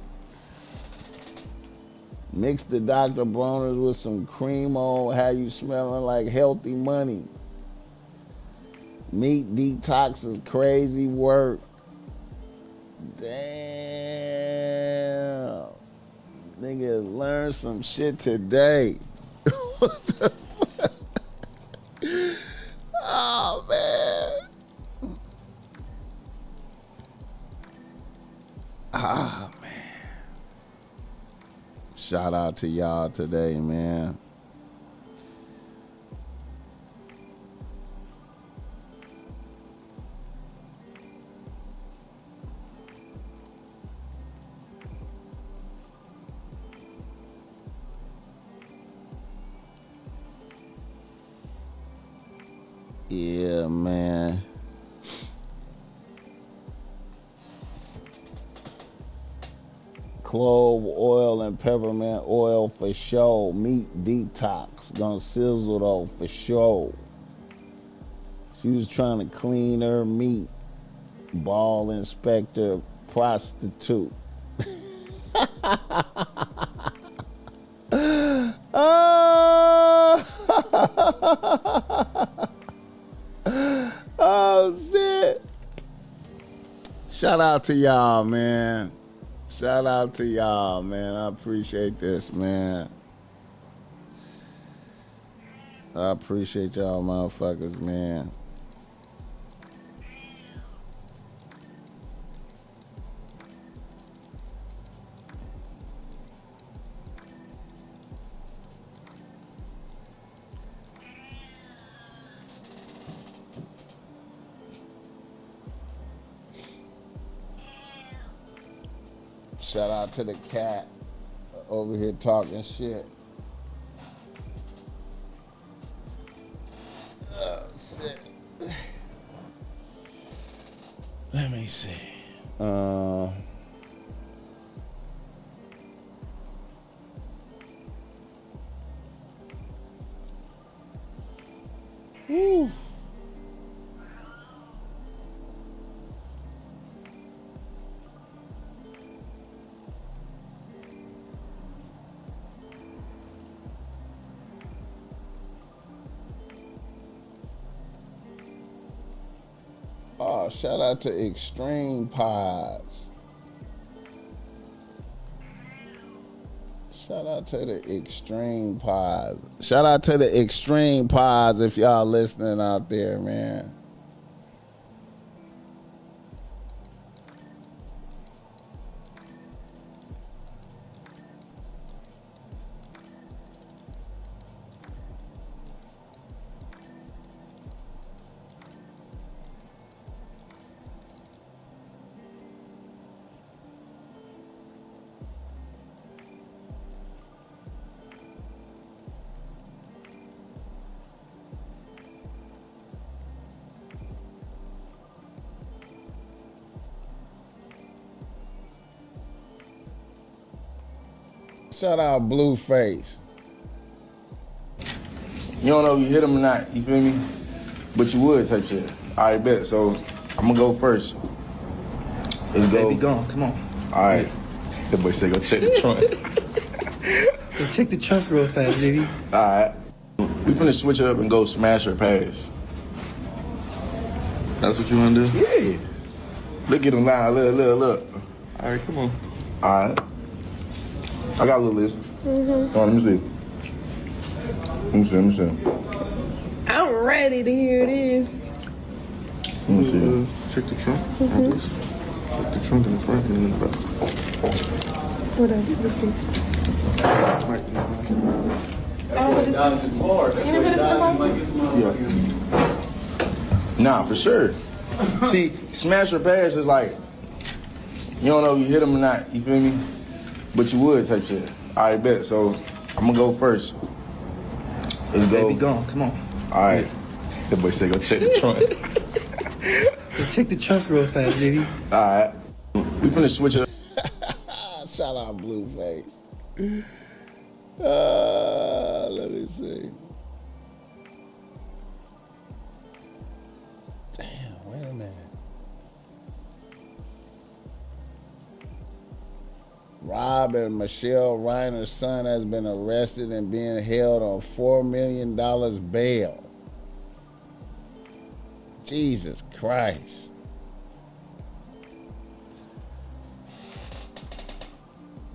Mix the Dr. Bronner's with some Cremo, have you smelling like healthy money. Meat detox is crazy work. Damn. Nigga learned some shit today. What the fuck? Oh, man. Ah, man. Shout out to y'all today, man. Yeah, man. Clove oil and peppermint oil for sure. Meat detox. Gonna sizzle though for sure. She was trying to clean her meat. Ball inspector prostitute. Oh, shit. Shout out to y'all, man. Shout out to y'all, man. I appreciate this, man. I appreciate y'all motherfuckers, man. Shout out to the cat over here talking shit. Oh, shit. Let me see. Woo. Oh, shout out to Extreme Pods. Shout out to the Extreme Pods. Shout out to the Extreme Pods if y'all listening out there, man. Shout out Blueface. You don't know if you hit him or not, you feel me? But you would type shit. All right, bet. So I'm gonna go first. Let's go. Baby, go on. Come on. All right. That boy said go check the trunk. Go check the trunk real fast, baby. All right. We finna switch it up and go smash or pass. That's what you wanna do? Yeah. Look at him now. Look. All right, come on. All right. I got a little list. Mm-hmm. Oh, let me see. I'm ready to hear this. Let me see. Check the trunk. Mm-hmm. Check the trunk in the front and in the back. Hold on, this is. Yeah. Nah, for sure. See, smash or pass is like, you don't know if you hit them or not, you feel me? But you would type shit. All right, bet. So I'm gonna go first. Let's go. Baby, go. Come on. All right. That boy said go check the trunk. Go check the trunk real fast, baby. All right. We finna switch it up. Shout out Blueface. Let me see. Damn, wait a minute. Rob and Michelle Reiner's son has been arrested and being held on $4 million bail. Jesus Christ.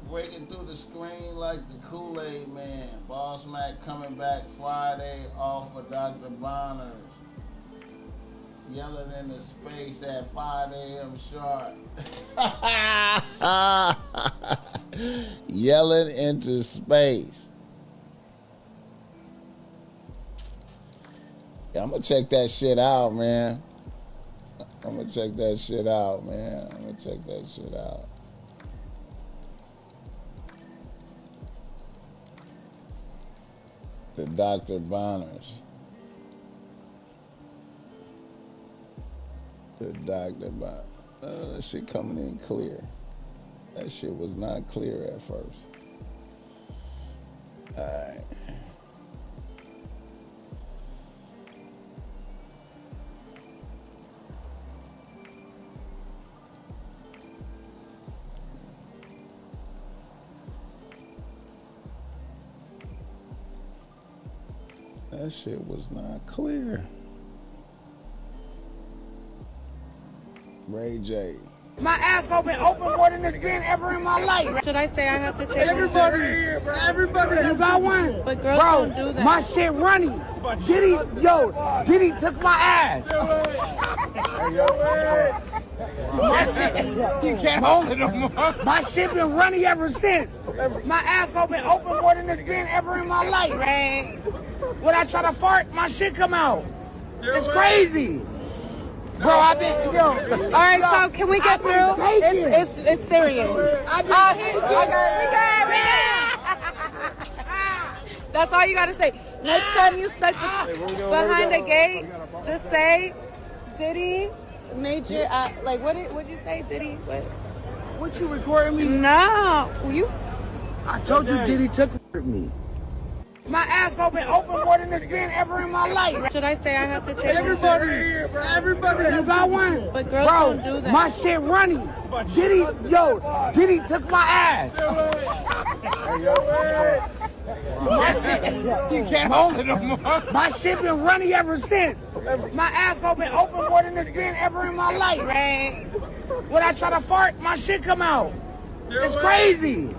Breaking through the screen like the Kool-Aid man. BossMack coming back Friday off of Dr. Bonner's. Yelling into space at 5 a.m. sharp. Yelling into space. Yeah, I'm gonna check that shit out, man. I'm gonna check that shit out. The Dr. Bonners. The Dr. Bonner. That shit coming in clear. That shit was not clear at first. All right. That shit was not clear. Ray J. My asshole been open more than it's been ever in my life. Should I say I have to take Everybody, you got one? But girls Bro, don't do that. my shit running. Diddy took my ass. My shit, you can't hold it no more. My shit been running ever since. My asshole been open more than it's been ever in my life. When I try to fart, my shit come out. It's crazy. Bro, I've been, yo. All right, so can we get through? It's serious. That's all you gotta say. Next time you stuck behind a gate, just say, Diddy made you, like, what'd you say, Diddy? What, you recording me? No, you. I told you Diddy took me. My asshole been open more than it's been ever in my life. Should I say I have to take Everybody, you got one? But girls don't do that. My shit running. Diddy took my ass. My shit, you can't hold it no more. My shit been running ever since. My asshole been open more than it's been ever in my life. When I try to fart, my shit come out. It's crazy.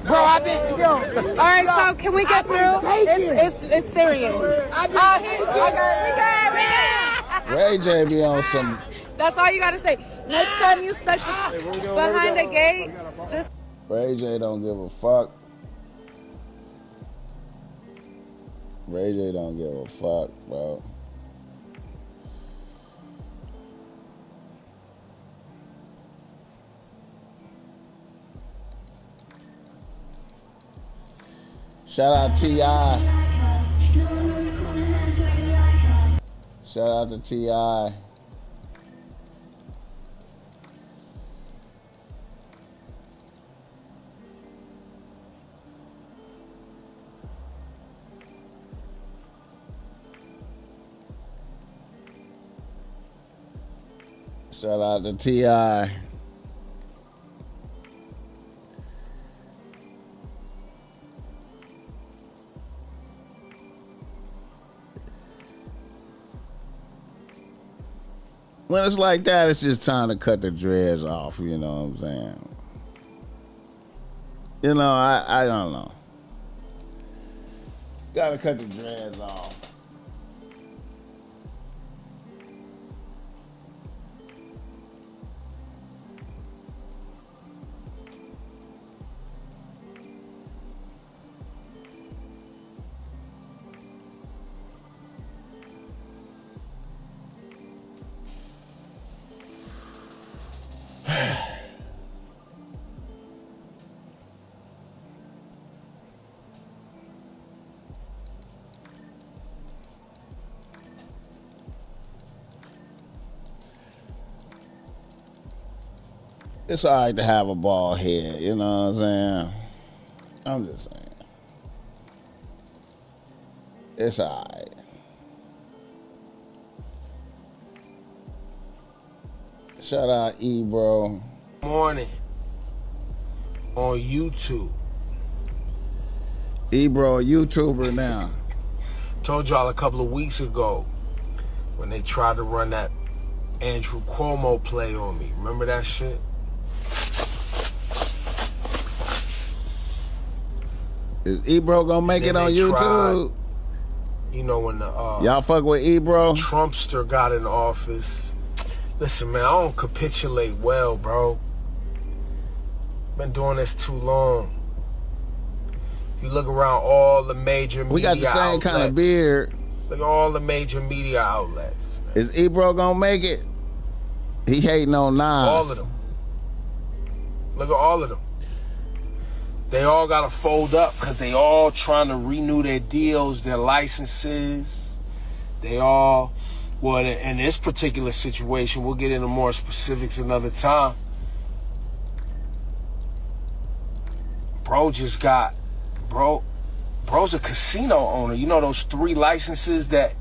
Bro, I've been, yo. All right, so can we get through? It's serious. Ray J be on some. That's all you gotta say. Next time you stuck behind a gate, just. Ray J don't give a fuck. Ray J don't give a fuck, bro. Shout out T.I. Shout out to T.I. Shout out to T.I. when it's like that, it's just time to cut the dreads off. You know what I'm saying? You know, I don't know. Gotta cut the dreads off. It's all right to have a bald head, you know what I'm saying? I'm just saying. It's all right. Shout out Ebro. Morning on YouTube. Ebro, a YouTuber now. Told y'all a couple of weeks ago when they tried to run that Andrew Cuomo play on me. Remember that shit? Is Ebro gonna make it on YouTube? You know, when the y'all fuck with Ebro? Trumpster got in office. Listen, man, I don't capitulate well, bro. Been doing this too long. If you look around all the major media We got the same outlets, kind of beard. Look at all the major media outlets. Man. Is Ebro gonna make it? He hating on Nas. All of them. Look at all of them. They all got to fold up because they all trying to renew their deals, their licenses. They all, well, in this particular situation, we'll get into more specifics another time. Bro's a casino owner. You know those 3 licenses that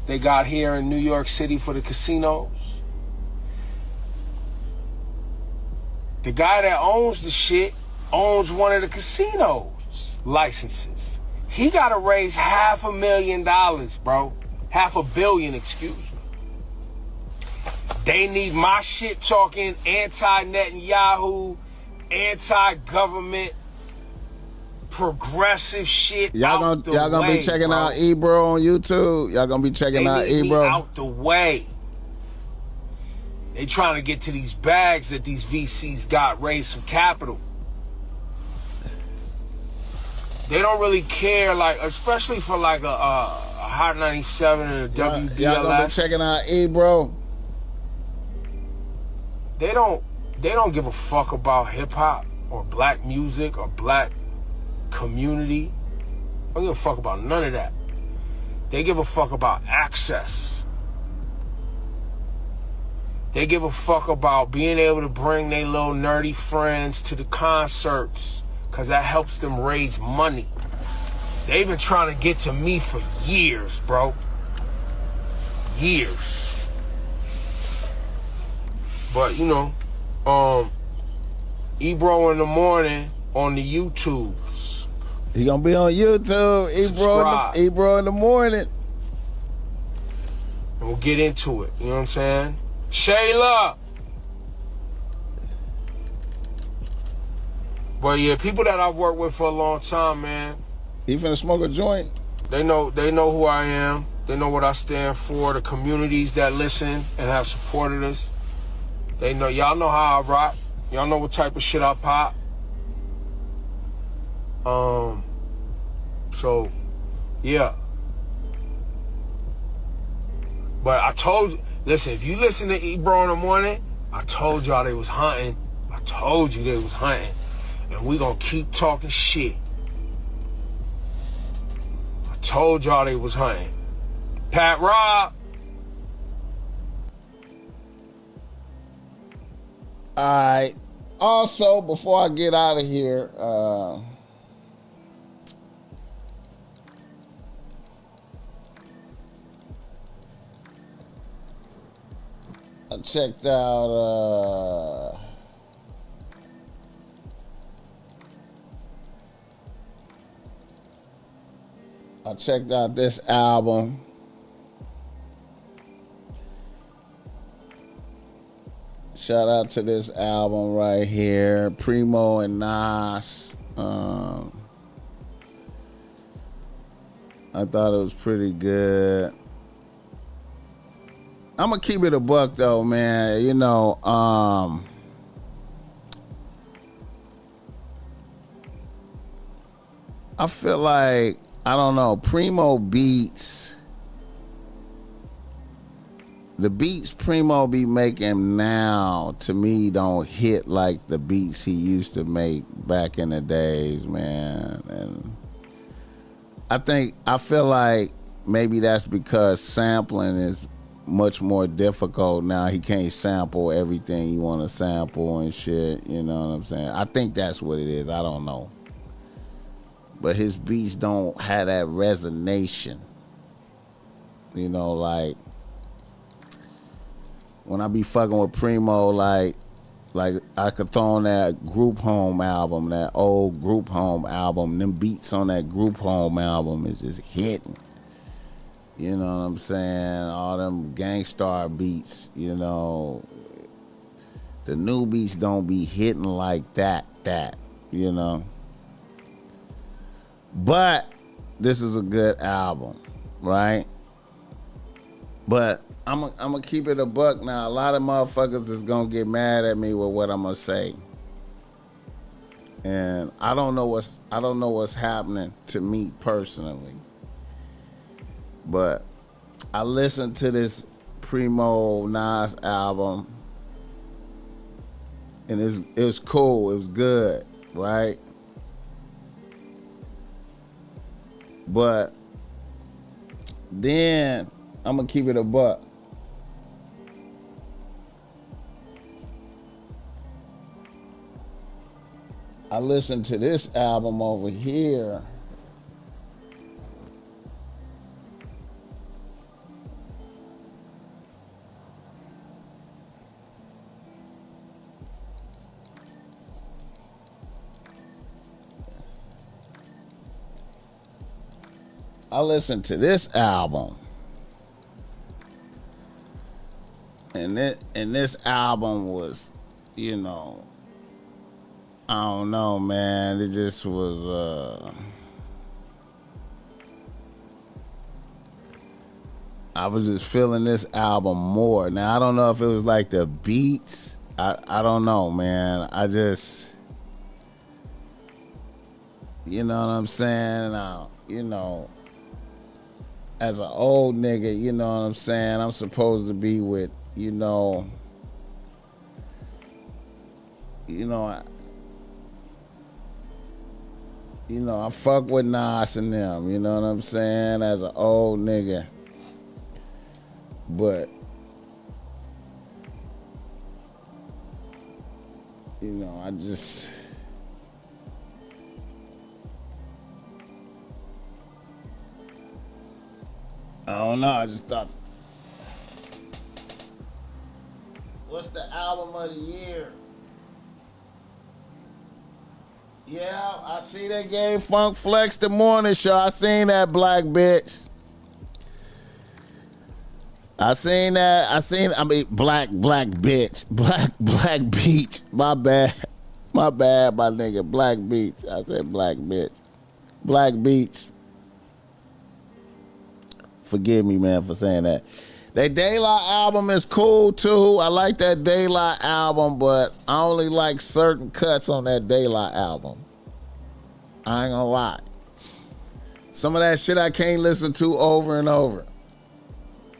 they got here in New York City for the casinos? The guy that owns the shit owns one of the casinos licenses. He got to raise $500,000, bro. $500 million, excuse me. They need my shit talking anti-Netanyahu, anti-government, progressive shit. Y'all gonna be checking out Ebro on YouTube? Y'all gonna be checking out Ebro? Out the way. They trying to get to these bags that these VCs got, raise some capital. They don't really care, like, especially for like a Hot 97 and a WBLS. Y'all gonna be checking out Ebro? They don't give a fuck about hip hop or black music or black community. They don't give a fuck about none of that. They give a fuck about access. They give a fuck about being able to bring their little nerdy friends to the concerts, because that helps them raise money. They've been trying to get to me for years, bro. Years. But, you know, Ebro in the morning on the YouTubes. He gonna be on YouTube. Ebro in the morning. And we'll get into it. You know what I'm saying? Shayla. But yeah, people that I've worked with for a long time, man. You finna smoke a joint? They know who I am. They know what I stand for. The communities that listen and have supported us. They know, y'all know how I rock. Y'all know what type of shit I pop. So, yeah. But I told you, listen, if you listen to Ebro in the morning, I told y'all they was hunting. I told you they was hunting. And we gonna keep talking shit. I told y'all they was hunting. Pat Rob. Alright. Also, before I get out of here, I checked out this album. Shout out to this album right here, Primo and Nas. I thought it was pretty good. I'm gonna keep it a buck though, man. You know, I feel like, I don't know, Primo beats, the beats Primo be making now, to me, don't hit like the beats he used to make back in the days, man. And I feel like maybe that's because sampling is much more difficult now. He can't sample everything you want to sample and shit, you know what I'm saying? I think that's what it is. I don't know. But his beats don't have that resonation. You know, like, when I be fucking with Primo, like I could throw on that Group Home album, that old Group Home album. Them beats on that Group Home album is just hitting. You know what I'm saying? All them Gangstar beats, you know. The new beats don't be hitting like that, you know. But this is a good album, right? But I'm gonna keep it a buck now. A lot of motherfuckers is gonna get mad at me with what I'm gonna say, and I don't know what's happening to me personally. But I listened to this Primo Nas album, and it was cool. It was good, right? But then I'm gonna keep it a buck. I listened to this album over here. I listened to this album. And this album was, you know, I don't know, man. It just was, I was just feeling this album more. Now, I don't know if it was like the beats. I don't know, man. I just, you know what I'm saying? You know, as an old nigga, you know what I'm saying? I'm supposed to be with, you know, I fuck with Nas and them, you know what I'm saying, as an old nigga. But, you know, I don't know, I just thought, what's the album of the year? Yeah, I see they gave Funk Flex the morning show. I seen that, black bitch. Black bitch. Black beach. My bad, my nigga. Black beach. I said black bitch. Black beach. Forgive me, man, for saying that. That Daylight album is cool, too. I like that Daylight album, but I only like certain cuts on that Daylight album. I ain't gonna lie. Some of that shit I can't listen to over and over.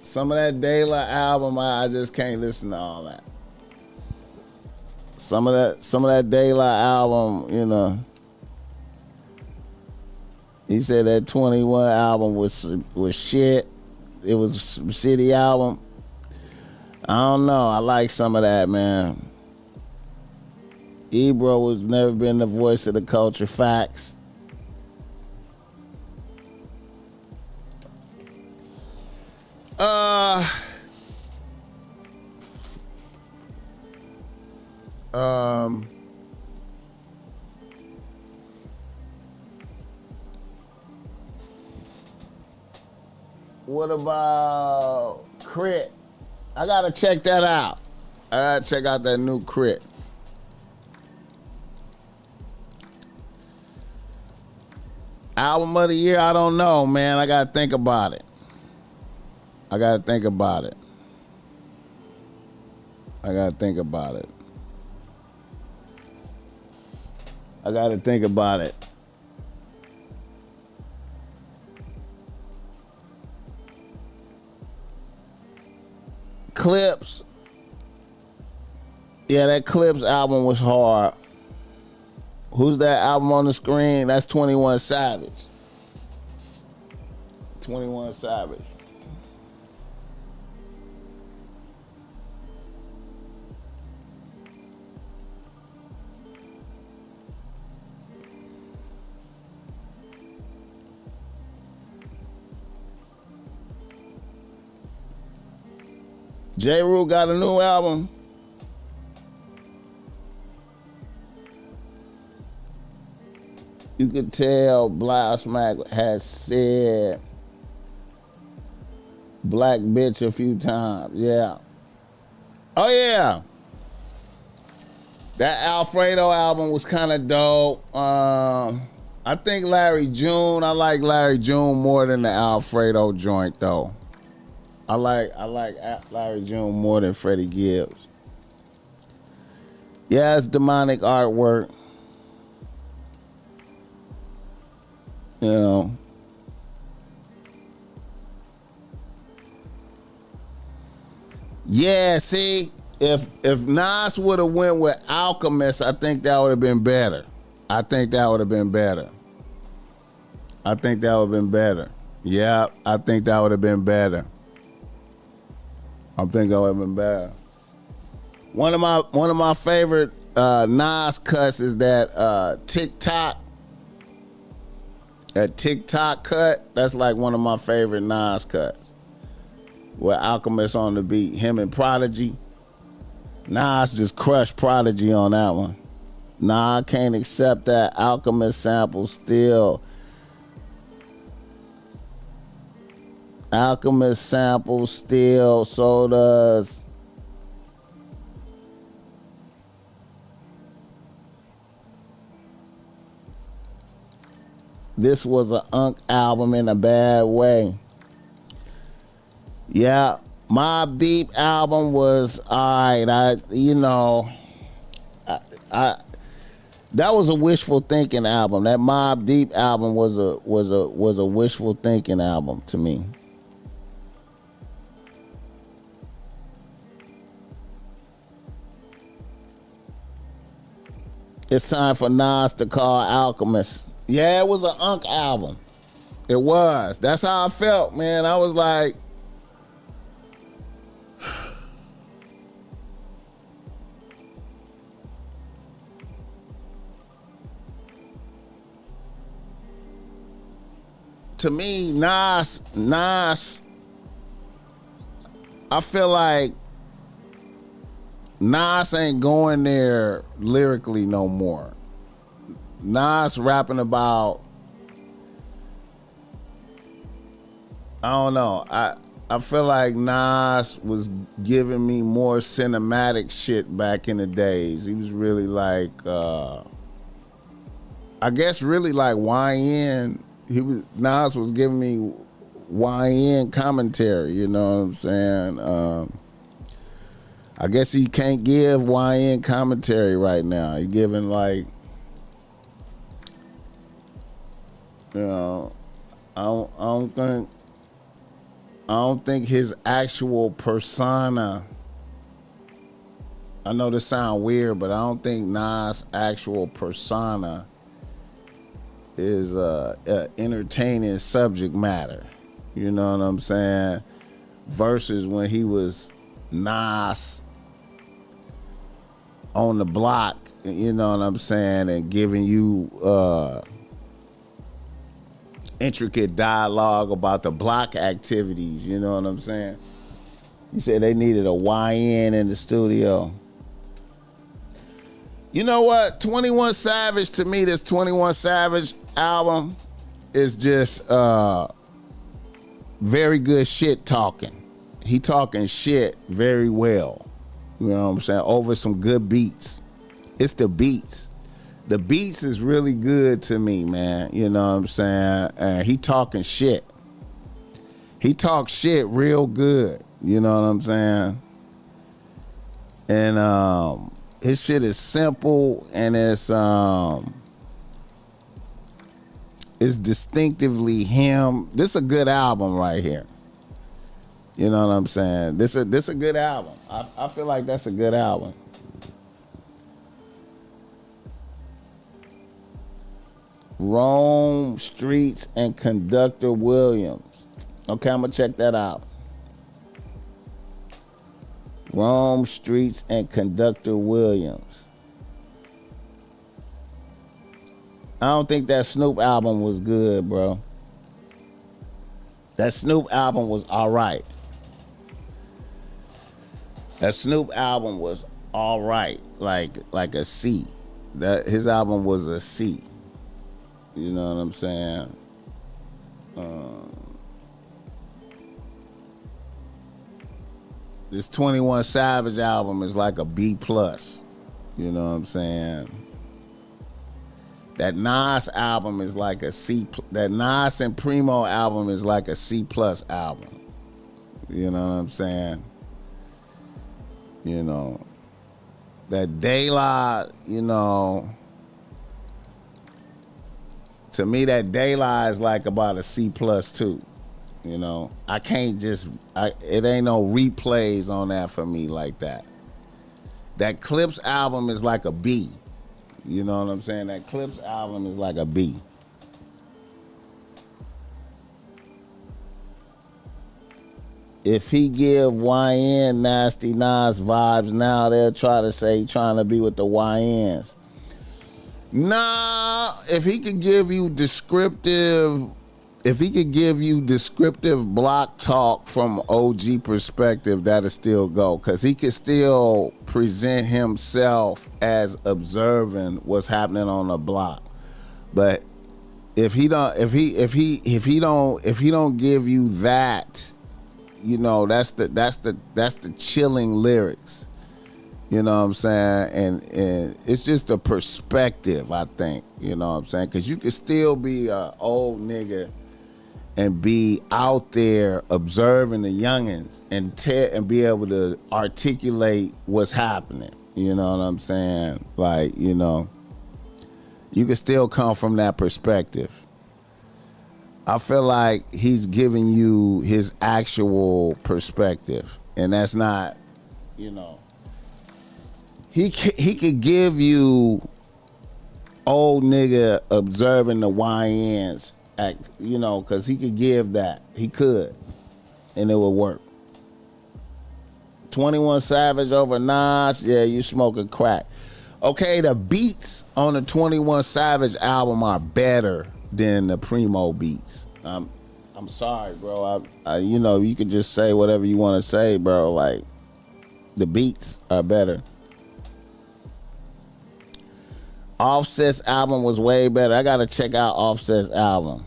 Some of that Daylight album, I just can't listen to all that. Some of that Daylight album, you know. He said that 21 album was shit. It was a shitty album. I don't know. I like some of that, man. Ebro has never been the voice of the culture. Facts. What about Crit? I gotta check that out. I gotta check out that new Crit. Album of the year, I don't know, man. I gotta think about it. I gotta think about it. I gotta think about it. I gotta think about it. Clips. Yeah, that Clips album was hard. Who's that album on the screen? That's 21 Savage. 21 Savage. J. Rule got a new album. You could tell BossMack has said black bitch a few times. Yeah. Oh, yeah. That Alfredo album was kind of dope. I think Larry June. I like Larry June more than the Alfredo joint, though. I like Larry June more than Freddie Gibbs. Yeah, it's demonic artwork. You know. Yeah, see, if Nas would have went with Alchemist, I think that would have been better. I think that would have been better. Yeah, I think that would have been better. I think that would have been better. One of my favorite Nas cuts is that TikTok. That TikTok cut, that's like one of my favorite Nas cuts. With Alchemist on the beat, him and Prodigy. Nas just crushed Prodigy on that one. Nah, I can't accept that. Alchemist sample still. Alchemist sample still, so does. This was an Unk album in a bad way. Yeah, Mobb Deep album was alright. That was a wishful thinking album. That Mobb Deep album was a wishful thinking album to me. It's time for Nas to call Alchemist. Yeah, it was an Unk album. It was. That's how I felt, man. I was like, to me, Nas, I feel like Nas ain't going there lyrically no more. Nas rapping about, I don't know. I feel like Nas was giving me more cinematic shit back in the days. He was really like, I guess really like YN. Nas was giving me YN commentary, you know what I'm saying? I guess he can't give YN commentary right now. He giving like, you know, I don't think his actual persona, I know this sound weird, but I don't think Nas' actual persona is entertaining subject matter. You know what I'm saying? Versus when he was Nas on the block, you know what I'm saying, and giving you intricate dialogue about the block activities, you know what I'm saying? He said they needed a YN in the studio. You know what? 21 Savage, to me, this 21 Savage album is just very good shit talking. He talking shit very well. You know what I'm saying? Over some good beats. It's the beats. The beats is really good to me, man. You know what I'm saying? He talking shit. He talks shit real good. You know what I'm saying? And his shit is simple and it's distinctively him. This is a good album right here. You know what I'm saying? This a good album. I feel like that's a good album. Rome Streets and Conductor Williams. Okay, I'm gonna check that out. Rome Streets and Conductor Williams. I don't think that Snoop album was good, bro. That Snoop album was all right. That Snoop album was all right, like a C. That his album was a C. You know what I'm saying? This 21 Savage album is like a B+. You know what I'm saying? That Nas album is like a C. That Nas and Primo album is like a C+ album. You know what I'm saying? You know, that De La, you know, to me that De La is like about a C+ too. You know, I can't just, it ain't no replays on that for me like that. That Clips album is like a B. You know what I'm saying? That Clips album is like a B. If he give YN Nasty Nas vibes now, they'll try to say he trying to be with the YNs. Nah, if he could give you descriptive block talk from OG perspective, that'll still go. Cause he could still present himself as observing what's happening on the block. But if he don't give you that, you know, that's the chilling lyrics. You know what I'm saying? And it's just a perspective, I think. You know what I'm saying? Because you could still be an old nigga and be out there observing the youngins and be able to articulate what's happening. You know what I'm saying? Like, you know, you can still come from that perspective. I feel like he's giving you his actual perspective, and that's not, you know, he could give you old nigga observing the YNs act, you know, because he could give that. He could, and it would work. 21 Savage over Nas, yeah, you smoking crack. Okay, the beats on the 21 Savage album are better than the Primo beats. I'm sorry, bro. I you know, you can just say whatever you want to say, bro. Like, the beats are better. Offset's album was way better. I gotta check out Offset's album.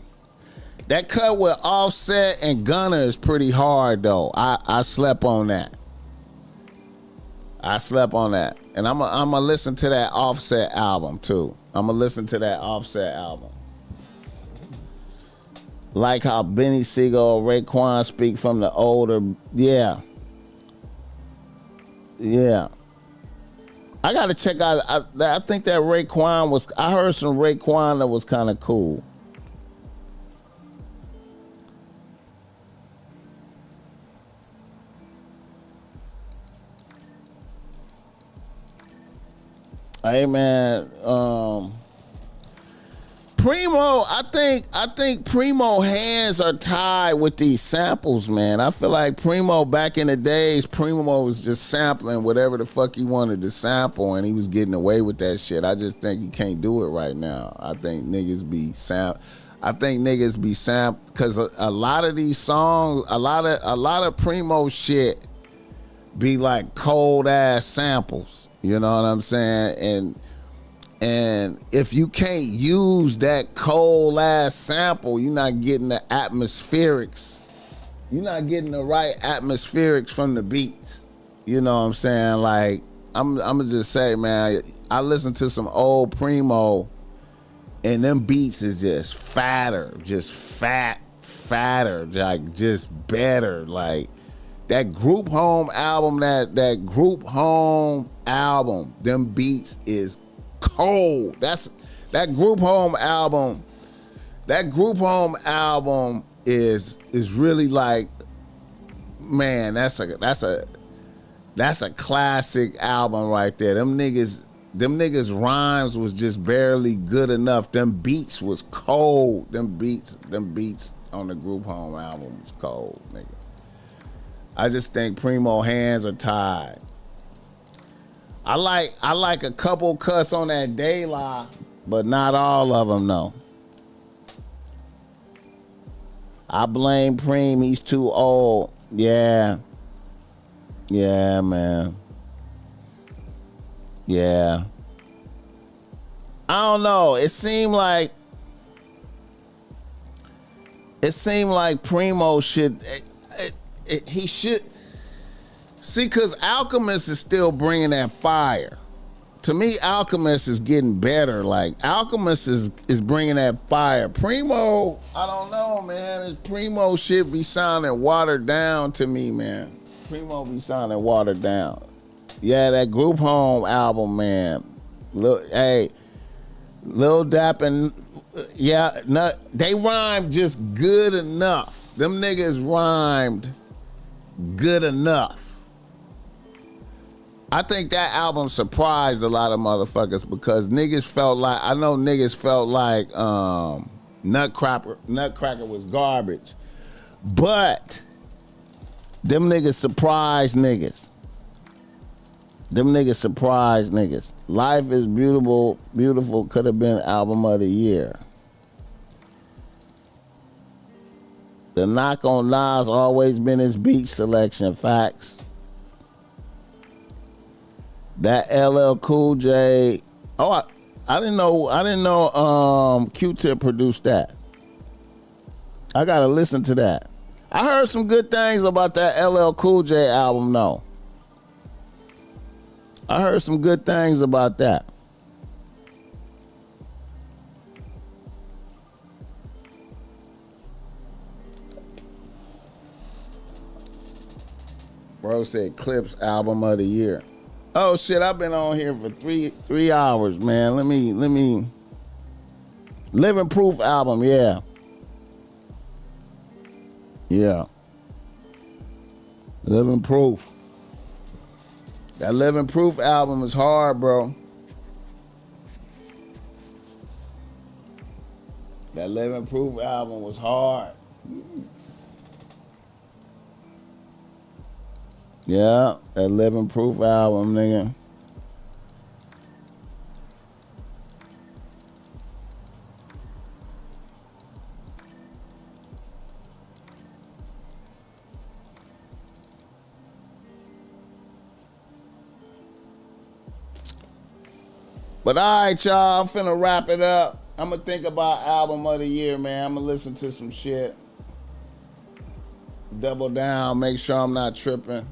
That cut with Offset and Gunna is pretty hard though. I slept on that. And I'm gonna listen to that Offset album too. Like how Benny Siegel, Raekwon speak from the older, yeah. I gotta check out. I think that Raekwon was. I heard some Raekwon that was kind of cool. Hey man, Primo. I think Primo hands are tied with these samples, man. I feel like Primo back in the days, Primo was just sampling whatever the fuck he wanted to sample, and he was getting away with that shit. I just think he can't do it right now. I think niggas be sampled because a lot of these songs, a lot of Primo shit be like cold ass samples. You know what I'm saying? And if you can't use that cold ass sample, you're not getting the atmospherics. You're not getting the right atmospherics from the beats. You know what I'm saying? Like, I'm gonna just say, man, I listen to some old Primo, and them beats is just fatter, just fatter, like just better. Like that Group Home album, that Group Home album, them beats is cold. That Group Home album. That Group Home album is really like, man, that's a classic album right there. Them niggas rhymes was just barely good enough. Them beats was cold. Them beats on the Group Home album was cold, nigga. I just think Primo hands are tied. I like a couple cuts on that De La, but not all of them, though. I blame Preem. He's too old. Yeah. Yeah, man. Yeah. I don't know. It seemed like Primo should. He should. See, because Alchemist is still bringing that fire. To me, Alchemist is getting better. Like, Alchemist is bringing that fire. Primo, I don't know, man. Primo shit be sounding watered down to me, man. Primo be sounding watered down. Yeah, that Group Home album, man. Lil Dap and they rhymed just good enough. Them niggas rhymed good enough. I think that album surprised a lot of motherfuckers because niggas felt like Nutcracker was garbage. But them niggas surprised niggas. Life is Beautiful, could have been album of the year. The knock on Nas always been his beat selection, facts. That LL Cool J. Oh, I didn't know Q-Tip produced that. I gotta listen to that. I heard some good things about that LL Cool J album, though. I heard some good things about that. Bro said Clips album of the year. Oh shit, I've been on here for three hours, man. Let me Living Proof album, yeah. Yeah. Living Proof. That Living Proof album is hard, bro. That Living Proof album was hard. Yeah, that Living Proof album, nigga. But all right, y'all, I'm finna wrap it up. I'm gonna think about album of the year, man. I'm gonna listen to some shit. Double down, make sure I'm not tripping.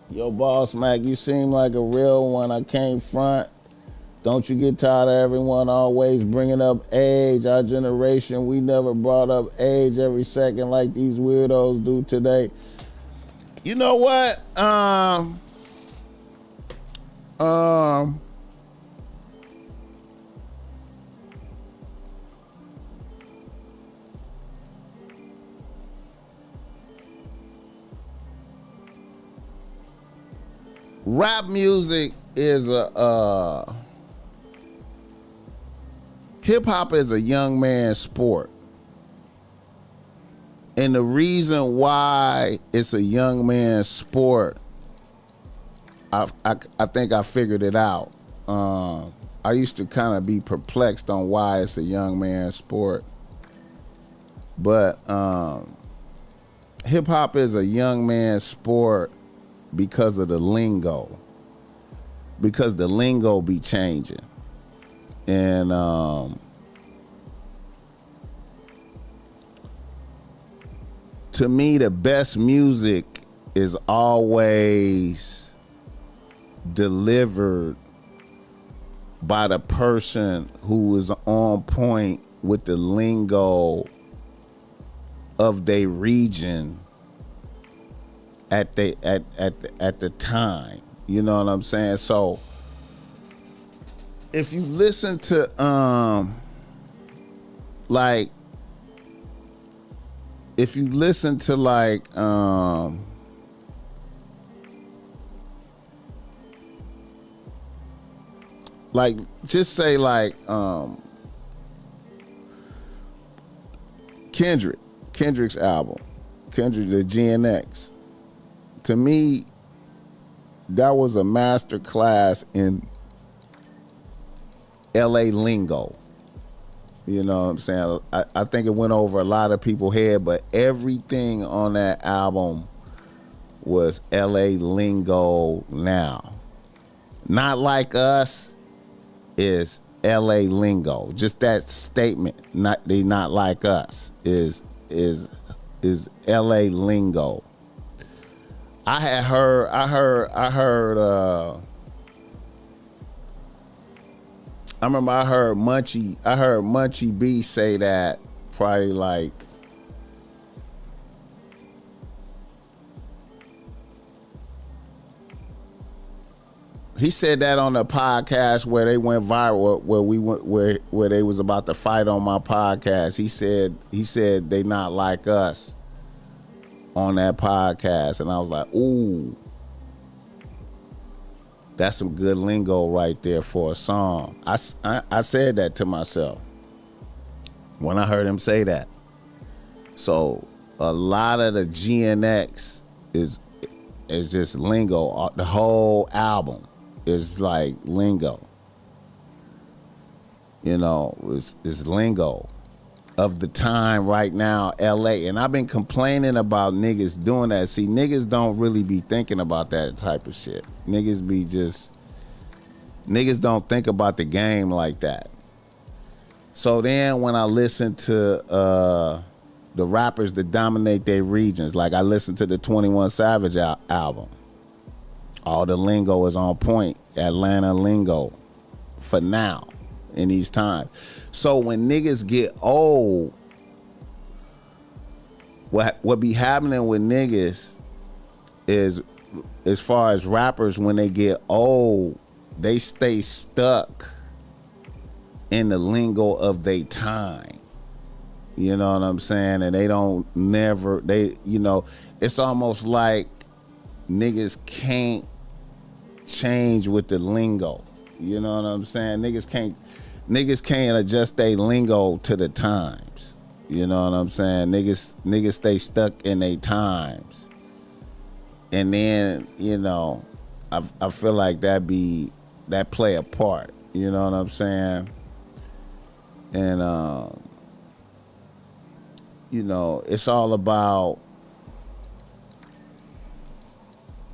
Yo, BossMack, you seem like a real one. I can't front. Don't you get tired of everyone always bringing up age? Our generation, we never brought up age every second like these weirdos do today. You know what? Rap music is hip hop is a young man's sport. And the reason why it's a young man's sport, I think I figured it out. I used to kind of be perplexed on why it's a young man's sport. But hip hop is a young man's sport because of the lingo. Because the lingo be changing. And to me, the best music is always delivered by the person who is on point with the lingo of their region at the time. You know what I'm saying? So if you listen to like just say like Kendrick's album, Kendrick the GNX. To me, that was a master class in LA lingo. You know what I'm saying? I think it went over a lot of people's head, but everything on that album was LA lingo now. Not Like Us is LA lingo. Just that statement, they not like us, is LA lingo. I heard I remember I heard Munchie B say that probably like he said that on the podcast where they went viral, where we went where they was about to fight on my podcast. He said they not like us on that podcast, and I was like, ooh, that's some good lingo right there for a song. I said that to myself when I heard him say that. So a lot of the GNX is just lingo. The whole album is like lingo. You know, it's lingo of the time right now, LA. And I've been complaining about niggas doing that. See, niggas don't really be thinking about that type of shit. Niggas don't think about the game like that. So then when I listen to the rappers that dominate their regions, like I listened to the 21 Savage album, all the lingo is on point, Atlanta lingo for now in these times. So when niggas get old, what be happening with niggas is, as far as rappers, when they get old, they stay stuck in the lingo of their time. You know what I'm saying? And it's almost like niggas can't change with the lingo. You know what I'm saying? Niggas can't adjust their lingo to the times. You know what I'm saying? Niggas stay stuck in their times. And then, you know, I feel like that play a part. You know what I'm saying? And you know, it's all about,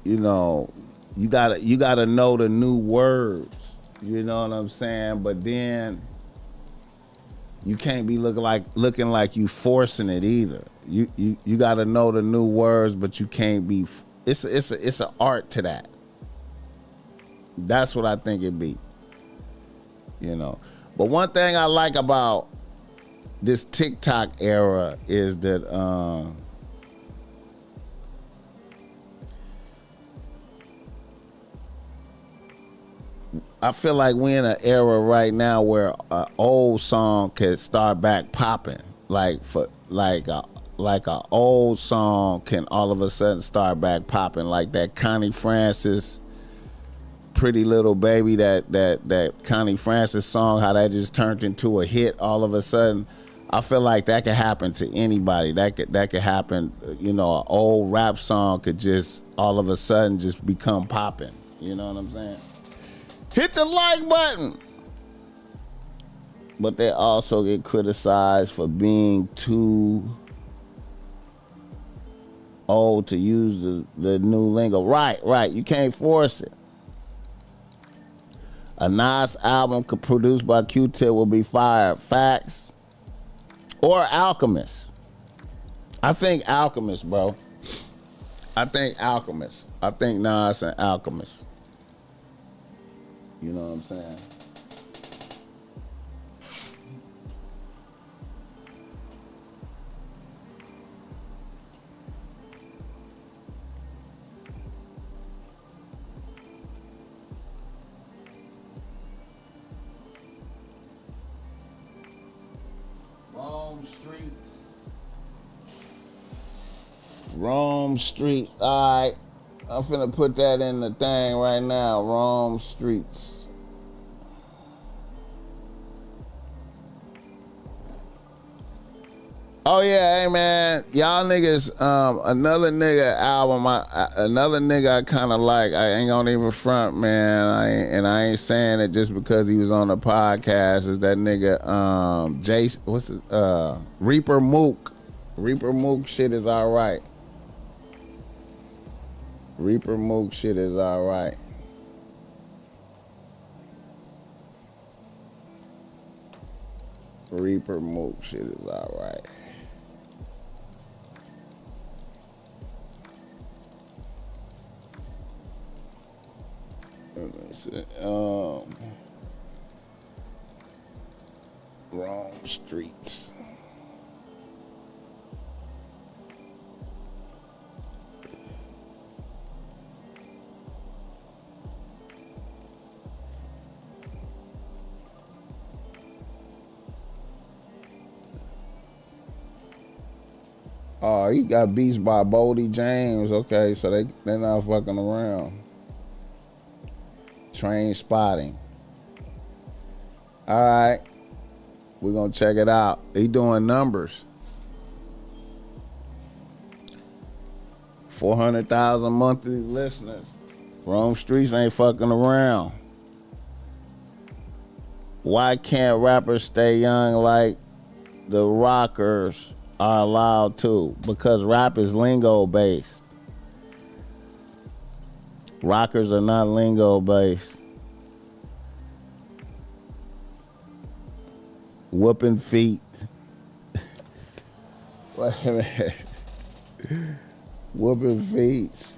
you know, you gotta know the new words. You know what I'm saying? But then you can't be looking like you forcing it either. You gotta know the new words, but you can't be. It's an art to that. That's what I think it be. You know. But one thing I like about this TikTok era is that I feel like we're in an era right now where an old song can start back popping. Like a old song can all of a sudden start back popping. Like that Connie Francis, Pretty Little Baby, that Connie Francis song, how that just turned into a hit all of a sudden. I feel like that could happen to anybody. That could happen. You know, an old rap song could just all of a sudden just become popping. You know what I'm saying? Hit the like button. But they also get criticized for being too old to use the new lingo. Right. You can't force it. A Nas album produced by Q-Tip will be fired. Facts. Or Alchemist. I think Alchemist, bro. I think Alchemist. I think Nas and Alchemist. You know what I'm saying? Rome Streets. Rome Streets. All right. I'm finna put that in the thing right now. Rome Streets. Oh yeah, hey man, y'all niggas. Another nigga album. Another nigga I kind of like. I ain't gonna even front, man. I ain't saying it just because he was on the podcast. Is that nigga Jace? What's it? Reaper Mook. Reaper Mook shit is all right. Reaper Mook shit is all right. Reaper Mook shit is all right. Let me see. Wrong Streets. Oh, he got beats by Boldy James. Okay, so they're not fucking around. Train Spotting. All right. We're going to check it out. He doing numbers. 400,000 monthly listeners. Rome Streets ain't fucking around. Why can't rappers stay young like the rockers are allowed to? Because rap is lingo based. Rockers are not lingo based. Whooping feet. Wait a minute. Whooping feet.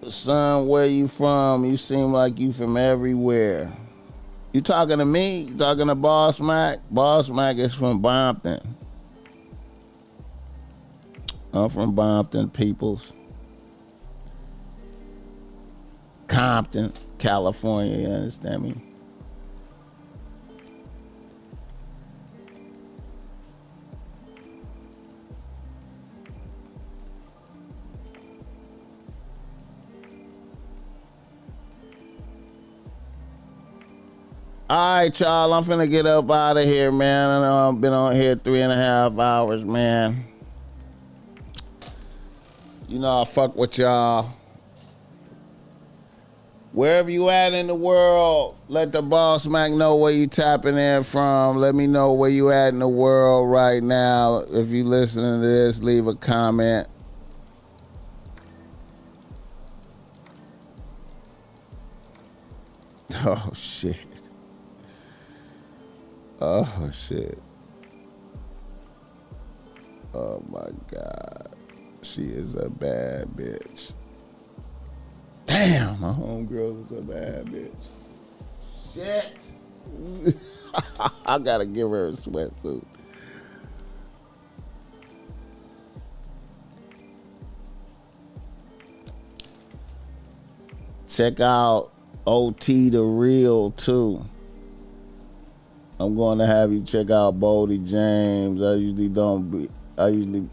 Son, where you from? You seem like you from everywhere. You talking to me? You talking to BossMack? BossMack is from Bompton. I'm from Bompton, peoples. Compton, California, you understand me? All right, y'all, I'm finna get up out of here, man. I know I've been on here 3.5 hours, man. You know I fuck with y'all. Wherever you at in the world, let the BossMack know where you tapping in from. Let me know where you at in the world right now. If you listening to this, leave a comment. Oh, shit. Oh, shit. Oh, my God. She is a bad bitch. Damn, my homegirl is a bad bitch. Shit. I gotta give her a sweatsuit. Check out OT The Real, too. I'm going to have you check out Boldy James. I usually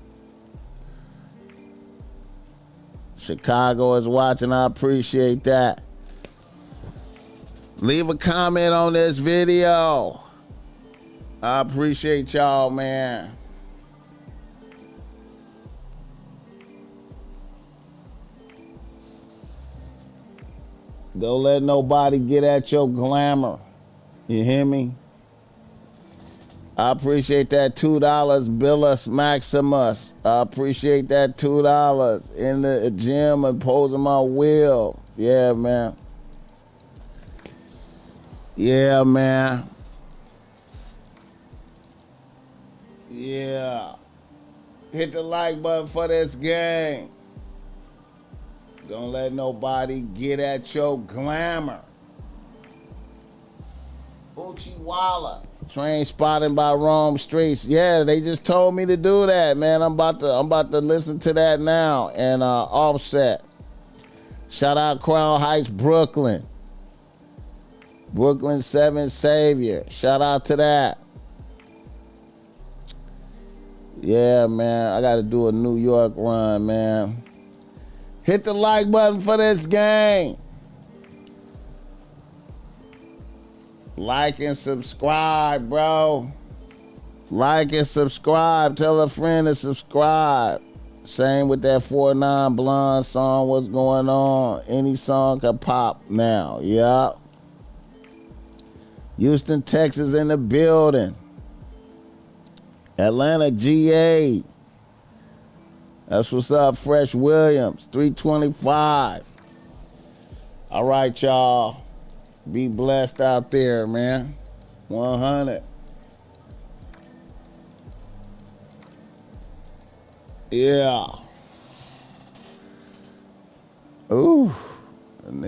Chicago is watching. I appreciate that. Leave a comment on this video. I appreciate y'all, man. Don't let nobody get at your glamour. You hear me? I appreciate that $2, Billus Maximus. I appreciate that $2 in the gym imposing my will. Yeah, man. Yeah, man. Yeah. Hit the like button for this game. Don't let nobody get at your glamour. Uchiwala. Train spotting by Rome streets. Yeah, they just told me to do that, man. I'm about to listen to that now. And Offset. Shout out Crown Heights, Brooklyn. Brooklyn 7 Savior. Shout out to that. Yeah, man. I gotta do a New York run, man. Hit the like button for this game. Like and subscribe, bro. Like and subscribe. Tell a friend to subscribe. Same with that 4-9 Blonde song. What's going on? Any song can pop now. Yup. Houston, Texas in the building. Atlanta, GA. That's what's up. Fresh Williams, 325. All right, y'all. Be blessed out there, man. 100. Yeah. Ooh.